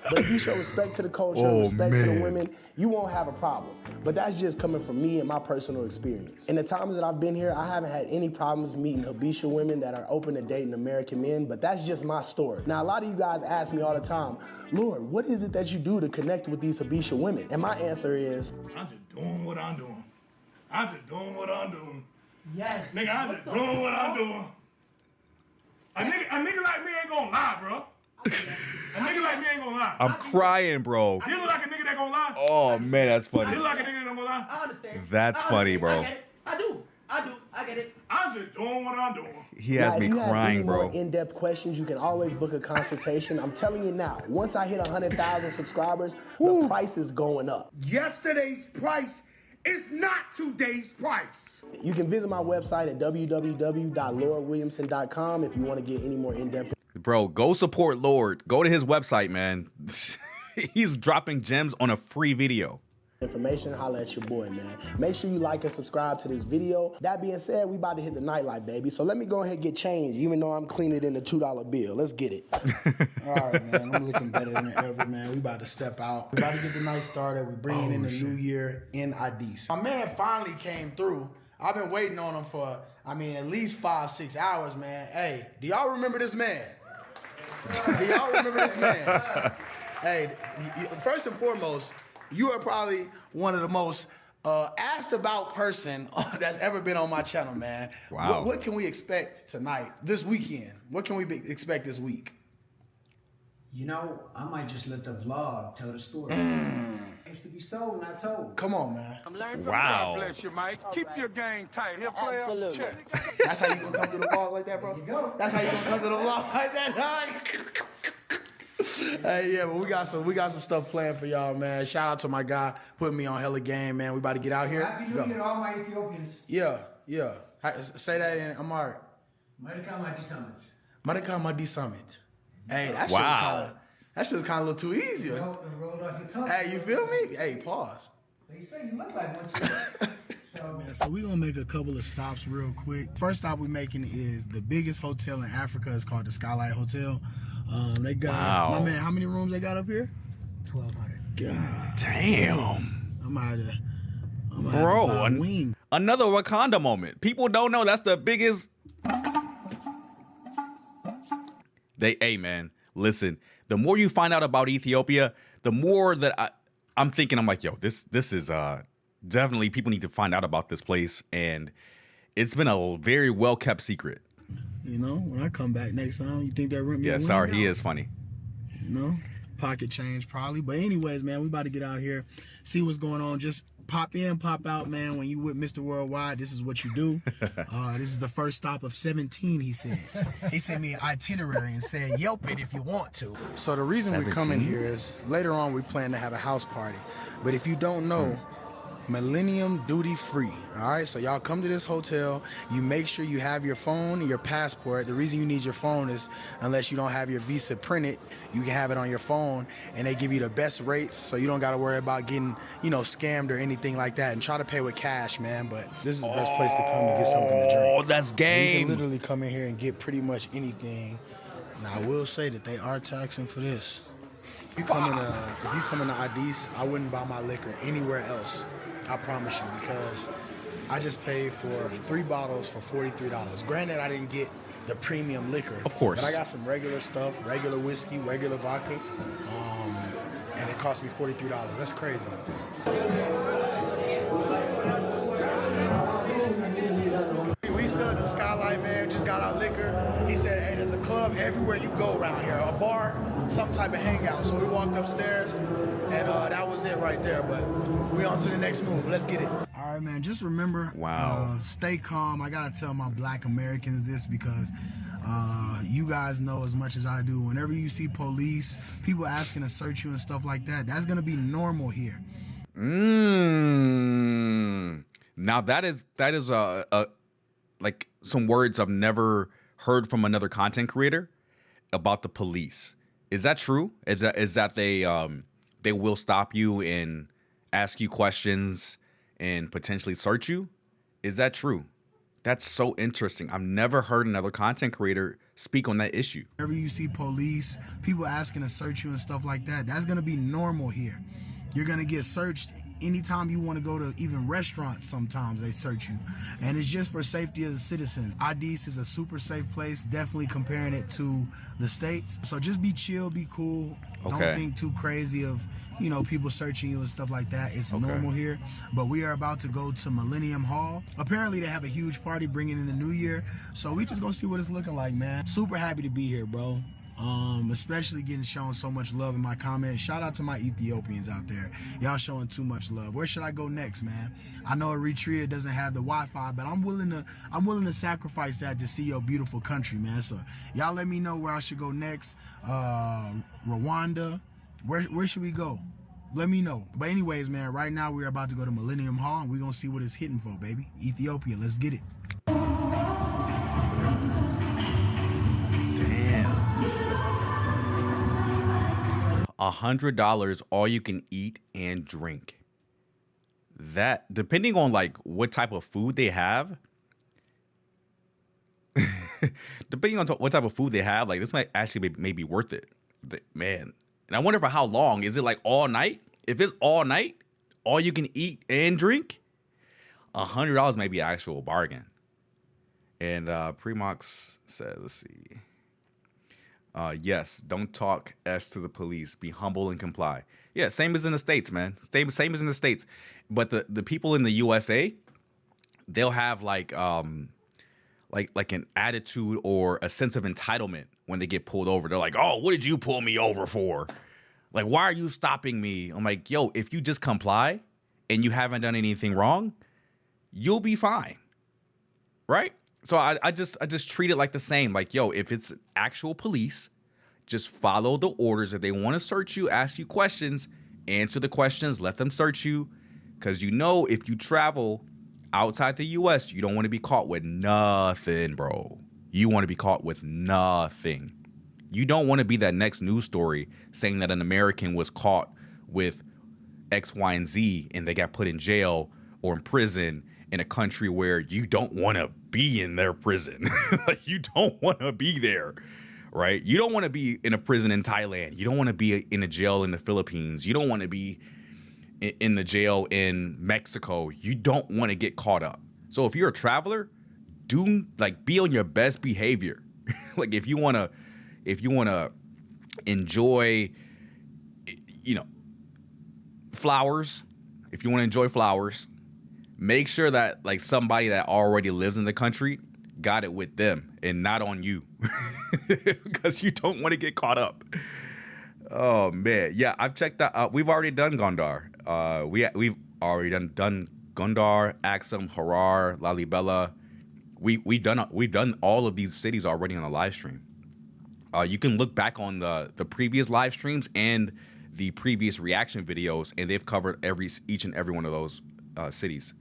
[SPEAKER 11] But if you show respect to the culture, respect to the women, you won't have a problem. But that's just coming from me and my personal experience. In the times that I've been here, I haven't had any problems meeting Habesha women that are open to dating American men, but that's just my story. Now, a lot of you guys ask me all the time, Lord, what is it that you do to connect with these Habesha women? And my answer is,
[SPEAKER 14] I'm just doing what I'm doing. I'm just doing what I'm doing.
[SPEAKER 15] Yes.
[SPEAKER 14] Nigga, I'm just doing what I'm doing. A nigga like me ain't gonna lie, bro. A nigga like me ain't gonna lie.
[SPEAKER 1] I'm crying, bro.
[SPEAKER 14] You look like a nigga that gonna lie?
[SPEAKER 1] Oh, man, that's
[SPEAKER 14] You
[SPEAKER 1] funny.
[SPEAKER 14] look like a nigga that gonna lie?
[SPEAKER 15] I understand.
[SPEAKER 1] That's funny, bro.
[SPEAKER 15] I get it. I do. I get it.
[SPEAKER 14] I'm just doing what I'm doing.
[SPEAKER 1] He has me
[SPEAKER 11] if you have
[SPEAKER 1] crying,
[SPEAKER 11] any
[SPEAKER 1] bro.
[SPEAKER 11] more in-depth questions, you can always book a consultation. I'm telling you now, once I hit 100,000 subscribers, the price is going up.
[SPEAKER 12] Yesterday's price is not today's price.
[SPEAKER 11] You can visit my website at www.lordwilliamson.com if you want to get any more in-depth.
[SPEAKER 1] Bro, go support Lord. Go to his website, man. He's dropping gems on a free video.
[SPEAKER 11] Information, holla at your boy, man. Make sure you like and subscribe to this video. That being said, we about to hit the nightlife, baby. So let me go ahead and get changed, even though I'm cleaner than the $2 bill. Let's get it.
[SPEAKER 10] All right, man. I'm looking better than ever, man. We about to step out. We about to get the night started. We're bringing in the new year in Addis. My man finally came through. I've been waiting on him for, at least 5-6 hours, man. Hey, do y'all remember this man? Do y'all remember this man? Hey, first and foremost, you are probably one of the most asked about person that's ever been on my channel, man.
[SPEAKER 1] Wow.
[SPEAKER 10] What can we expect tonight, this weekend? What can we expect this week?
[SPEAKER 15] You know, I might just let the vlog tell the story. It used to be sold, not told.
[SPEAKER 10] Come on, man.
[SPEAKER 13] I'm learning from
[SPEAKER 1] Wow.
[SPEAKER 13] God.
[SPEAKER 12] Bless you, Mike. Keep your game tight. Here, play up check.
[SPEAKER 10] That's how you gonna come to the vlog like that, bro?
[SPEAKER 15] There you go.
[SPEAKER 10] That's how you gonna come to the vlog like that, dog? Hey, yeah, but we got some stuff planned for y'all, man. Shout out to my guy putting me on hella game, man. We about to get out here.
[SPEAKER 15] Happy New Year to all my Ethiopians.
[SPEAKER 10] Yeah. Say that in Amharic.
[SPEAKER 15] Marika Madi Summit.
[SPEAKER 10] Marika Madi Summit. Hey, that shit was kind of a little too easy.
[SPEAKER 15] Rolled off your tongue.
[SPEAKER 10] Hey, you feel me? Hey, pause.
[SPEAKER 15] They say you look like one too.
[SPEAKER 10] So we're gonna make a couple of stops real quick. First stop we're making is the biggest hotel in Africa. It's called the Skylight Hotel. They got, my man, how many rooms they got up here?
[SPEAKER 15] 1,200.
[SPEAKER 10] God
[SPEAKER 1] Damn.
[SPEAKER 10] I'm out of
[SPEAKER 1] Bro,
[SPEAKER 10] wing.
[SPEAKER 1] another Wakanda moment. People don't know that's the biggest. Hey, man, listen. The more you find out about Ethiopia, the more that I'm thinking, I'm like, yo, this is definitely, people need to find out about this place, and it's been a very well kept secret.
[SPEAKER 10] You know, when I come back next time, you think that rent me?
[SPEAKER 1] Yeah, sorry, he is funny.
[SPEAKER 10] You know, pocket change probably. But anyways, man, we about to get out here, see what's going on. Just pop in, pop out, man. When you with Mr. Worldwide, this is what you do. This is the first stop of 17, he said. He sent me an itinerary and said, Yelp it if you want to. So the reason 17? We're coming here is later on we plan to have a house party. But if you don't know, Millennium duty free. All right, so y'all come to this hotel. You make sure you have your phone and your passport. The reason you need your phone is unless you don't have your visa printed, you can have it on your phone, and they give you the best rates, so you don't got to worry about getting, scammed or anything like that. And try to pay with cash, man. But this is the best place to come to get something to drink.
[SPEAKER 1] Oh, that's game.
[SPEAKER 10] You can literally come in here and get pretty much anything. Now, I will say that they are taxing for this. If you come into Addis, I wouldn't buy my liquor anywhere else. I promise you, because I just paid for 3 bottles for $43. Granted, I didn't get the premium liquor.
[SPEAKER 1] Of course.
[SPEAKER 10] But I got some regular stuff, regular whiskey, regular vodka, and it cost me $43. That's crazy. We still at the Skylight, man. Just got our liquor. He said, hey, there's a club everywhere you go around here. A bar, some type of hangout. So we walked upstairs, and that was it right there. But we on to the next move. Let's get it. All right, man. Just remember, stay calm. I got to tell my Black Americans this because you guys know as much as I do. Whenever you see police, people asking to search you and stuff like that, that's going to be normal here.
[SPEAKER 1] Now that is like some words I've never heard from another content creator about the police. Is that true? Is that they will stop you and ask you questions and potentially search you? Is that true? That's so interesting. I've never heard another content creator speak on that issue.
[SPEAKER 10] Whenever you see police, people asking to search you and stuff like that, that's going to be normal here. You're going to get searched anytime you want to go to even restaurants. Sometimes they search you, and it's just for safety of the citizens. Addis is a super safe place, definitely comparing it to the States. So just be chill, be cool.
[SPEAKER 1] Okay.
[SPEAKER 10] Don't think too crazy of people searching you and stuff like that. It's normal here. But we are about to go to Millennium Hall. Apparently they have a huge party bringing in the new year, so we just gonna see what it's looking like, man. Super happy to be here, bro. Especially getting shown so much love in my comments. Shout out to my Ethiopians out there. Y'all showing too much love. Where should I go next, man? I know Eritrea doesn't have the Wi-Fi, but I'm willing to sacrifice that to see your beautiful country, man. So y'all let me know where I should go next. Rwanda. Where should we go? Let me know. But anyways, man, right now we're about to go to Millennium Hall, and we're gonna see what it's hitting for, baby. Ethiopia, let's get it.
[SPEAKER 1] $100 all you can eat and drink. That, depending on like what type of food they have, like this might actually be worth it, man. And I wonder for how long. Is it like all night? If it's all night, all you can eat and drink, $100 may be an actual bargain. And Premox said, let's see. Yes, don't talk S to the police. Be humble and comply. Yeah, same as in the States, man. Same as in the States. But the people in the USA, they'll have like an attitude or a sense of entitlement when they get pulled over. They're like, oh, what did you pull me over for? Like, why are you stopping me? I'm like, yo, if you just comply and you haven't done anything wrong, you'll be fine. Right? So I just treat it like the same. Like, yo, if it's actual police, just follow the orders. If they want to search you, ask you questions, answer the questions, let them search you. Because if you travel outside the U.S., you don't want to be caught with nothing, bro. You want to be caught with nothing. You don't want to be that next news story saying that an American was caught with X, Y, and Z, and they got put in jail or in prison in a country where you don't want to be in their prison. Like, you don't want to be there, right? You don't want to be in a prison in Thailand. You don't want to be in a jail in the Philippines. You don't want to be in the jail in Mexico. You don't want to get caught up. So if you're a traveler, be on your best behavior. Like, if you want to enjoy, flowers, make sure that like somebody that already lives in the country got it with them and not on you, because you don't want to get caught up. Oh man, yeah, I've checked that. We've already done Gondar. We've already done Gondar, Axum, Harar, Lalibela. We've done all of these cities already on a live stream. You can look back on the previous live streams and the previous reaction videos, and they've covered each and every one of those cities.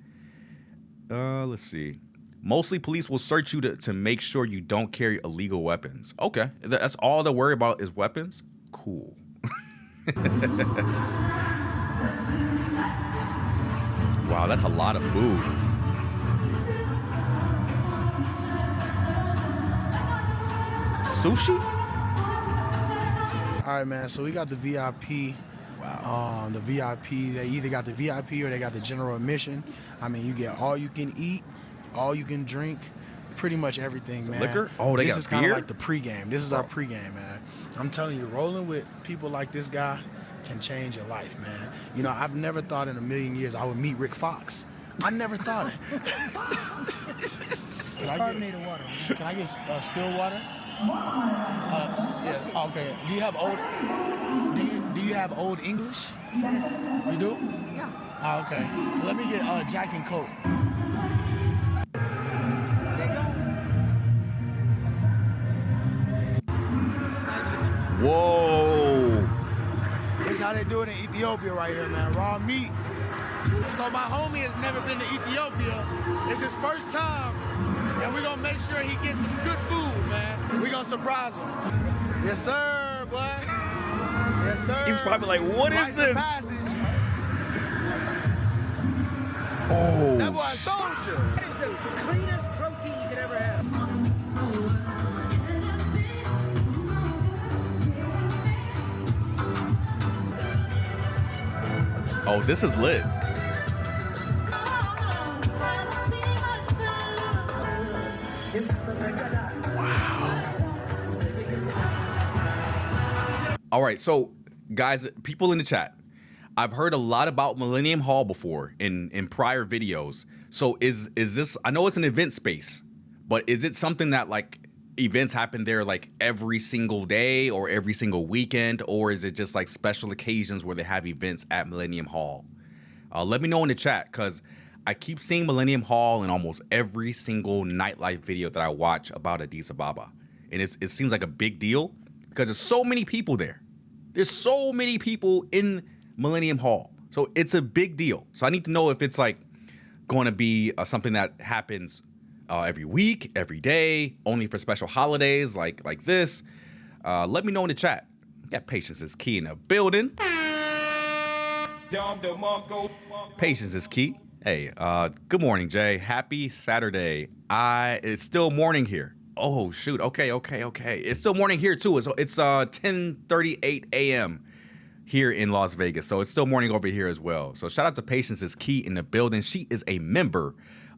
[SPEAKER 1] Let's see. Mostly police will search you to make sure you don't carry illegal weapons. Okay, that's all they worry about is weapons? Cool. Wow, that's a lot of food. Sushi?
[SPEAKER 10] All right, man, so we got the VIP.
[SPEAKER 1] Wow.
[SPEAKER 10] The VIP, they either got the VIP or they got the general admission. I mean, you get all you can eat, all you can drink, pretty much everything, man.
[SPEAKER 1] Liquor? Oh, they got beer?
[SPEAKER 10] This is kind of like the pregame. This is our pregame, man. I'm telling you, rolling with people like this guy can change your life, man. You know, I've never thought in a million years I would meet Rick Fox. I never thought it.
[SPEAKER 15] Carbonated water.
[SPEAKER 10] Can I get still water? Yeah. Okay. Do you have old? Do you have old English?
[SPEAKER 15] Yes.
[SPEAKER 10] You do?
[SPEAKER 15] Yeah.
[SPEAKER 10] Oh, okay. Let me get Jack and Coke.
[SPEAKER 15] There you go.
[SPEAKER 1] Whoa.
[SPEAKER 10] This is how they do it in Ethiopia right here, man. Raw meat. So my homie has never been to Ethiopia. It's his first time, and we're gonna make sure he gets some good food, man. We're gonna surprise him. Yes, sir, boy. Yes, sir.
[SPEAKER 1] He's probably like, what is
[SPEAKER 10] Rites of
[SPEAKER 1] this?
[SPEAKER 10] passage.
[SPEAKER 1] Oh.
[SPEAKER 10] That boy a soldier.
[SPEAKER 15] That is the cleanest protein you could ever have.
[SPEAKER 1] Oh, this is lit. All right, so guys, people in the chat, I've heard a lot about Millennium Hall before in prior videos. So is this, I know it's an event space, but is it something that like events happen there like every single day or every single weekend, or is it just like special occasions where they have events at Millennium Hall? Let me know in the chat, because I keep seeing Millennium Hall in almost every single nightlife video that I watch about Addis Ababa. And it seems like a big deal because there's so many people there. There's so many people in Millennium Hall. So it's a big deal. So I need to know if it's like going to be something that happens every week, every day, only for special holidays like this. Let me know in the chat. Got Patience is Key in the building. Patience is key. Hey, good morning, Jay. Happy Saturday. It's still morning here. Oh, shoot. Okay. It's still morning here, too. It's 10:38 a.m. here in Las Vegas. So it's still morning over here as well. So shout out to Patience is Key in the building. She is a member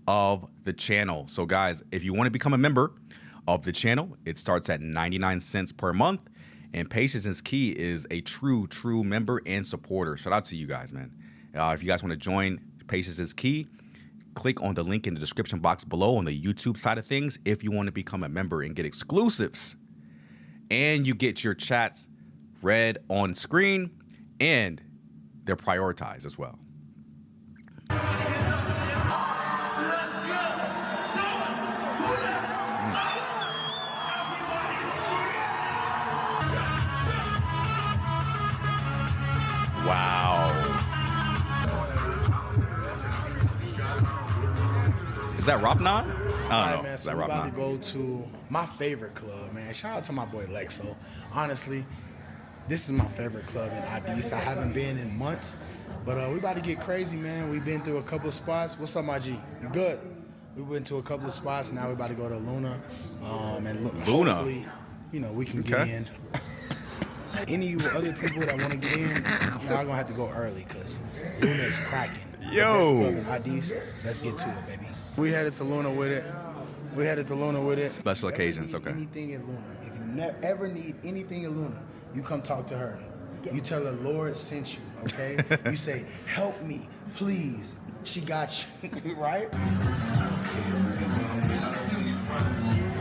[SPEAKER 1] of the channel. So, guys, if you want to become a member of the channel, it starts at 99 cents per month. And Patience is Key is a true member and supporter. Shout out to you guys, man. If you guys want to join Patience is Key, click on the link in the description box below on the YouTube side of things if you want to become a member and get exclusives. And you get your chats read on screen, and they're prioritized as well. Wow. Is that Rapnan? I don't know.
[SPEAKER 10] Man,
[SPEAKER 1] Is
[SPEAKER 10] so
[SPEAKER 1] that
[SPEAKER 10] we're about to
[SPEAKER 1] Rapnan?
[SPEAKER 10] go to my favorite club, man. Shout out to my boy Lexo. Honestly, this is my favorite club in Addis. I haven't been in months, but we about to get crazy, man. We've been through a couple of spots. What's up, my G? You good? We went to a couple of spots. Now we're about to go to Luna. And look,
[SPEAKER 1] Luna?
[SPEAKER 10] hopefully, you know, we can get in. Any other people that want to get in, y'all gonna have to go early because Luna is cracking.
[SPEAKER 1] Yo.
[SPEAKER 10] The best club in Addis. Let's get to it, baby. We headed to Luna with it.
[SPEAKER 1] Special occasions, okay.
[SPEAKER 10] Anything in Luna. If you ever need anything in Luna, you come talk to her. You tell her Lord sent you, okay? You say, help me, please. She got you, right?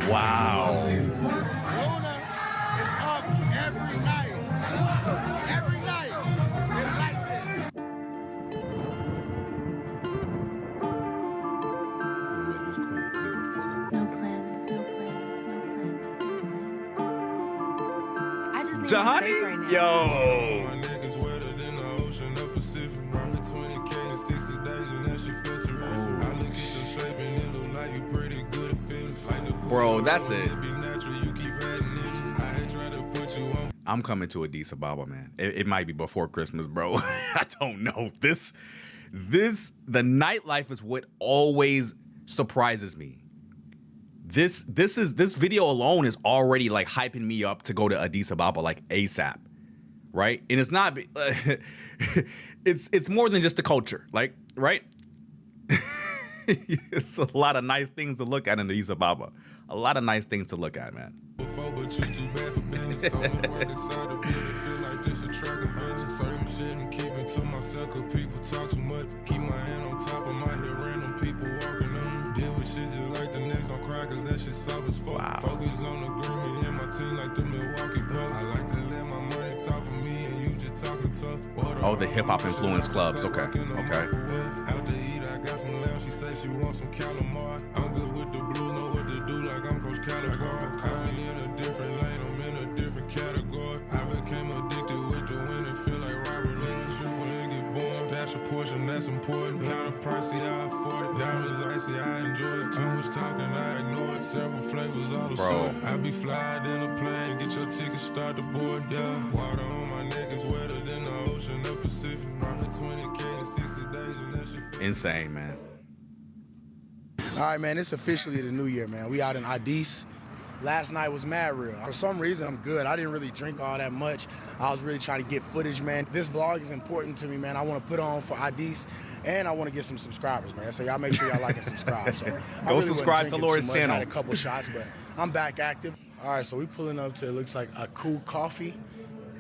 [SPEAKER 1] Wow.
[SPEAKER 10] Luna is up every night. Every night. It's like this.
[SPEAKER 7] No plans. I just need my space right now.
[SPEAKER 1] Yo.
[SPEAKER 8] My niggas wetter than the ocean, the Pacific. Run for 20K in 60 days, and that shit
[SPEAKER 1] Bro, that's it. I'm coming to Addis Ababa, man. It might be before Christmas, bro. I don't know. The nightlife is what always surprises me. This video alone is already like hyping me up to go to Addis Ababa like ASAP, right? And it's not, it's more than just a culture, like, right? It's a lot of nice things to look at in Addis Ababa. A lot of nice things to look at, man. Wow. Focus on the agreement in my team like the Milwaukee Bucks. I like to let my money talk for me and you just talking tough. Oh, the hip hop influence clubs. Okay. Out to eat, I got some lamb. She say she wants some calamari. I'm good with the blues, know what to do like I'm Coach Caligari. I'm in a different lane, I'm in a different category. I became addicted with the win and feel like Robert in the shoe when it get born. Stash a portion, that's important. Kind of pricey, I afford it. Diamonds icy, I enjoy it. Too much talking, I ignore it. Several flavors, all the sort. I be flying in a plane, get your ticket, start the board, yeah. Water on my neck is wetter than the ocean, the Pacific. Profit 20K in 60 days, and that shit. Insane, man.
[SPEAKER 10] All right, man, it's officially the new year, man. We out in Addis. Last night was mad real. For some reason, I'm good. I didn't really drink all that much. I was really trying to get footage, man. This vlog is important to me, man. I want to put on for Addis, and I want to get some subscribers, man. So y'all make sure y'all like and subscribe. So
[SPEAKER 1] Go subscribe to Lord's channel.
[SPEAKER 10] I had a couple shots, but I'm back active. All right, so we pulling up to, it looks like a cool coffee.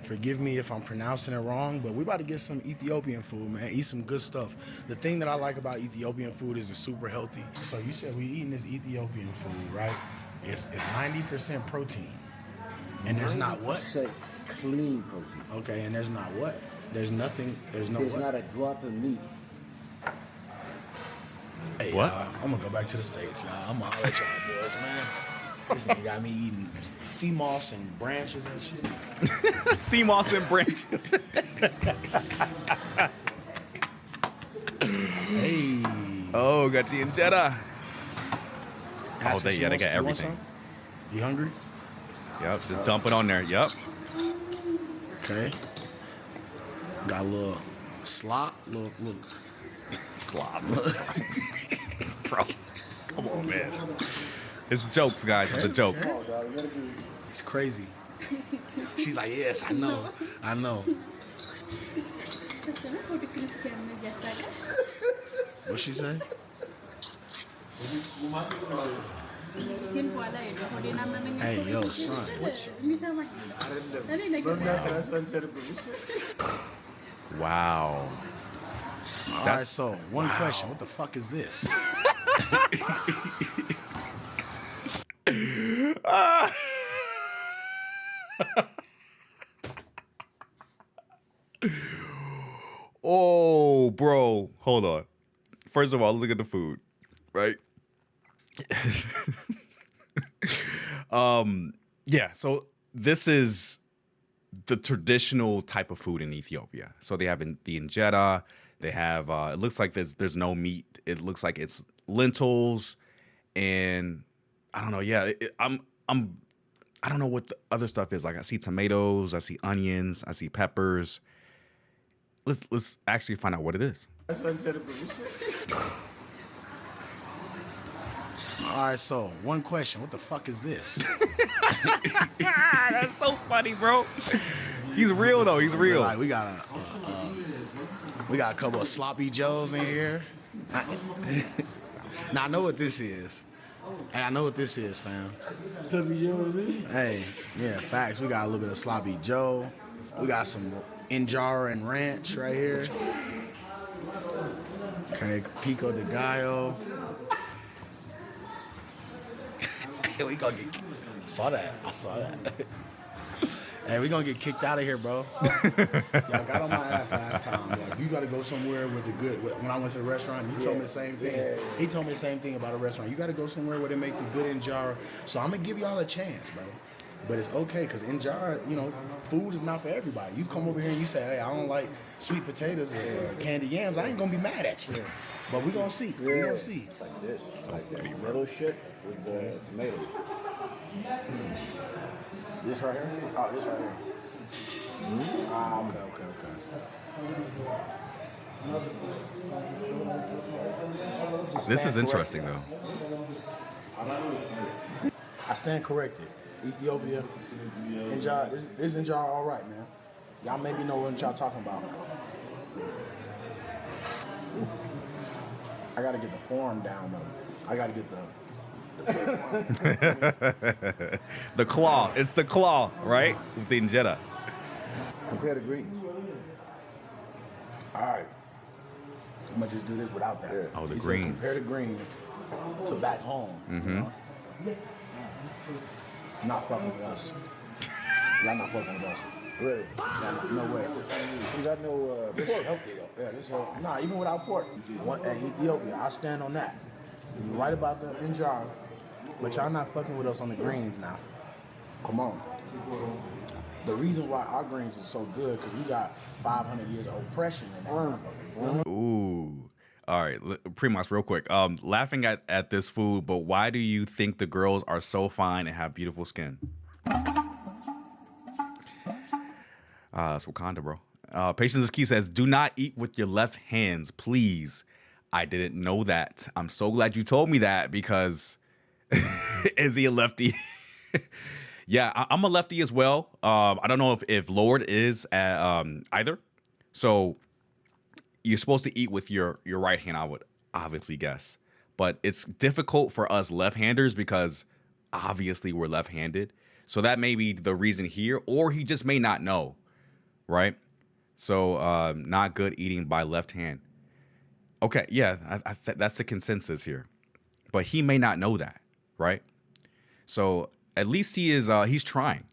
[SPEAKER 10] Forgive me if I'm pronouncing it wrong, but we about to get some Ethiopian food, man. Eat some good stuff. The thing that I like about Ethiopian food is it's super healthy. So you said we eating this Ethiopian food, right? It's 90% protein. And there's not what?
[SPEAKER 5] Clean protein.
[SPEAKER 10] Okay, and there's not what? There's nothing, there's no
[SPEAKER 5] There's
[SPEAKER 10] what?
[SPEAKER 5] not a drop of meat.
[SPEAKER 10] Hey,
[SPEAKER 1] what?
[SPEAKER 10] I'm gonna go back to the States, y'all. I'm gonna holler at y'all boys, man. This nigga got me eating sea moss and branches and shit.
[SPEAKER 1] Sea moss and branches.
[SPEAKER 10] Hey.
[SPEAKER 1] Oh, got the injera.
[SPEAKER 10] Ask
[SPEAKER 1] Oh, they got everything.
[SPEAKER 10] You hungry?
[SPEAKER 1] Yep, just dump it on there. Yep.
[SPEAKER 10] Okay. Got a little slop, little
[SPEAKER 1] slop. Bro, come on, man. It's jokes, guys. It's a joke.
[SPEAKER 10] Okay. It's crazy. She's like, yes, I know. I know. What she say? Hey, yo, son.
[SPEAKER 1] Wow.
[SPEAKER 10] All right, so one question. What the fuck is this?
[SPEAKER 1] Oh, bro. Hold on. First of all, look at the food, right? Yeah, so this is the traditional type of food in Ethiopia. So they have the injera. They have it looks like there's no meat. It looks like it's lentils, and I don't know. Yeah, I don't know what the other stuff is. Like I see tomatoes, I see onions, I see peppers. Let's actually find out what it is.
[SPEAKER 10] All right, so one question. What the fuck is this?
[SPEAKER 1] That's so funny, bro. He's real though. He's real.
[SPEAKER 10] Like, we got a couple of sloppy joes in here. Now I know what this is. Hey, I know what this is, fam. Hey, yeah, facts. We got a little bit of sloppy joe. We got some injera and ranch right here. Okay, pico de gallo. We gonna get. I saw that. Hey, we gonna get kicked out of here, bro. Y'all got on my ass last time. Like, you gotta go somewhere with the good. When I went to the restaurant, he told me the same thing. Yeah. He told me the same thing about a restaurant. You gotta go somewhere where they make the good injera. So I'm gonna give y'all a chance, bro. But it's okay, because injera, food is not for everybody. You come over here and you say, hey, I don't like sweet potatoes or candy yams. I ain't gonna be mad at you. But we gonna see. We gonna see.
[SPEAKER 16] Like this.
[SPEAKER 1] So
[SPEAKER 16] like
[SPEAKER 1] funny,
[SPEAKER 16] that
[SPEAKER 1] bro.
[SPEAKER 16] little shit with the tomato.
[SPEAKER 10] This right here? Oh, this right here. Ah, okay.
[SPEAKER 1] This is interesting, though.
[SPEAKER 10] I stand corrected. Ethiopia, Njah, this Njah all right, man. Y'all maybe know what y'all talking about. I gotta get the form down, though. I gotta get
[SPEAKER 1] The claw. It's the claw, right? With the injera.
[SPEAKER 16] Compare the greens.
[SPEAKER 10] All right. I'm gonna just do this without that.
[SPEAKER 16] Yeah.
[SPEAKER 1] Oh, the
[SPEAKER 10] He said
[SPEAKER 1] greens.
[SPEAKER 10] compare the greens to back home.
[SPEAKER 1] Mm-hmm.
[SPEAKER 10] You know? Not fucking with us. Y'all not fucking with us.
[SPEAKER 16] Really?
[SPEAKER 10] No way.
[SPEAKER 16] You got no
[SPEAKER 10] This is healthy though. Yeah, this is healthy. Nah, even without pork. At Ethiopia, I stand on that. You're right about the injar, but y'all not fucking with us on the greens now. Come on. The reason why our greens is so good because we got 500 years of oppression in that motherfucker.
[SPEAKER 1] Ooh. All right, Primas, real quick. Laughing at this food, but why do you think the girls are so fine and have beautiful skin? That's Wakanda, bro. Patience is Key says, do not eat with your left hands, please. I didn't know that. I'm so glad you told me that because is he a lefty? Yeah, I'm a lefty as well. I don't know if Lord is either. So you're supposed to eat with your right hand, I would obviously guess. But it's difficult for us left-handers because obviously we're left-handed. So that may be the reason here, or he just may not know, right? So not good eating by left hand. Okay, yeah, that's the consensus here. But he may not know that, right? So at least he is he's trying.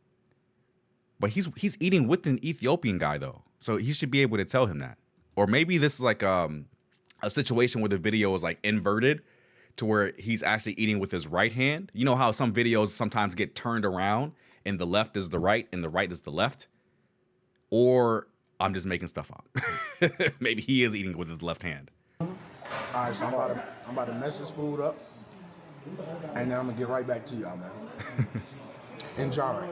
[SPEAKER 1] But he's eating with an Ethiopian guy though. So he should be able to tell him that. Or maybe this is like a situation where the video is like inverted to where he's actually eating with his right hand. You know how some videos sometimes get turned around and the left is the right and the right is the left? Or I'm just making stuff up. Maybe he is eating with his left hand.
[SPEAKER 10] All right, so I'm about to mess this food up, and then I'm gonna get right back to y'all, man. Enjoy.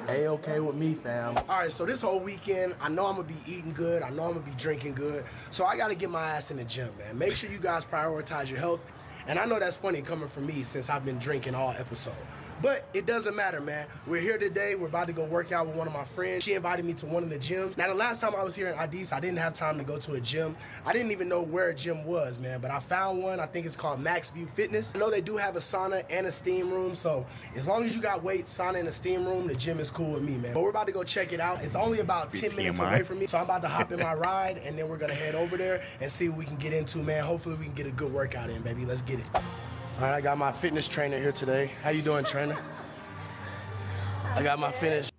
[SPEAKER 10] A-okay with me, fam. All right, so this whole weekend, I know I'm gonna be eating good. I know I'm gonna be drinking good. So I gotta get my ass in the gym, man. Make sure you guys prioritize your health. And I know that's funny coming from me since I've been drinking all episode. But it doesn't matter, man. We're here today. We're about to go work out with one of my friends. She invited me to one of the gyms. Now, the last time I was here in Addis, I didn't have time to go to a gym. I didn't even know where a gym was, man. But I found one. I think it's called Max View Fitness. I know they do have a sauna and a steam room. So as long as you got weights, sauna, and a steam room, the gym is cool with me, man. But we're about to go check it out. It's only about 10 minutes away from me. So I'm about to hop in my ride, and then we're going to head over there and see what we can get into, man. Hopefully we can get a good workout in, baby. Let's get it. All right, I got my fitness trainer here today. How you doing, trainer? I got my finish.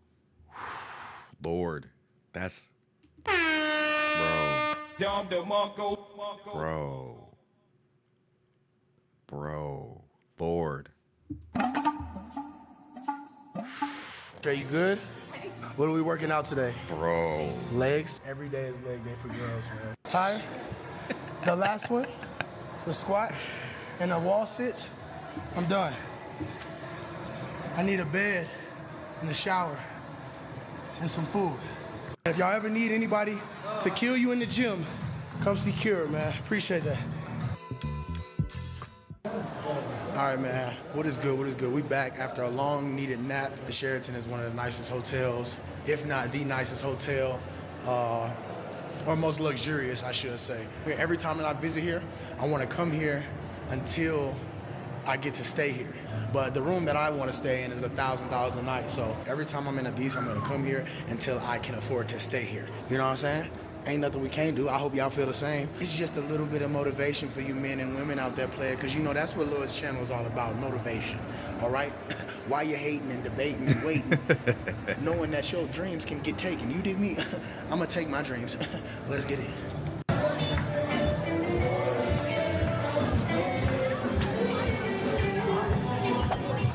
[SPEAKER 1] Lord, that's bro, Lord.
[SPEAKER 10] Okay, you good? What are we working out today?
[SPEAKER 1] Bro.
[SPEAKER 10] Legs. Every day is leg day for girls, man. Tired? The last one, the squats and the wall sits. I'm done. I need a bed and a shower and some food. If y'all ever need anybody to kill you in the gym, come see Cure, man. Appreciate that. All right, man. What is good? What is good? We back after a long needed nap. The Sheraton is one of the nicest hotels, if not the nicest hotel, or most luxurious, I should say. Every time that I visit here, I want to come here until I get to stay here. But the room that I want to stay in is $1,000 a night. So every time I'm in Addis, I'm going to come here until I can afford to stay here. You know what I'm saying? Ain't nothing we can't do. I hope y'all feel the same. It's just a little bit of motivation for you men and women out there playing, because you know that's what Lord's channel is all about, motivation. All right? Why you hating and debating and waiting, knowing that your dreams can get taken. You did me. I'm going to take my dreams. Let's get it.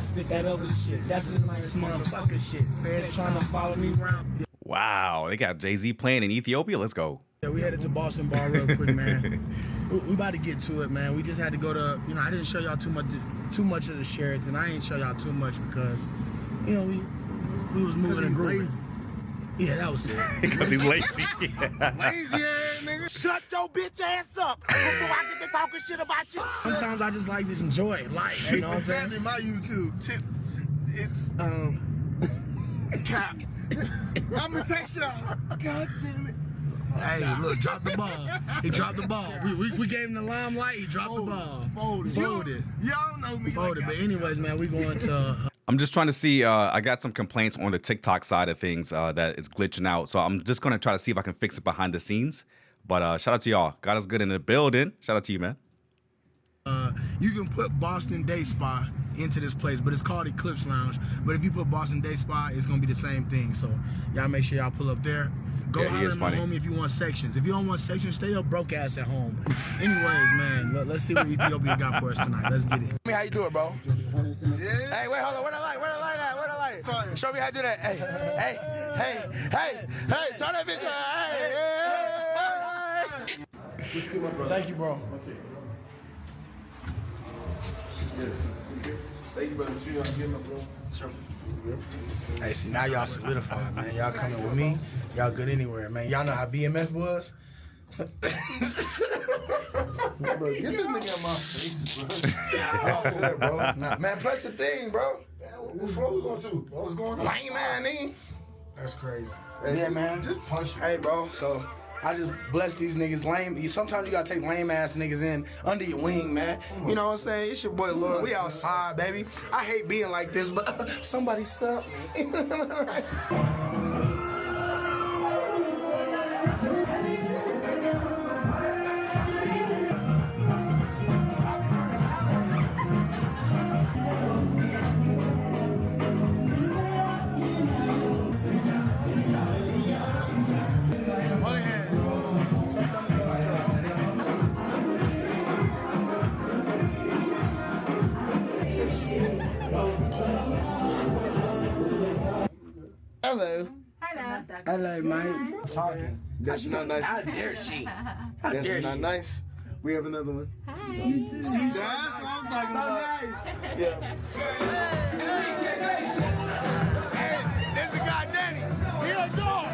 [SPEAKER 10] Spit that other shit. That's just nice motherfucker shit. Feds trying to follow me around.
[SPEAKER 1] Wow, they got Jay-Z playing in Ethiopia. Let's go.
[SPEAKER 10] Yeah, we headed to Boston Bar real quick, man. We about to get to it, man. We just had to go to, I didn't show y'all too much of the Sheraton. I ain't show y'all too much because, we was moving in groups. Yeah, that was it.
[SPEAKER 1] Because he's lazy.
[SPEAKER 10] Lazy ass nigga.
[SPEAKER 17] Shut your bitch ass up before I get to talking shit about you.
[SPEAKER 10] Sometimes I just like to enjoy life. You know what I'm saying?
[SPEAKER 18] In my YouTube, it's cap. I'm gonna text y'all. God damn it.
[SPEAKER 10] Hey, look, drop the ball. He dropped the ball. We gave him the limelight. He dropped the ball. Folded.
[SPEAKER 18] Y'all know me.
[SPEAKER 10] Folded. But anyways, man, we going to.
[SPEAKER 1] I'm just trying to see. I got some complaints on the TikTok side of things that is glitching out. So I'm just gonna try to see if I can fix it behind the scenes. But shout out to y'all. God is good in the building. Shout out to you, man.
[SPEAKER 10] You can put Boston Day Spa into this place, but it's called Eclipse Lounge. But if you put Boston Day Spa, it's gonna be the same thing. So y'all make sure y'all pull up there. Go holler at my homie if you want sections. If you don't want sections, stay your broke ass at home. Anyways, man, let's see what Ethiopia got for us tonight. Let's get it.
[SPEAKER 17] Show me how you do it, bro. Yeah. Hey, wait, hold on. Where the light? Where the light at? Where the light? Show me how to do that. Hey, turn that bitch on. Hey.
[SPEAKER 10] Thank you, bro.
[SPEAKER 18] Thank you, brother. See you again, bro.
[SPEAKER 10] Sure. Hey, see, now y'all solidified, man. Y'all coming with me. Y'all good anywhere, man. Y'all know how BMF was?
[SPEAKER 18] Bro, get this nigga out my face, bro.
[SPEAKER 10] Bro. Nah, man, plus the thing, bro.
[SPEAKER 18] What floor we going to? What's going on?
[SPEAKER 10] Lame, man, nigga.
[SPEAKER 18] That's crazy.
[SPEAKER 10] Hey, yeah, man.
[SPEAKER 18] Just punch him.
[SPEAKER 10] Hey, bro, so I just bless these niggas lame. Sometimes you gotta take lame ass niggas in under your wing, man. You know what I'm saying? It's your boy Lord. We outside, baby. I hate being like this, but somebody stop me.
[SPEAKER 18] Hello.
[SPEAKER 7] Hello.
[SPEAKER 10] Hello, mate. Talking.
[SPEAKER 18] That's not nice.
[SPEAKER 10] How dare she? How
[SPEAKER 18] That's
[SPEAKER 10] dare
[SPEAKER 18] not
[SPEAKER 10] she?
[SPEAKER 18] nice. We have another one.
[SPEAKER 7] Hi.
[SPEAKER 10] See,
[SPEAKER 18] that's what I'm talking about.
[SPEAKER 10] Nice.
[SPEAKER 18] Yeah.
[SPEAKER 17] Hey, there's the guy Danny. He a dog.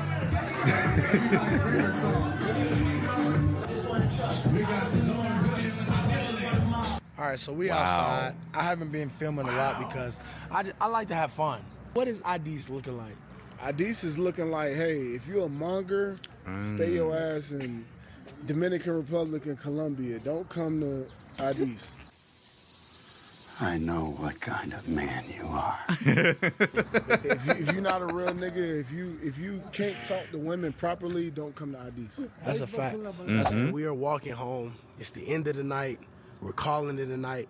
[SPEAKER 10] All right, so we outside. I haven't been filming a lot because I like to have fun. What is Addis looking like?
[SPEAKER 18] Addis is looking like, hey, if you're a monger, stay your ass in Dominican Republic and Colombia. Don't come to Addis.
[SPEAKER 19] I know what kind of man you are.
[SPEAKER 18] if you're not a real nigga, if you can't talk to women properly, don't come to Addis.
[SPEAKER 10] That's a fact. We are walking home. It's the end of the night. We're calling it a night.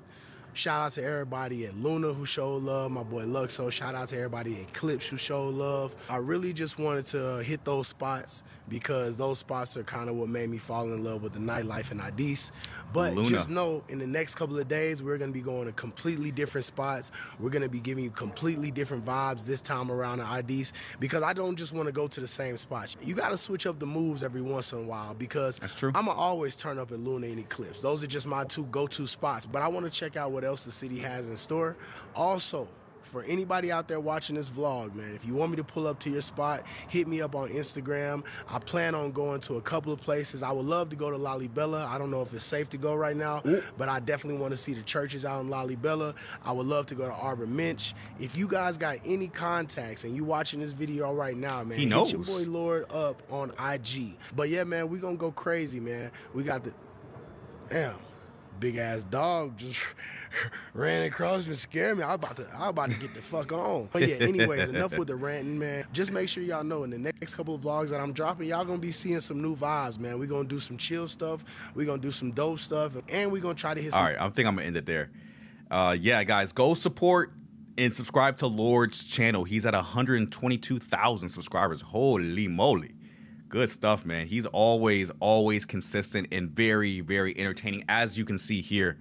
[SPEAKER 10] Shout out to everybody at Luna who showed love, my boy Luxo. Shout out to everybody at Eclipse who showed love. I really just wanted to hit those spots because those spots are kind of what made me fall in love with the nightlife in Addis. But
[SPEAKER 1] Luna.
[SPEAKER 10] Just know, in the next couple of days, we're going to be going to completely different spots. We're going to be giving you completely different vibes this time around in Addis because I don't just want to go to the same spots. You got to switch up the moves every once in a while because
[SPEAKER 1] That's true.
[SPEAKER 10] I'm going to always turn up at Luna and Eclipse. Those are just my two go-to spots. But I want to check out what else the city has in store. Also, for anybody out there watching this vlog, man, if you want me to pull up to your spot, hit me up on Instagram. I plan on going to a couple of places. I would love to go to Lalibela. I don't know if it's safe to go right now, but I definitely want to see the churches out in Lalibela. I would love to go to Arbor Minch. If you guys got any contacts and you watching this video right now, man,
[SPEAKER 1] He knows.
[SPEAKER 10] hit your boy Lord up on IG. But yeah, man, we gonna go crazy, man. We got the, damn, big ass dog just ran across and scared me. I was about to get the fuck on. But yeah, anyways, enough with the ranting, man. Just make sure y'all know in the next couple of vlogs that I'm dropping, y'all gonna be seeing some new vibes, man. We're gonna do some chill stuff, we're gonna do some dope stuff, and we're gonna try to hit some.
[SPEAKER 1] All right, I think I'm gonna end it there. Yeah, guys, go support and subscribe to Lord's channel. He's at 122,000 subscribers. Holy moly. Good stuff, man. He's always consistent and very, very entertaining, as you can see here.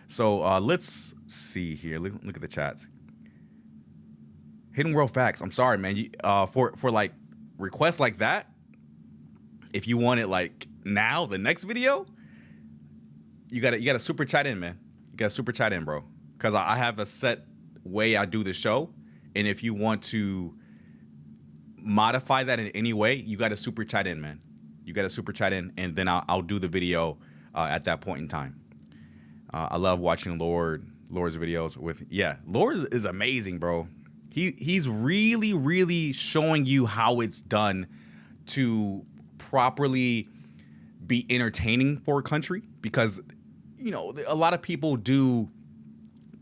[SPEAKER 1] So let's see here. Look at the chats. Hidden World Facts. I'm sorry, man. For like requests like that, if you want it like now, the next video, you gotta super chat in, man. You gotta super chat in, bro. Because I have a set way I do the show, and if you want to modify that in any way, you gotta super chat in, man. You gotta super chat in, and then I'll do the video at that point in time. I love watching Lord's videos Lord is amazing, bro. He's really, really showing you how it's done to properly be entertaining for a country, because, you know, a lot of people do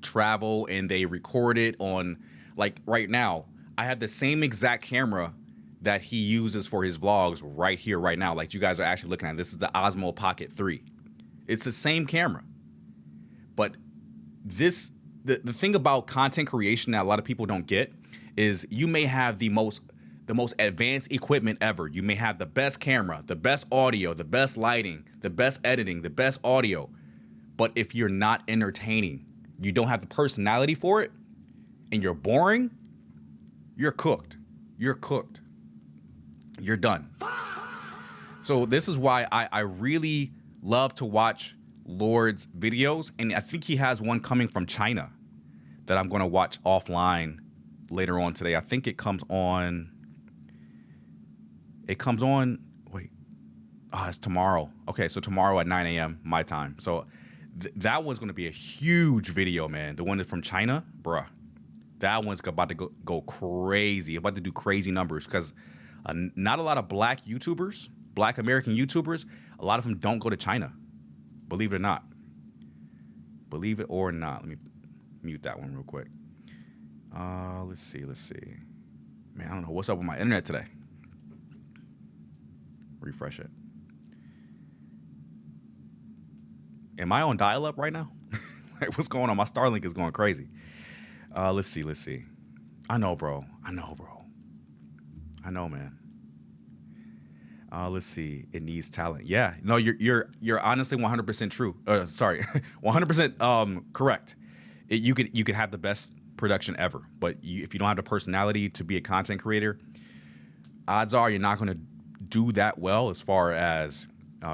[SPEAKER 1] travel and they record it on, like right now, I have the same exact camera that he uses for his vlogs right here, right now. Like you guys are actually looking at, this is the Osmo Pocket 3. It's the same camera. But the thing about content creation that a lot of people don't get is you may have the most advanced equipment ever. You may have the best camera, the best audio, the best lighting, the best editing, the best audio. But if you're not entertaining, you don't have the personality for it, and you're boring, you're cooked. You're cooked. You're done. So this is why I really love to watch Lord's videos, and I think he has one coming from China that I'm going to watch offline later on today. I think it comes on. Wait. Oh, it's tomorrow. Okay, so tomorrow at 9 a.m. my time. So that one's going to be a huge video, man. The one that's from China, bruh. That one's about to go crazy. About to do crazy numbers, because not a lot of black American YouTubers, a lot of them don't go to China. Believe it or not. Believe it or not. Let me mute that one real quick. Let's see. Man, I don't know what's up with my internet today. Refresh it. Am I on dial-up right now? Like, what's going on? My Starlink is going crazy. Let's see. I know, bro. I know, man. Let's see. It needs talent. Yeah. No, you're honestly 100% true. 100% correct. You could have the best production ever, but if you don't have the personality to be a content creator, odds are you're not going to do that well as far as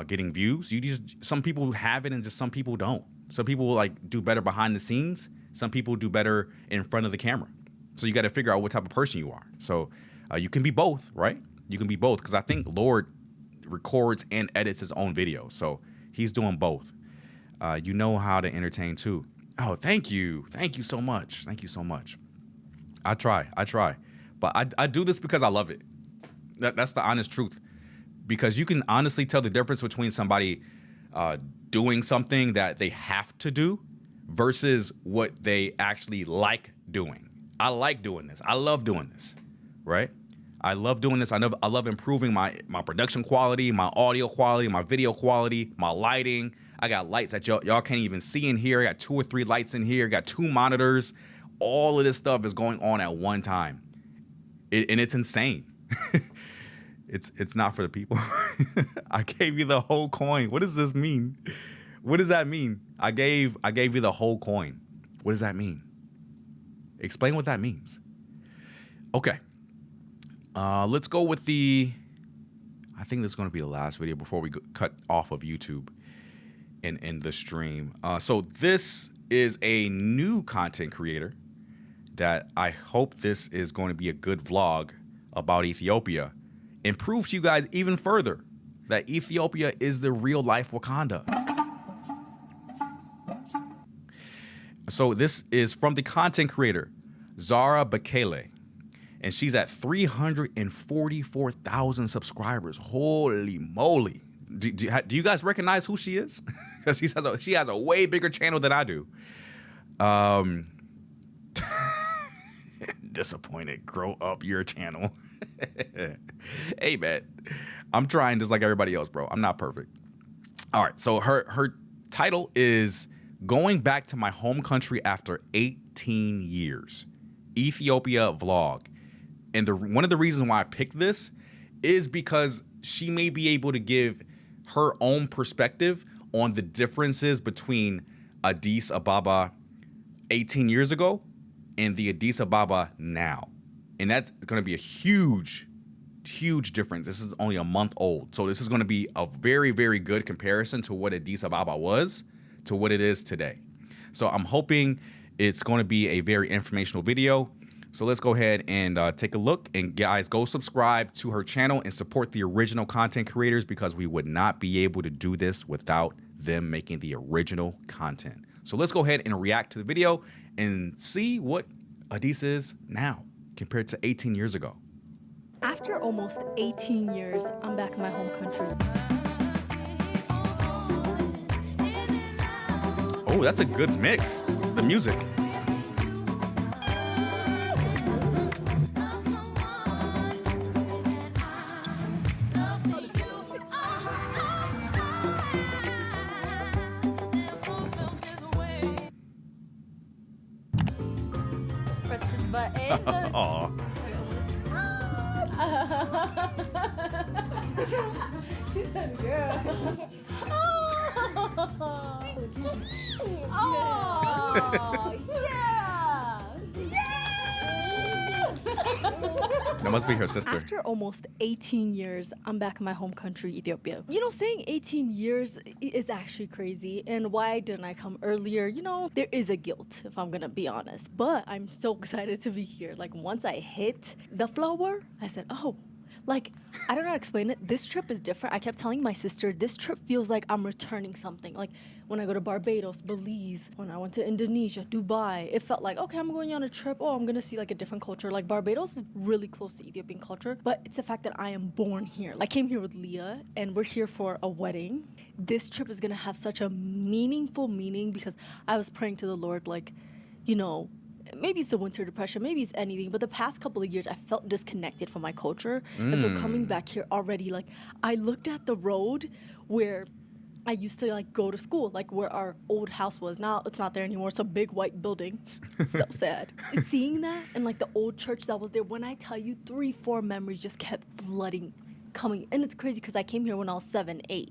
[SPEAKER 1] getting views. Some people have it and just some people don't. Some people will like do better behind the scenes. Some people do better in front of the camera. So you got to figure out what type of person you are. So you can be both, right? You can be both, because I think Lord records and edits his own videos. So he's doing both. You know how to entertain too. Oh, thank you. Thank you so much. Thank you so much. I try. But I do this because I love it. That's the honest truth. Because you can honestly tell the difference between somebody doing something that they have to do versus what they actually like doing. I like doing this. I love doing this, right? I love doing this. I love improving my production quality, my audio quality, my video quality, my lighting. I got lights that y'all can't even see in here. I got 2 or 3 lights in here. I got 2 monitors. All of this stuff is going on at one time. And it's insane. It's not for the people. I gave you the whole coin. What does this mean? What does that mean? I gave you the whole coin. What does that mean? Explain what that means. Okay. Let's go with I think this is going to be the last video before we cut off of YouTube and end the stream. So this is a new content creator that I hope this is going to be a good vlog about Ethiopia and prove to you guys even further that Ethiopia is the real life Wakanda. So this is from the content creator, Zara Bekele. And she's at 344,000 subscribers. Holy moly. Do you guys recognize who she is? Because she has a way bigger channel than I do. Disappointed. Grow up your channel. Hey, man. I'm trying just like everybody else, bro. I'm not perfect. All right. So her title is Going Back to My Home Country After 18 Years. Ethiopia Vlog. And one of the reasons why I picked this is because she may be able to give her own perspective on the differences between Addis Ababa 18 years ago and the Addis Ababa now. And that's going to be a huge huge difference. This is only a month old. So this is going to be a very, very good comparison to what Addis Ababa was to what it is today. So I'm hoping it's going to be a very informational video. So let's go ahead and take a look. And guys, go subscribe to her channel and support the original content creators, because we would not be able to do this without them making the original content. So let's go ahead and react to the video and see what Addis is now compared to 18 years ago.
[SPEAKER 20] After almost 18 years, I'm back in my home country.
[SPEAKER 1] Oh, that's a good mix. The music.
[SPEAKER 20] Let's press this button.
[SPEAKER 1] Aw.
[SPEAKER 20] She's a girl. Oh, yeah.
[SPEAKER 1] That must be her sister.
[SPEAKER 20] After almost 18 years, I'm back in my home country, Ethiopia. You know, saying 18 years is actually crazy. And why didn't I come earlier? You know, there is a guilt, if I'm gonna be honest. But I'm so excited to be here. Like, once I hit the flower, I said, oh, like, I don't know how to explain it. This trip is different. I kept telling my sister, this trip feels like I'm returning something. Like, when I go to Barbados, Belize, when I went to Indonesia, Dubai, it felt like, okay, I'm going on a trip. Oh, I'm going to see, like, a different culture. Like, Barbados is really close to Ethiopian culture, but it's the fact that I am born here. I came here with Leah, and we're here for a wedding. This trip is going to have such a meaningful meaning, because I was praying to the Lord, like, you know, maybe it's the winter depression, maybe it's anything, but the past couple of years I felt disconnected from my culture. And so coming back here already, like, I looked at the road where I used to, like, go to school, like where our old house was. Now it's not there anymore. It's a big white building. So sad. Seeing that and, like, the old church that was there, when I tell you, 3-4 memories just kept flooding, coming. And it's crazy because I came here when I was 7, 8.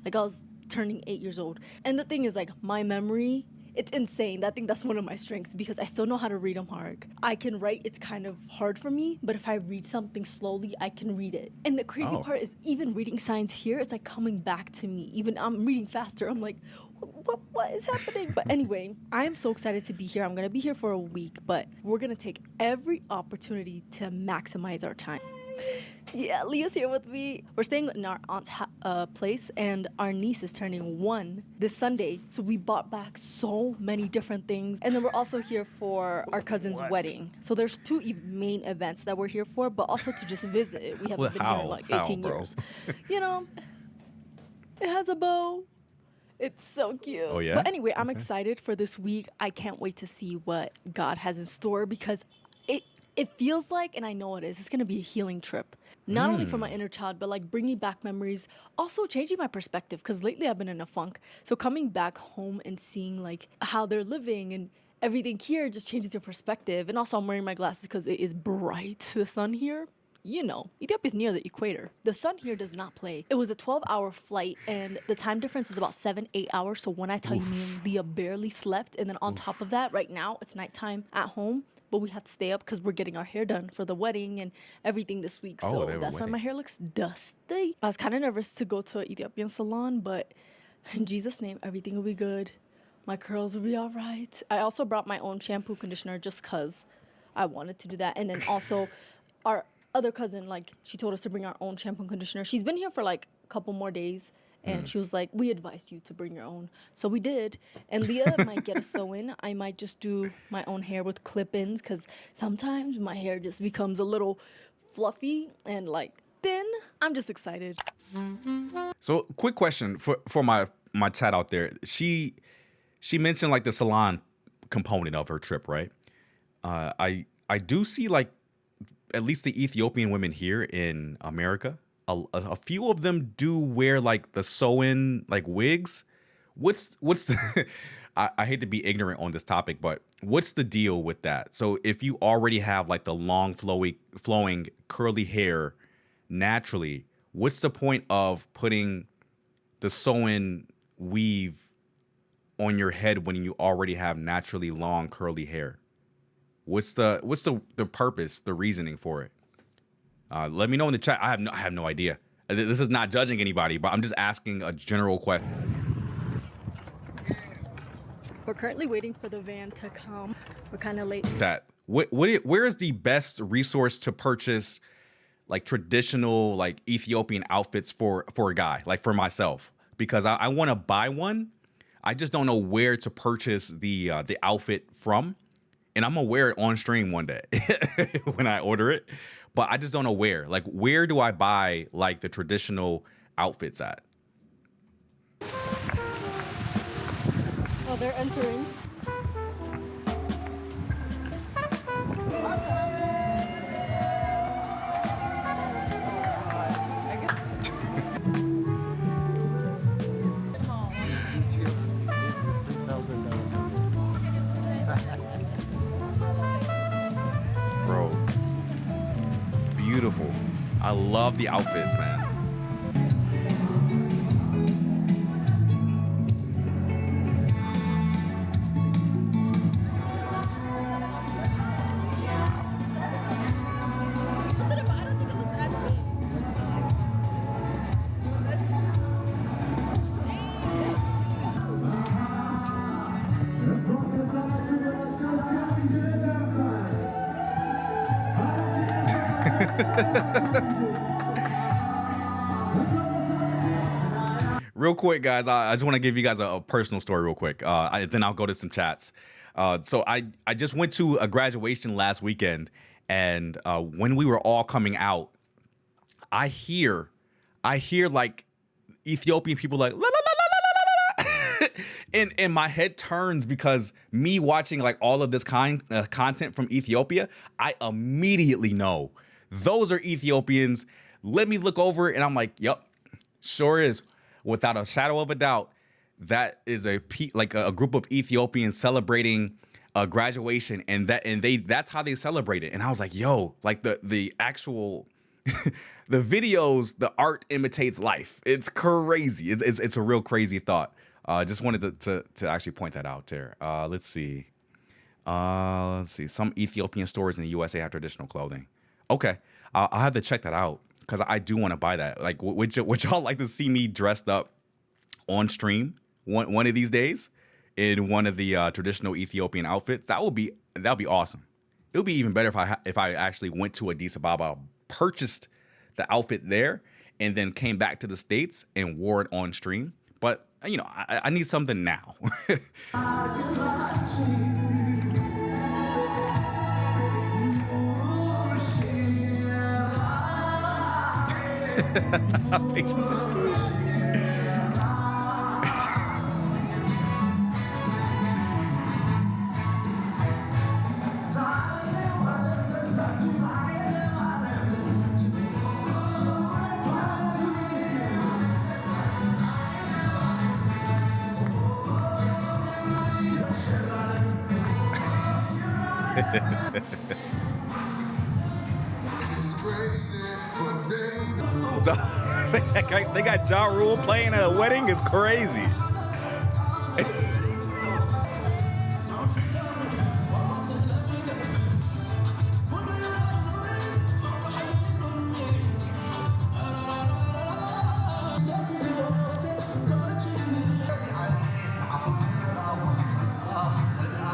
[SPEAKER 20] Like, I was turning 8 years old. And the thing is, like, my memory, it's insane. I think that's one of my strengths, because I still know how to read Amharic. I can write, it's kind of hard for me, but if I read something slowly, I can read it. And the crazy part is, even reading signs here, it's like coming back to me. Even I'm reading faster, I'm like, what is happening? But anyway, I am so excited to be here. I'm gonna be here for a week, but we're gonna take every opportunity to maximize our time. Yeah, Leah's here with me. We're staying in our aunt's place, and our niece is turning 1 this Sunday. So we bought back so many different things. And then we're also here for our cousin's wedding. So there's 2 main events that we're here for, but also to just visit. We haven't been here in like 18 years. You know, it has a bow. It's so cute.
[SPEAKER 1] Oh, yeah?
[SPEAKER 20] But anyway, I'm excited for this week. I can't wait to see what God has in store, because it feels like, and I know it is, it's going to be a healing trip. Not only for my inner child, but like bringing back memories, also changing my perspective, because lately I've been in a funk. So coming back home and seeing like how they're living and everything here just changes your perspective. And also I'm wearing my glasses because it is bright, the sun here. You know, Ethiopia is near the equator. The sun here does not play. It was a 12-hour flight, and the time difference is about 7-8 hours. So when I tell you, me and Leah barely slept, and then on top of that, right now it's nighttime at home, but we have to stay up because we're getting our hair done for the wedding and everything this week. So that's why my hair looks dusty. I was kind of nervous to go to an Ethiopian salon, but in Jesus' name, everything will be good. My curls will be all right. I also brought my own shampoo conditioner just because I wanted to do that. And then also our other cousin, like, she told us to bring our own shampoo and conditioner. She's been here for like a couple more days, and she was like, we advised you to bring your own. So we did. And Leah might get a sew-in. I might just do my own hair with clip-ins, because sometimes my hair just becomes a little fluffy and like thin. I'm just excited.
[SPEAKER 1] So quick question for my chat out there. She mentioned like the salon component of her trip, right? I do see like at least the Ethiopian women here in America, a few of them do wear like the sew-in like wigs. What's the, I hate to be ignorant on this topic, but what's the deal with that? So if you already have like the long flowing curly hair naturally, what's the point of putting the sew-in weave on your head when you already have naturally long curly hair? What's the purpose, the reasoning for it? Let me know in the chat. I have no idea. This is not judging anybody, but I'm just asking a general question.
[SPEAKER 20] We're currently waiting for the van to come. We're kind of late.
[SPEAKER 1] Where is the best resource to purchase like traditional like Ethiopian outfits for a guy, like for myself? Because I want to buy one. I just don't know where to purchase the outfit from. And I'm gonna wear it on stream one day when I order it. But I just don't know where. Like, where do I buy like the traditional outfits at?
[SPEAKER 20] Oh, they're entering.
[SPEAKER 1] Bro, beautiful. I love the outfits, man. Real quick, guys, I just want to give you guys a personal story real quick. Then I'll go to some chats. So I just went to a graduation last weekend, and when we were all coming out, I hear like Ethiopian people like la, la, la, la, la, la, la. And my head turns because me watching like all of this content from Ethiopia, I immediately know those are Ethiopians. Let me look over it, and I'm like, yep, sure is. Without a shadow of a doubt, that is a group of Ethiopians celebrating a graduation, and that's how they celebrate it. And I was like, yo, like the actual the videos, the art imitates life. It's crazy. It's a real crazy thought. Just wanted to actually point that out there. Let's see. Some Ethiopian stores in the USA have traditional clothing. Okay, I'll have to check that out, because I do want to buy that. Like, would y'all like to see me dressed up on stream one of these days in one of the traditional Ethiopian outfits? That'd be awesome. It would be even better if I actually went to Addis Ababa, purchased the outfit there, and then came back to the States and wore it on stream. But you know, I need something now. Patience is good. They got Ja Rule playing at a wedding. It's crazy.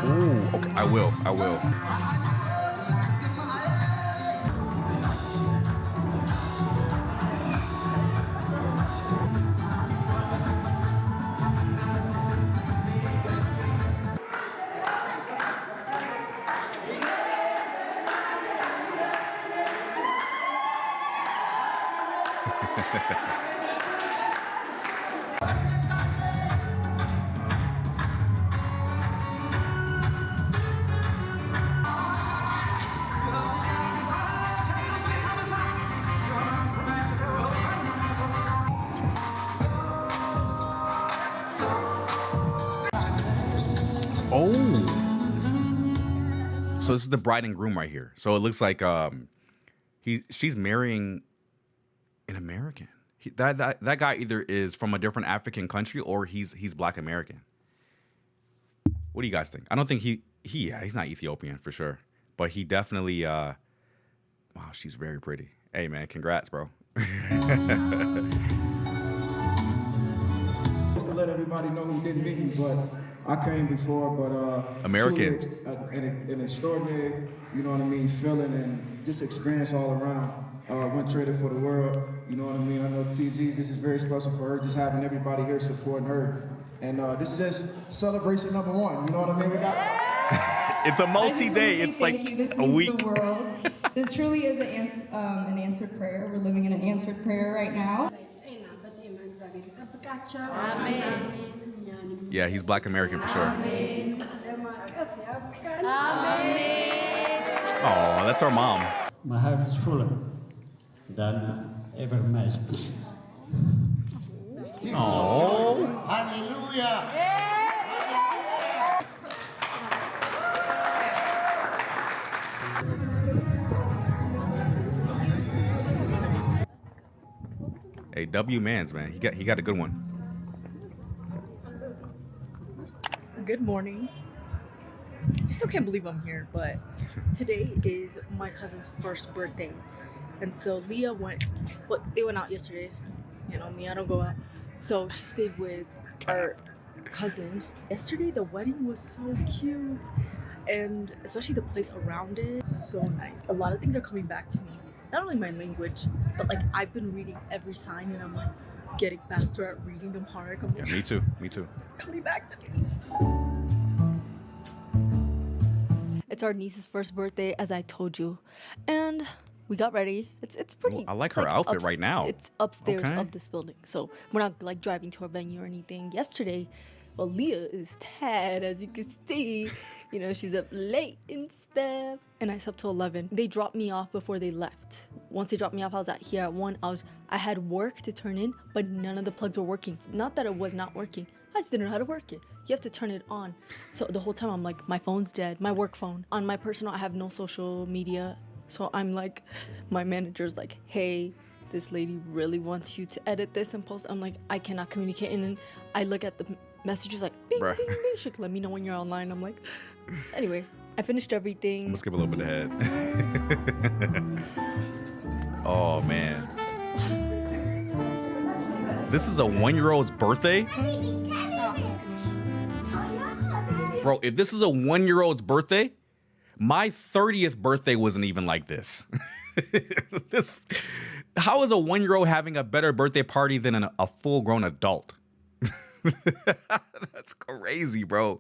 [SPEAKER 1] Ooh, okay, I will. So this is the bride and groom right here. So it looks like she's marrying an American. That guy either is from a different African country or he's Black American. What do you guys think? I don't think he's not Ethiopian for sure, but he definitely Wow, she's very pretty. Hey, man, congrats, bro.
[SPEAKER 21] Just to let everybody know who didn't meet me, but I came before, but
[SPEAKER 1] American.
[SPEAKER 21] truly an extraordinary, you know what I mean, feeling and just experience all around. Went traded for the world, you know what I mean. I know TG's, this is very special for her, just having everybody here supporting her. And this is just celebration number one, you know what I mean? We got.
[SPEAKER 1] It's a multi-day. It's like a week.
[SPEAKER 22] The world. This truly is an answered prayer. We're living in an answered prayer right now.
[SPEAKER 1] Yeah, he's Black American for sure. Oh, that's our mom.
[SPEAKER 19] My heart is fuller than ever imagined.
[SPEAKER 1] Oh.
[SPEAKER 21] Hallelujah.
[SPEAKER 1] Hey, W Mans, man. He got a good one.
[SPEAKER 23] Good morning. I still can't believe I'm here, but today is my cousin's first birthday. And so Leah they went out yesterday. You know me, I don't go out. So she stayed with our cousin. Yesterday the wedding was so cute. And especially the place around it, so nice. A lot of things are coming back to me. Not only my language, but like I've been reading every sign and I'm like getting faster at reading them hard.
[SPEAKER 1] Yeah, me too. Me too.
[SPEAKER 23] It's coming back to me.
[SPEAKER 20] It's our niece's first birthday, as I told you, and we got ready. It's pretty.
[SPEAKER 1] Well, I like her outfit right now.
[SPEAKER 20] It's upstairs of this building, so we're not like driving to a venue or anything. Yesterday, well, Leah is tad, as you can see. You know, she's up late and stuff. And I slept till 11. They dropped me off before they left. Once they dropped me off, I was here at 1. I had work to turn in, but none of the plugs were working. Not that it was not working. I just didn't know how to work it. You have to turn it on. So the whole time I'm like, my phone's dead, my work phone. On my personal, I have no social media. So I'm like, my manager's like, hey, this lady really wants you to edit this and post. I'm like, I cannot communicate. And then I look at the messages like, bing, bing, bing. She can let me know when you're online. I'm like, anyway, I finished everything.
[SPEAKER 1] I'm gonna skip a little bit ahead. Oh, man. This is a 1-year-old's birthday? Bro, if this is a 1-year-old's birthday, my 30th birthday wasn't even like this. How is a 1-year-old having a better birthday party than a full-grown adult? That's crazy, bro.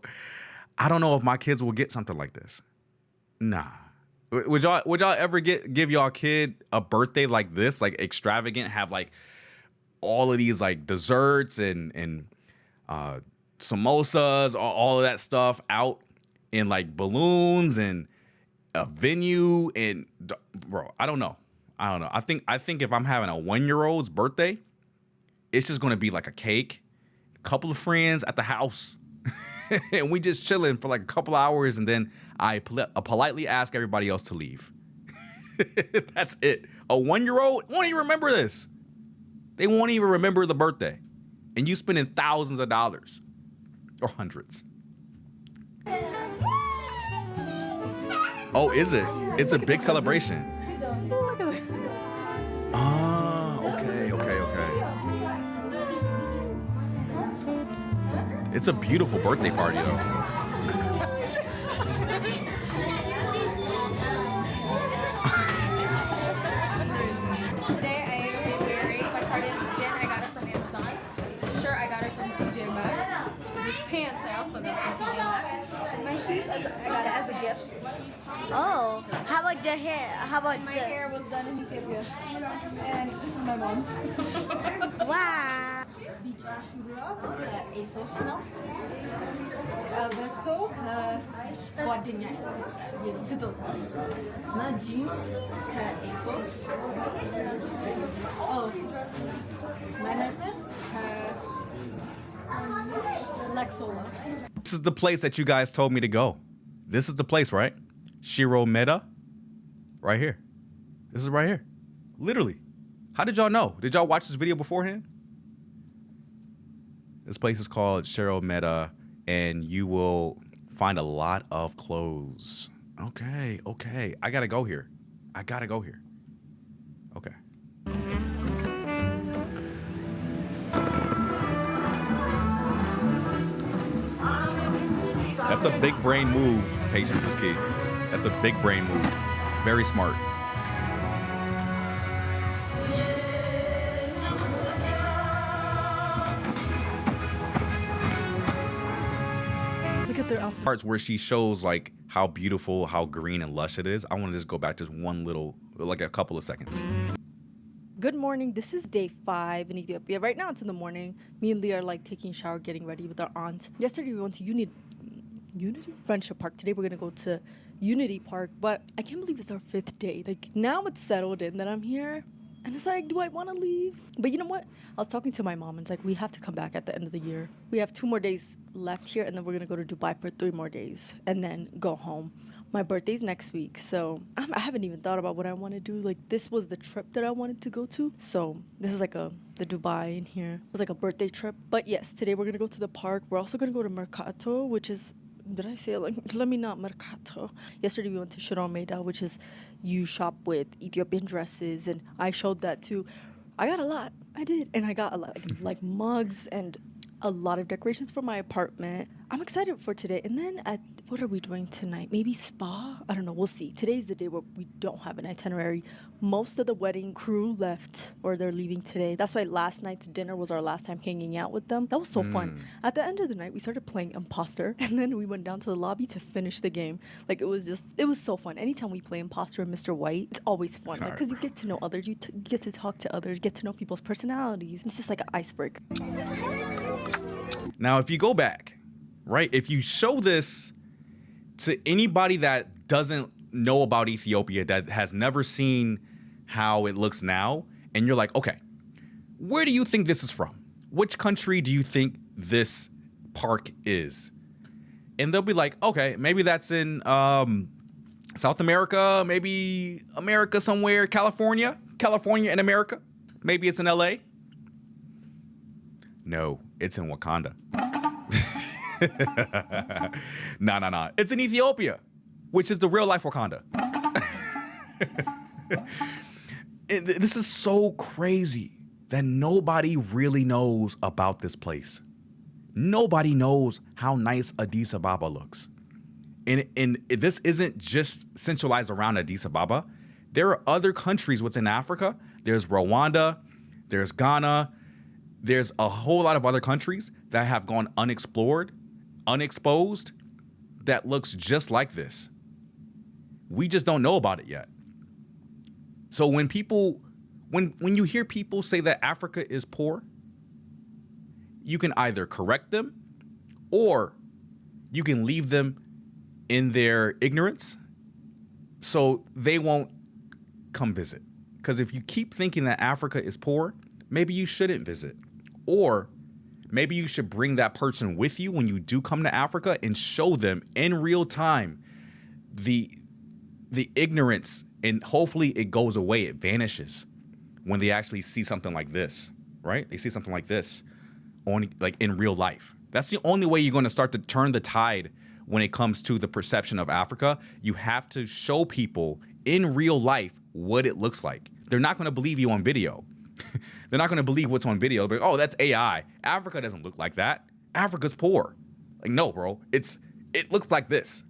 [SPEAKER 1] I don't know if my kids will get something like this. Nah. Would y'all ever give y'all kid a birthday like this, like extravagant, have like all of these like desserts and samosas, all of that stuff out in like balloons and a venue and bro, I don't know. I think if I'm having a 1-year-old's birthday, it's just gonna be like a cake, a couple of friends at the house. And we just chilling for like a couple hours, and then I politely ask everybody else to leave. That's it. A 1-year-old won't even remember this. They won't even remember the birthday. And you spending thousands of dollars. Or hundreds. Oh, is it? It's a big celebration. Ah, okay. It's a beautiful birthday party, though.
[SPEAKER 22] Today I am wearing my cardigan. I got it from Amazon. This shirt I got it from TJ Maxx. This pants I also got from TJ Maxx. And my shoes I got it as a gift.
[SPEAKER 24] Oh, how about the hair? How about
[SPEAKER 22] my hair was done in Ethiopia. And this is my mom's.
[SPEAKER 24] Wow.
[SPEAKER 22] ASOS ነው በቶ ከጓደኛዬ ስጦታ እና ጂንስ ከኤሶስ መነጽር ከለክሶላ.
[SPEAKER 1] This is the place that you guys told me to go. This is the place, right? Shiro Meta. Right here. This is right here. Literally. How did y'all know? Did y'all watch this video beforehand? This place is called Shiro Meta, and you will find a lot of clothes. Okay. I gotta go here. Okay. That's a big brain move. Patience is key. That's a big brain move. Very smart.
[SPEAKER 23] Look at their outfit.
[SPEAKER 1] Parts where she shows like how beautiful, how green and lush it is. I want to just go back just one little, like a couple of seconds.
[SPEAKER 23] Good morning. This is day 5 in Ethiopia. Right now it's in the morning. Me and Leah are like taking a shower, getting ready with our aunt. Yesterday we went to Unity Friendship Park. Today we're gonna go to Unity Park, but I can't believe it's our 5th day. Like now it's settled in that I'm here. And it's like, do I want to leave? But you know what? I was talking to my mom, and it's like, we have to come back at the end of the year. We have 2 more days left here, and then we're going to go to Dubai for 3 more days, and then go home. My birthday's next week, so I haven't even thought about what I want to do. Like, this was the trip that I wanted to go to. So this is like the Dubai in here. It was like a birthday trip. But yes, today we're going to go to the park. We're also going to go to Mercato, which is... Did I say it like, let me not, Mercato. Yesterday we went to Shiro Meida, which is you shop with Ethiopian dresses, and I showed that too. I got a lot. I did. And I got a lot, like mugs and a lot of decorations for my apartment. I'm excited for today. And then what are we doing tonight? Maybe spa? I don't know. We'll see. Today's the day where we don't have an itinerary. Most of the wedding crew left, or they're leaving today. That's why last night's dinner was our last time hanging out with them. That was so fun. At the end of the night, we started playing Imposter, and then we went down to the lobby to finish the game. Like, it was so fun. Anytime we play Imposter and Mr. White, it's always fun. Because you get to know others, you get to talk to others, get to know people's personalities. It's just like an icebreaker.
[SPEAKER 1] Now, if you go back, right, if you show this to anybody that doesn't know about Ethiopia, that has never seen how it looks now, and you're like, okay, where do you think this is from? Which country do you think this park is? And they'll be like, okay, maybe that's in South America, maybe America somewhere, California in America. Maybe it's in LA. No, it's in Wakanda. Nah. It's in Ethiopia, which is the real life Wakanda. This is so crazy that nobody really knows about this place. Nobody knows how nice Addis Ababa looks. And this isn't just centralized around Addis Ababa. There are other countries within Africa. There's Rwanda, there's Ghana, there's a whole lot of other countries that have gone unexplored, unexposed, that looks just like this. We just don't know about it yet. So when you hear people say that Africa is poor, you can either correct them or you can leave them in their ignorance so they won't come visit. Because if you keep thinking that Africa is poor, maybe you shouldn't visit. Or maybe you should bring that person with you when you do come to Africa and show them in real time the ignorance, and hopefully it goes away, it vanishes when they actually see something like this, right? They see something like this in real life. That's the only way you're going to start to turn the tide when it comes to the perception of Africa. You have to show people in real life what it looks like. They're not going to believe you on video. They're not going to believe what's on video. But, oh, that's AI. Africa doesn't look like that. Africa's poor. Like, no, bro. It looks like this.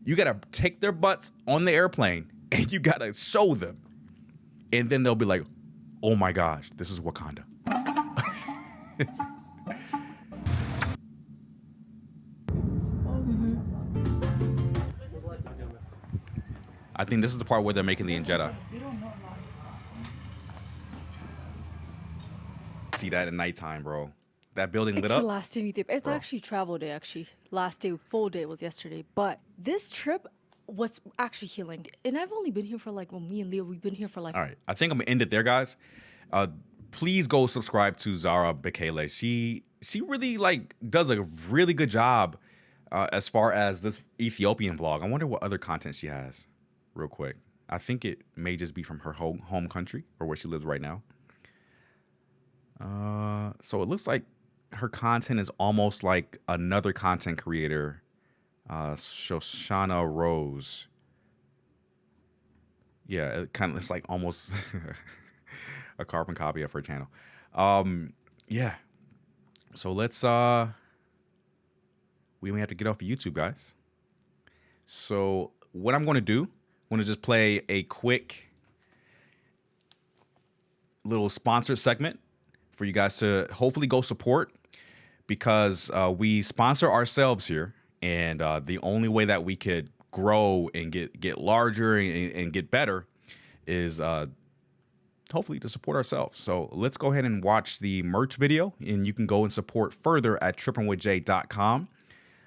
[SPEAKER 1] You got to take their butts on the airplane and you got to show them. And then they'll be like, oh my gosh, this is Wakanda. I think this is the part where they're making the injera. See that at nighttime, bro. That building lit up.
[SPEAKER 23] It's the last day in Ethiopia. It's actually travel day, actually. Last day, full day was yesterday. But this trip was actually healing. And I've only been here for me and Leo, we've been here for
[SPEAKER 1] All right. I think I'm going to end it there, guys. Please go subscribe to Zara Bekele. She really does a really good job as far as this Ethiopian vlog. I wonder what other content she has real quick. I think it may just be from her home country or where she lives right now. So it looks like her content is almost like another content creator, Shoshana Rose. Yeah, it's like almost a carbon copy of her channel. Yeah. So let's we may have to get off of YouTube, guys. So what I'm going to do, I'm going to just play a quick little sponsored segment for you guys to hopefully go support, because we sponsor ourselves here, and the only way that we could grow and get larger and get better is hopefully to support ourselves. So let's go ahead and watch the merch video, and you can go and support further at trippingwithjay.com.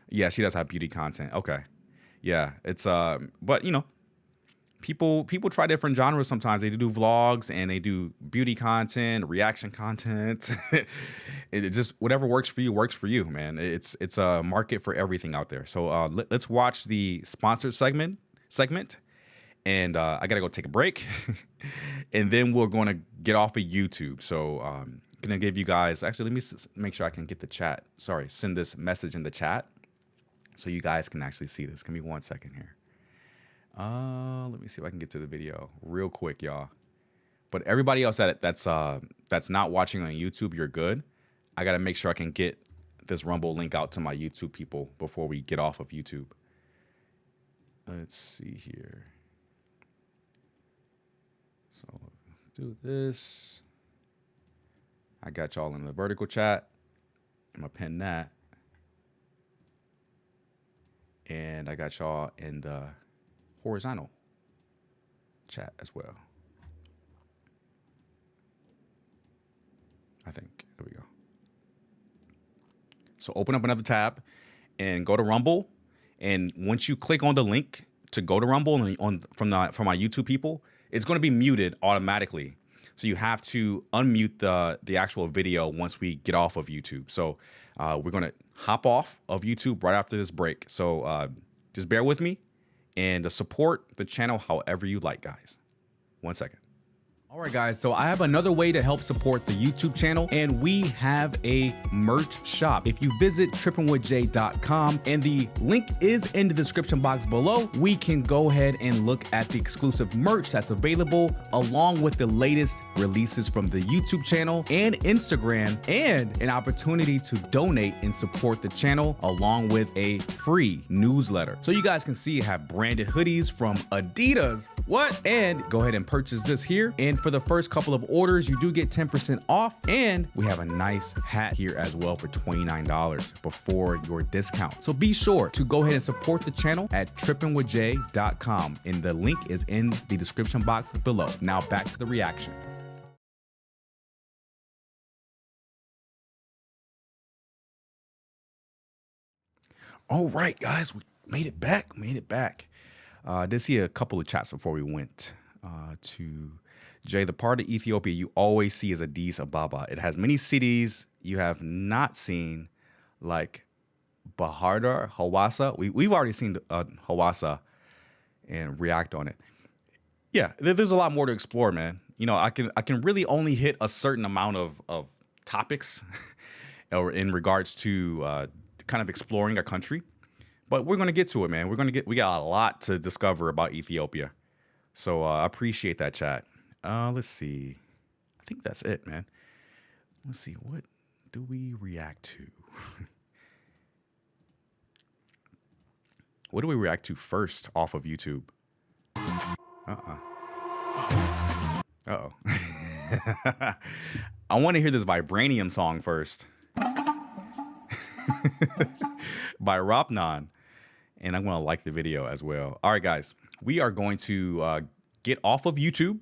[SPEAKER 1] Yeah, she does have beauty content. Okay. Yeah, it's but you know, people try different genres sometimes. They do vlogs and they do beauty content, reaction content. It just, whatever works for you, man. It's a market for everything out there. So let's watch the sponsored segment, and I gotta go take a break, and then we're gonna get off of YouTube. So gonna give you guys, actually, let me make sure I can get the chat. Sorry, send this message in the chat so you guys can actually see this. Give me 1 second here. Let me see if I can get to the video real quick, y'all. But everybody else that's not watching on YouTube, you're good. I gotta make sure I can get this Rumble link out to my YouTube people before we get off of YouTube. Let's see here. So do this. I got y'all in the vertical chat. I'm gonna pin that. And I got y'all in the horizontal chat as well. I think. There we go. So open up another tab and go to Rumble. And once you click on the link to go to Rumble from my YouTube people, it's going to be muted automatically. So you have to unmute the actual video once we get off of YouTube. So we're going to hop off of YouTube right after this break. So just bear with me and support the channel however you like, guys. 1 second. All right, guys, so I have another way to help support the YouTube channel, and we have a merch shop. If you visit trippingwithjay.com, and the link is in the description box below, we can go ahead and look at the exclusive merch that's available, along with the latest releases from the YouTube channel and Instagram, and an opportunity to donate and support the channel, along with a free newsletter. So you guys can see I have branded hoodies from Adidas, and go ahead and purchase this here. And for the first couple of orders, you do get 10% off. And we have a nice hat here as well for $29 before your discount. So be sure to go ahead and support the channel at trippingwithjay.com. And the link is in the description box below. Now back to the reaction. All right, guys, we made it back. I did see a couple of chats before we went to Jay. The part of Ethiopia you always see is Addis Ababa. It has many cities you have not seen, like Bahardar, Hawassa. We've already seen Hawassa and react on it. Yeah, there's a lot more to explore, man. You know, I can really only hit a certain amount of topics or in regards to kind of exploring a country. But we're gonna get to it, man. We got a lot to discover about Ethiopia. So I appreciate that, chat. Let's see. I think that's it, man. Let's see. What do we react to? What do we react to first off of YouTube? Uh-oh. I want to hear this Vibranium song first. By Ropnon. And I'm going to like the video as well. All right, guys. We are going to get off of YouTube.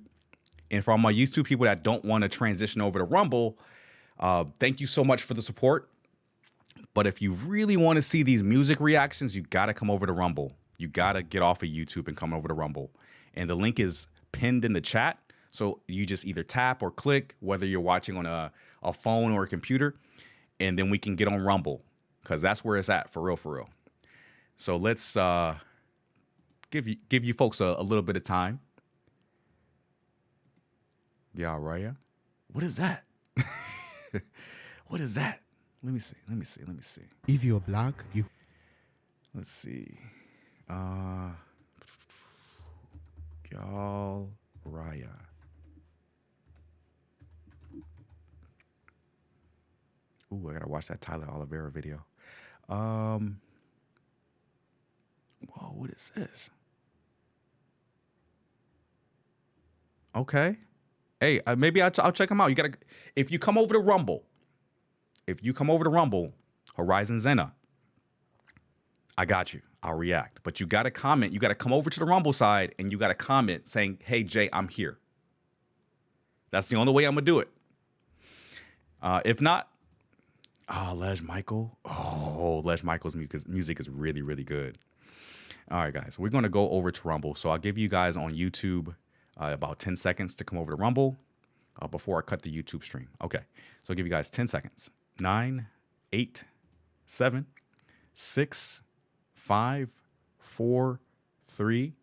[SPEAKER 1] And for all my YouTube people that don't want to transition over to Rumble, thank you so much for the support. But if you really want to see these music reactions, you got to come over to Rumble. You got to get off of YouTube and come over to Rumble. And the link is pinned in the chat. So you just either tap or click, whether you're watching on a phone or a computer, and then we can get on Rumble, because that's where it's at, for real. So let's give you folks a little bit of time. Yeah, Raya. What is that? What is that? Let me see.
[SPEAKER 6] If you're black, you...
[SPEAKER 1] Let's see. Y'all Raya. Ooh, I gotta watch that Tyler Oliveira video. Whoa, what is this? Okay. Hey, maybe I'll check them out. You gotta, if you come over to Rumble, Horizon Zena, I got you. I'll react. But you gotta comment. You gotta come over to the Rumble side and you gotta comment saying, "Hey Jay, I'm here." That's the only way I'm gonna do it. If not, Les Michael. Oh, Les Michael's music is really, really good. All right, guys, we're gonna go over to Rumble. So I'll give you guys on YouTube about 10 seconds to come over to Rumble before I cut the YouTube stream. Okay, so I'll give you guys 10 seconds. 9, 8, 7, 6, 5, 4, 3,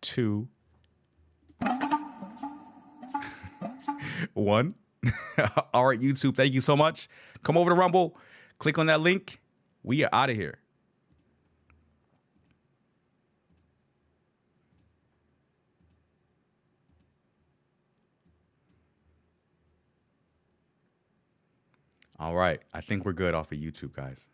[SPEAKER 1] 2, 1. All right, YouTube, thank you so much. Come over to Rumble, click on that link. We are out of here. All right, I think we're good off of YouTube, guys.